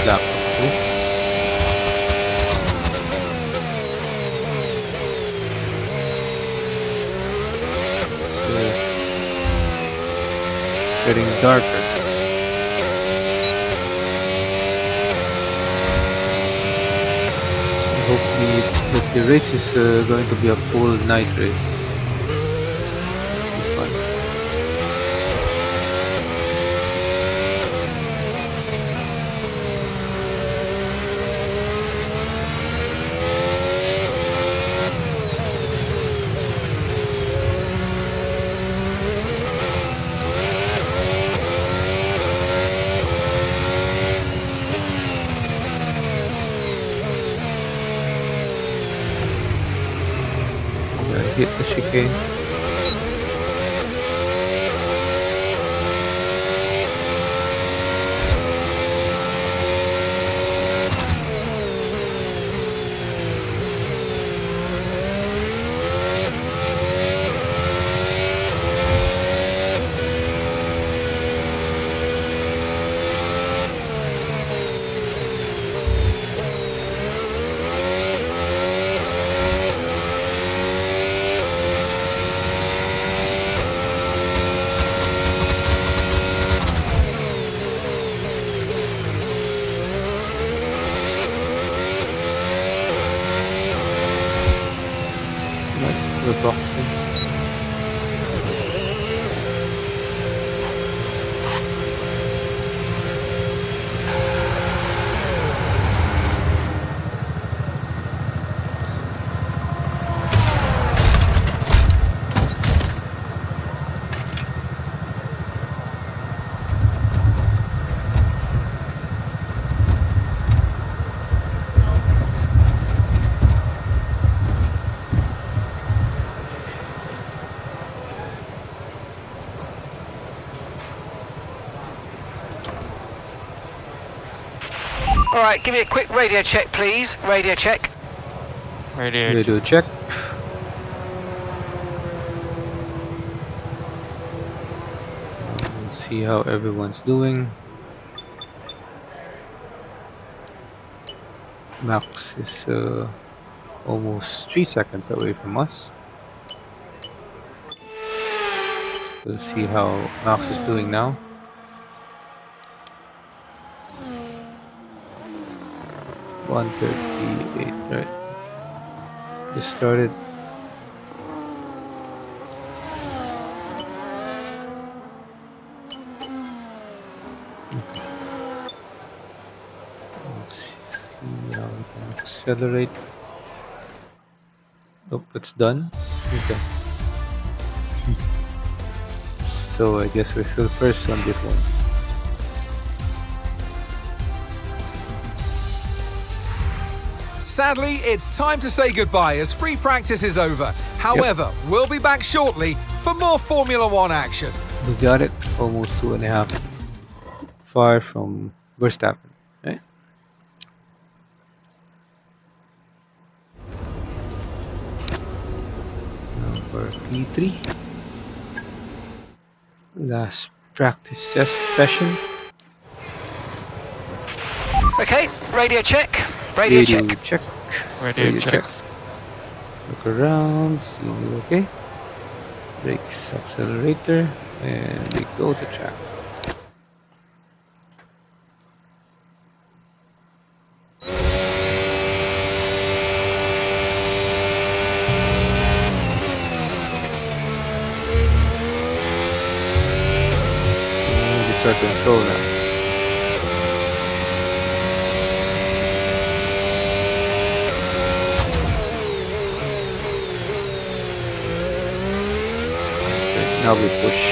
lap. Okay? getting darker. Hopefully, the race is going to be a full night race. Be fun. Hit the chicane. The boxing. All right, give me a quick radio check, please. Radio check. Radio check. We'll see how everyone's doing. Max is almost 3 seconds away from us. We'll see how Max is doing now. 1:38, right? Just started. Let's see how we can accelerate. Nope, it's done. Okay. So I guess we're still first on this one. Sadly, it's time to say goodbye as free practice is over. However, we'll be back shortly for more Formula One action. We got it almost 2.5 far from Verstappen, right? Number P3. Last practice session. Okay, radio check. Radio check. check. Radio check. Look around, see we're okay. Brakes, accelerator, and we go to track. And we start to control now. Now we push.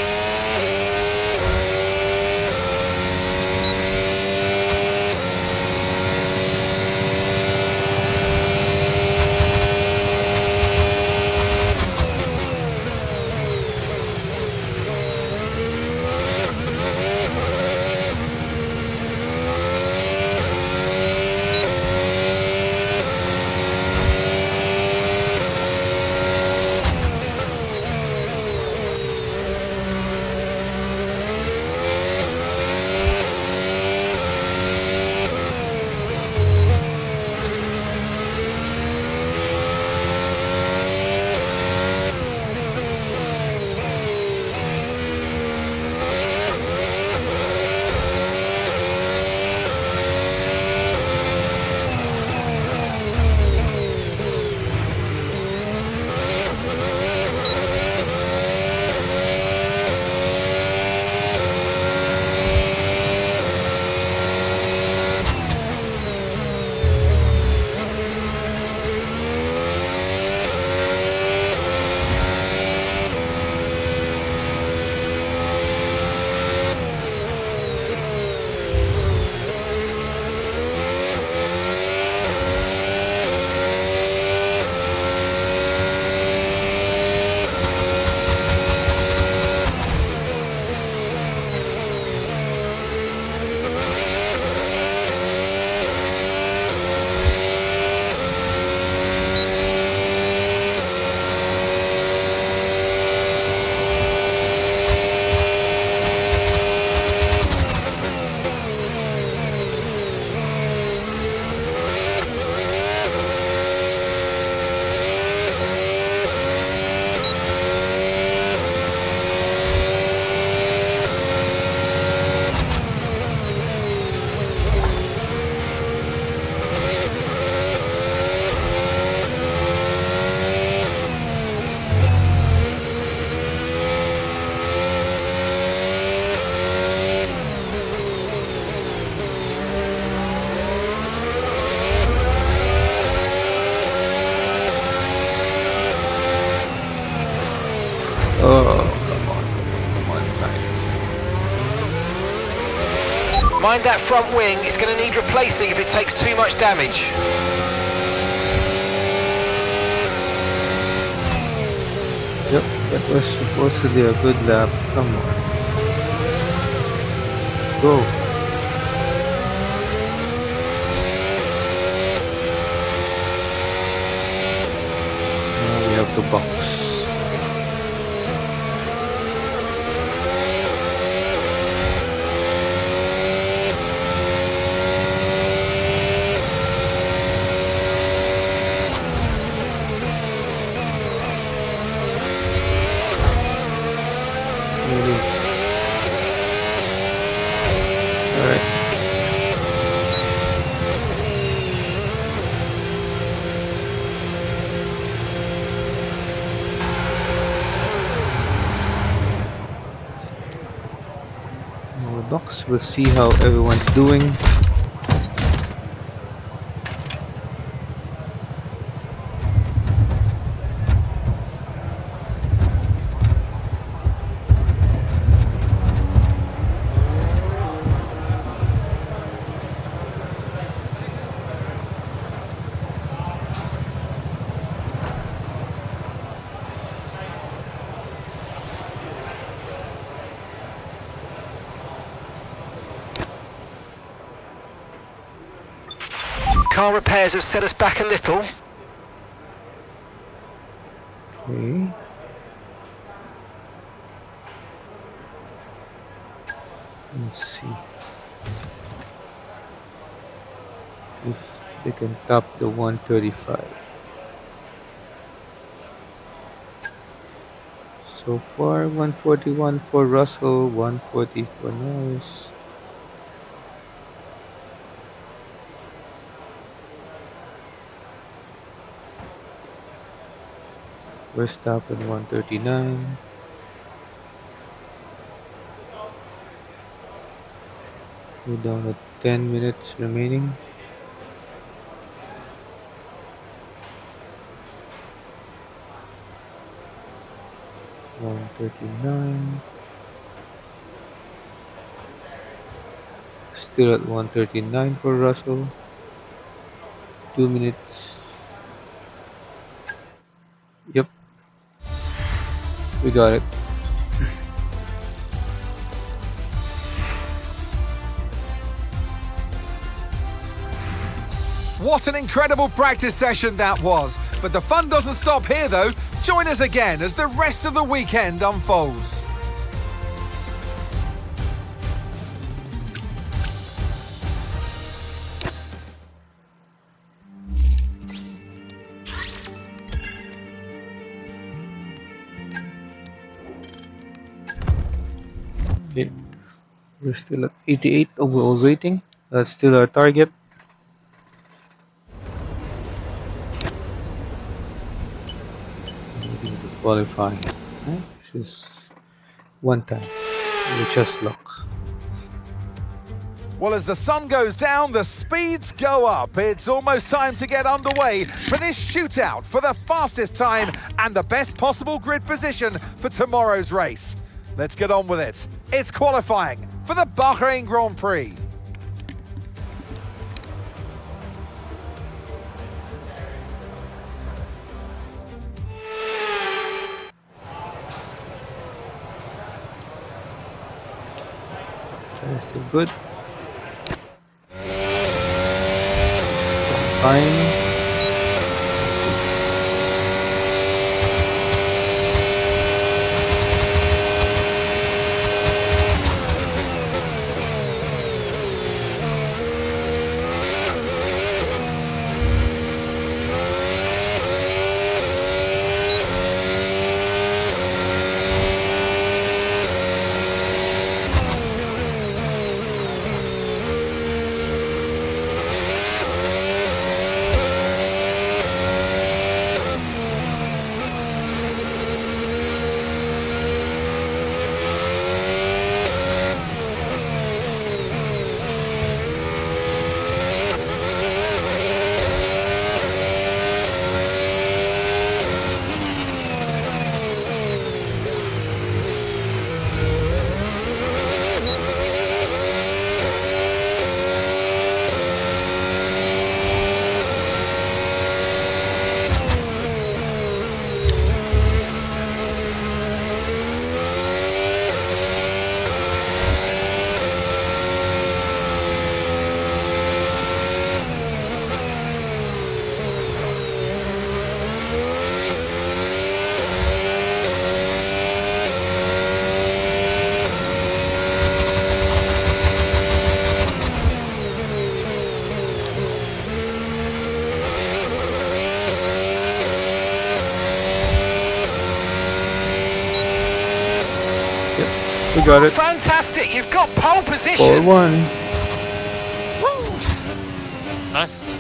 Mind that front wing, it's going to need replacing if it takes too much damage. Yep, that was supposedly a good lap. Come on. Go. Now we have the box. Alright. Now the box, we'll see how everyone's doing. Car repairs have set us back a little. Okay. Let's see if they can top the 135. So far, 141 for Russell, 140 for Norris. Verstappen 139. We're down at 10 minutes remaining. $139. Still at 139 for Russell. 2 minutes. Yep. We got it. What an incredible practice session that was. But the fun doesn't stop here though. Join us again as the rest of the weekend unfolds. Okay. We're still at 88 overall rating. That's still our target. Moving to qualifying. Right? This is one time. We just luck. Well, as the sun goes down, the speeds go up. It's almost time to get underway for this shootout for the fastest time and the best possible grid position for tomorrow's race. Let's get on with it. It's qualifying for the Bahrain Grand Prix. That's still good. Fine. We got it. Fantastic! You've got pole position. 4-1. Nice.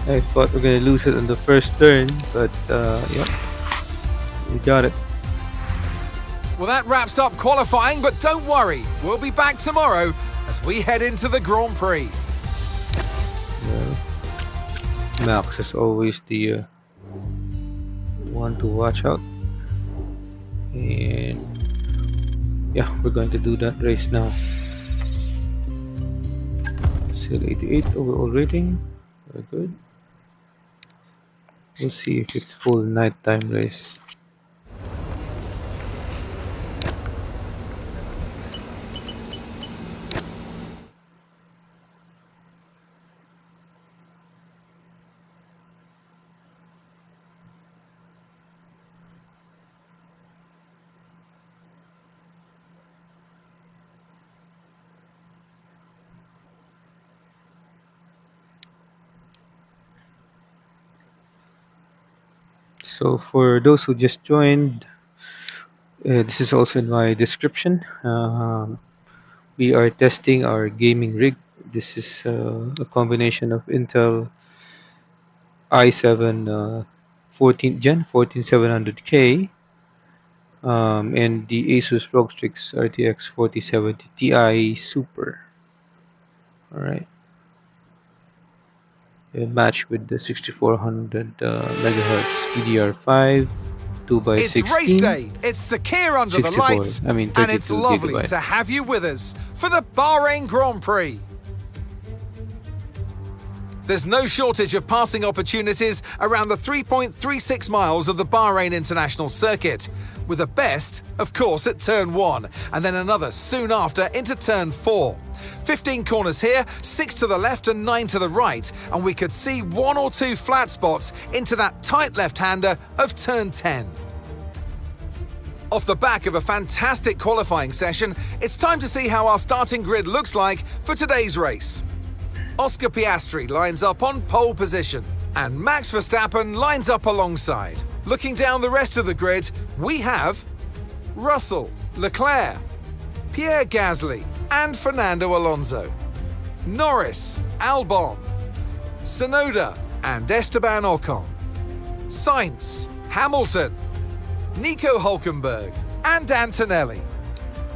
I thought we are gonna lose it in the first turn, but yeah, we got it. Well, that wraps up qualifying, but don't worry, we'll be back tomorrow as we head into the Grand Prix. Max is always the one to watch out, and yeah, we're going to do that race now. Still 88 overall rating, very good. We'll see if it's full nighttime race. So for those who just joined, this is also in my description. We are testing our gaming rig. This is a combination of Intel i7 14th gen 14700K and the ASUS ROG Strix RTX 4070 Ti Super. All right. Match with the 6400 megahertz DDR5 2x16. It's race day. It's secure under the 64, lights, I mean and it's 32 lovely gigabyte. to have you with us for the Bahrain Grand Prix. There's no shortage of passing opportunities around the 3.36 miles of the Bahrain International Circuit, with the best, of course, at turn 1, and then another soon after into turn 4. 15 corners here, 6 to the left and 9 to the right, and we could see 1 or 2 flat spots into that tight left-hander of turn 10. Off the back of a fantastic qualifying session, it's time to see how our starting grid looks like for today's race. Oscar Piastri lines up on pole position, and Max Verstappen lines up alongside. Looking down the rest of the grid, we have Russell, Leclerc, Pierre Gasly, and Fernando Alonso, Norris, Albon, Tsunoda, and Esteban Ocon, Sainz, Hamilton, Nico Hulkenberg, and Antonelli,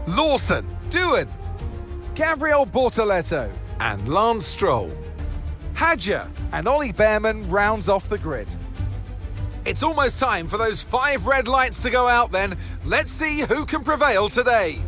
Lawson, Doohan, Gabriel Bortoleto, and Lance Stroll. Hadja and Ollie Behrman rounds off the grid. It's almost time for those 5 red lights to go out then. Let's see who can prevail today.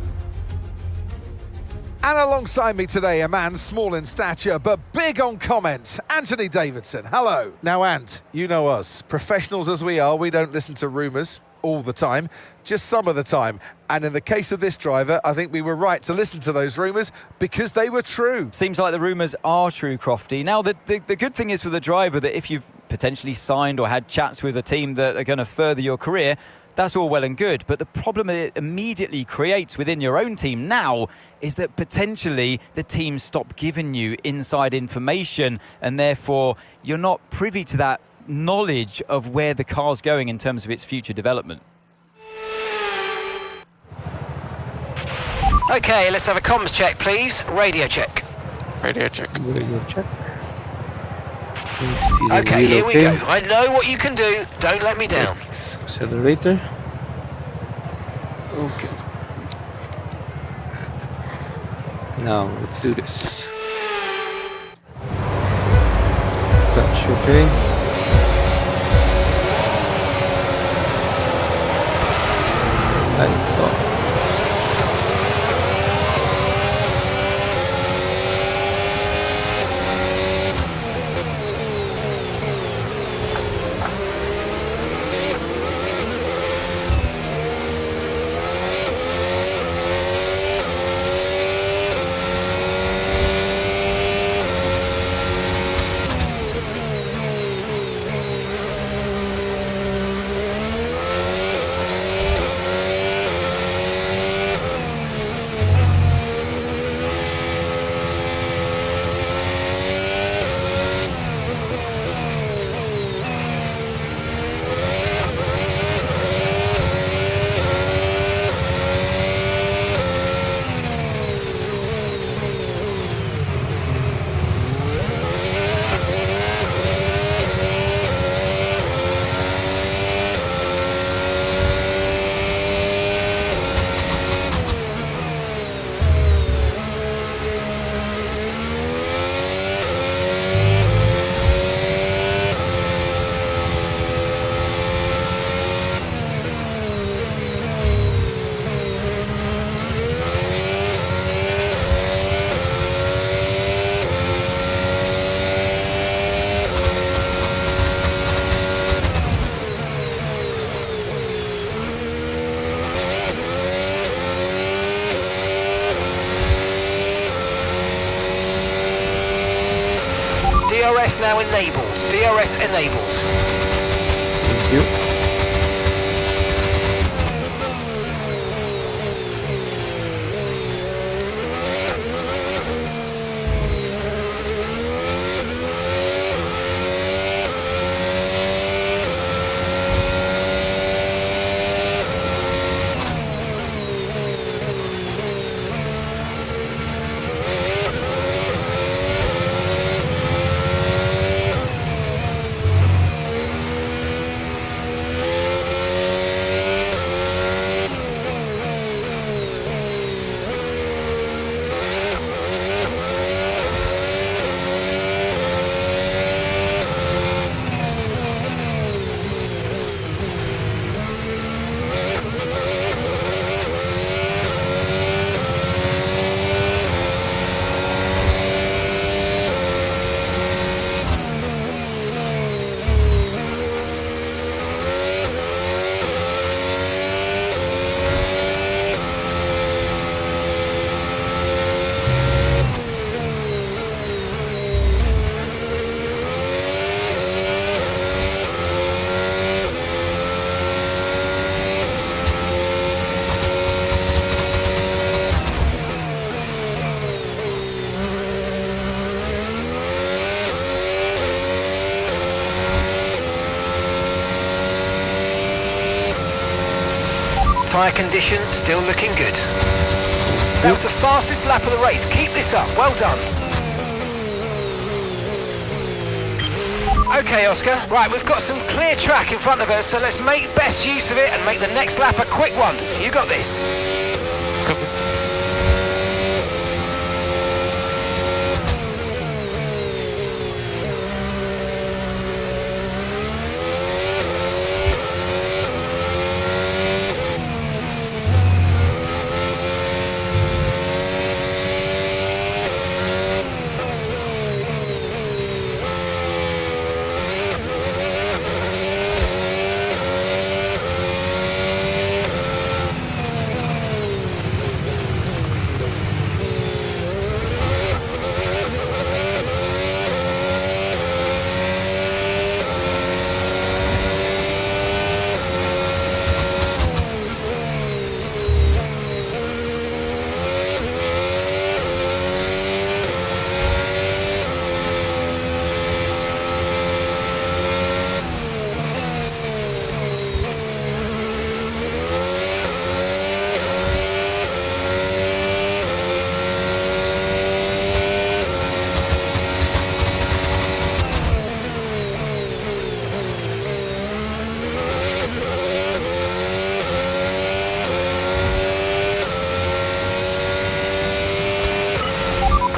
And alongside me today, a man small in stature but big on comment, Anthony Davidson. Hello. Now, Ant, you know us. Professionals as we are, we don't listen to rumours all the time, just some of the time. And in the case of this driver, I think we were right to listen to those rumours because they were true. Seems like the rumours are true, Crofty. Now, the good thing is for the driver that if you've potentially signed or had chats with a team that are going to further your career, that's all well and good. But the problem it immediately creates within your own team now is that potentially the team stop giving you inside information, and therefore you're not privy to that knowledge of where the car's going in terms of its future development. Okay, let's have a comms check, please. Radio check. Radio check. Radio check. Let's see the Okay, wheel here we okay. go. I know what you can do. Don't let me down. Accelerator. Okay. Now let's do this. Touch, okay. Lights off. DRS now enabled. DRS enabled. Thank you. Tyre condition still looking good. That was the fastest lap of the race. Keep this up. Well done. Okay, Oscar. Right, we've got some clear track in front of us, so let's make best use of it and make the next lap a quick one. You got this.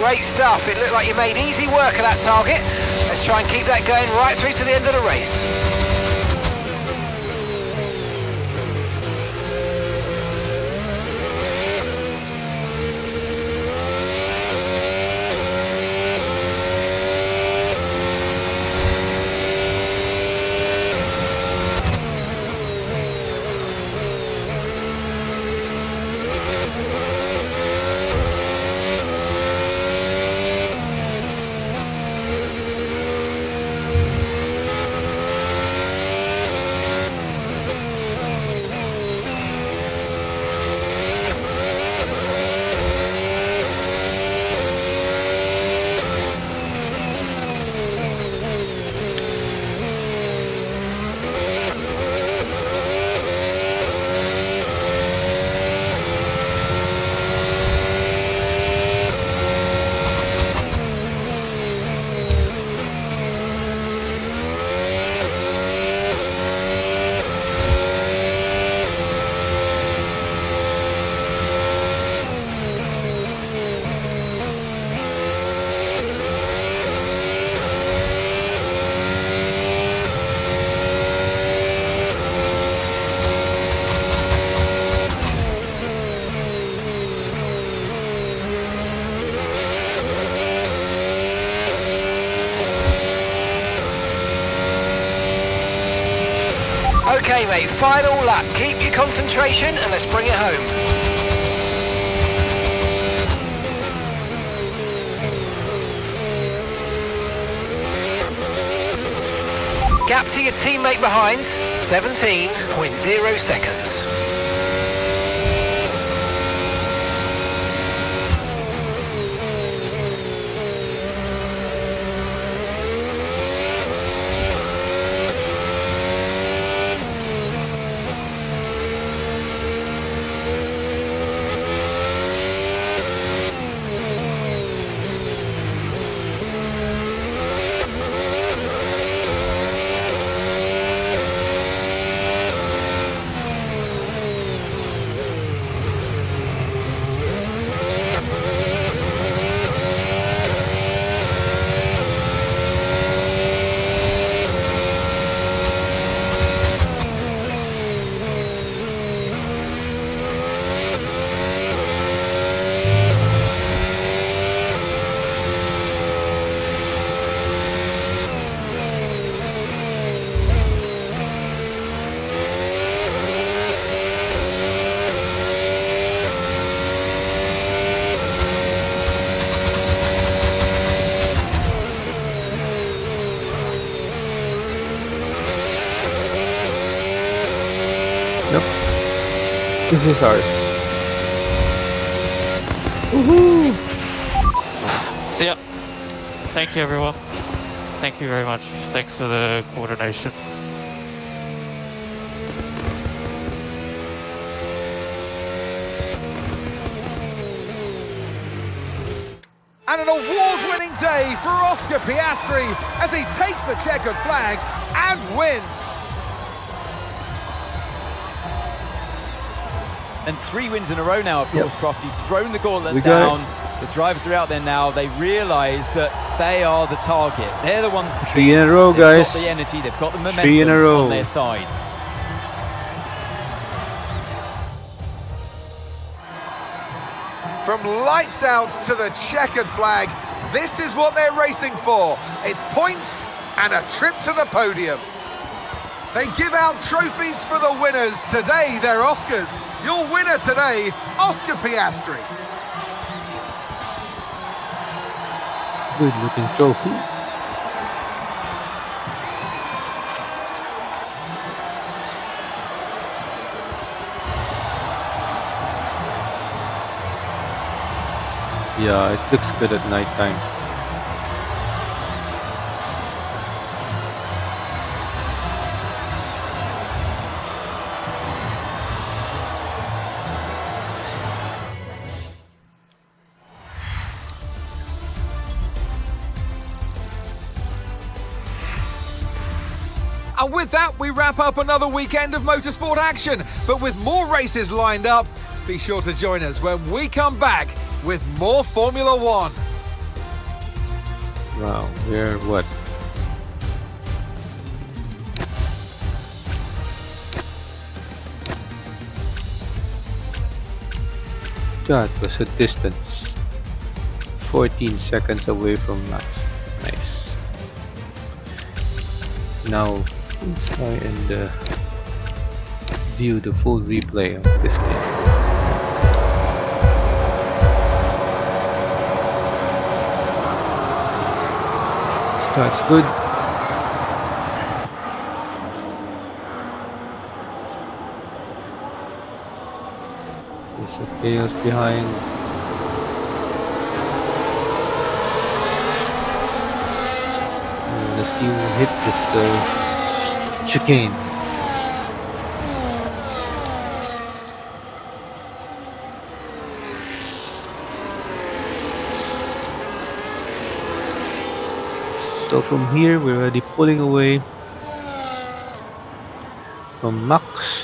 Great stuff. It looked like you made easy work of that target. Let's try and keep that going right through to the end of the race. Okay, mate, final lap. Keep your concentration and let's bring it home. Gap to your teammate behind, 17.0 seconds. Nope. This is ours. Yep. Thank you, everyone. Thank you very much. Thanks for the coordination. And an award-winning day for Oscar Piastri as he takes the checkered flag and wins. And 3 wins in a row now, of course, Croft. You've thrown the gauntlet got down. The drivers are out there now. They realise that they are the target. They're the ones to 3 beat. in a row, They've guys. got the energy, they've got the 3 in a momentum row. on their side. From lights out to the checkered flag, this is what they're racing for. It's points and a trip to the podium. They give out trophies for the winners. Today, they're Oscars. Your winner today, Oscar Piastri. Good looking trophy. Yeah, it looks good at night time. And with that, we wrap up another weekend of motorsport action. But with more races lined up, be sure to join us when we come back with more Formula One. Wow, we're what? That was a distance. 14 seconds away from Max. Nice. Now, let's try and view the full replay of this game. Starts good. There's a chaos behind. Let's see who hit this chicane. So from here, we're already pulling away from Max.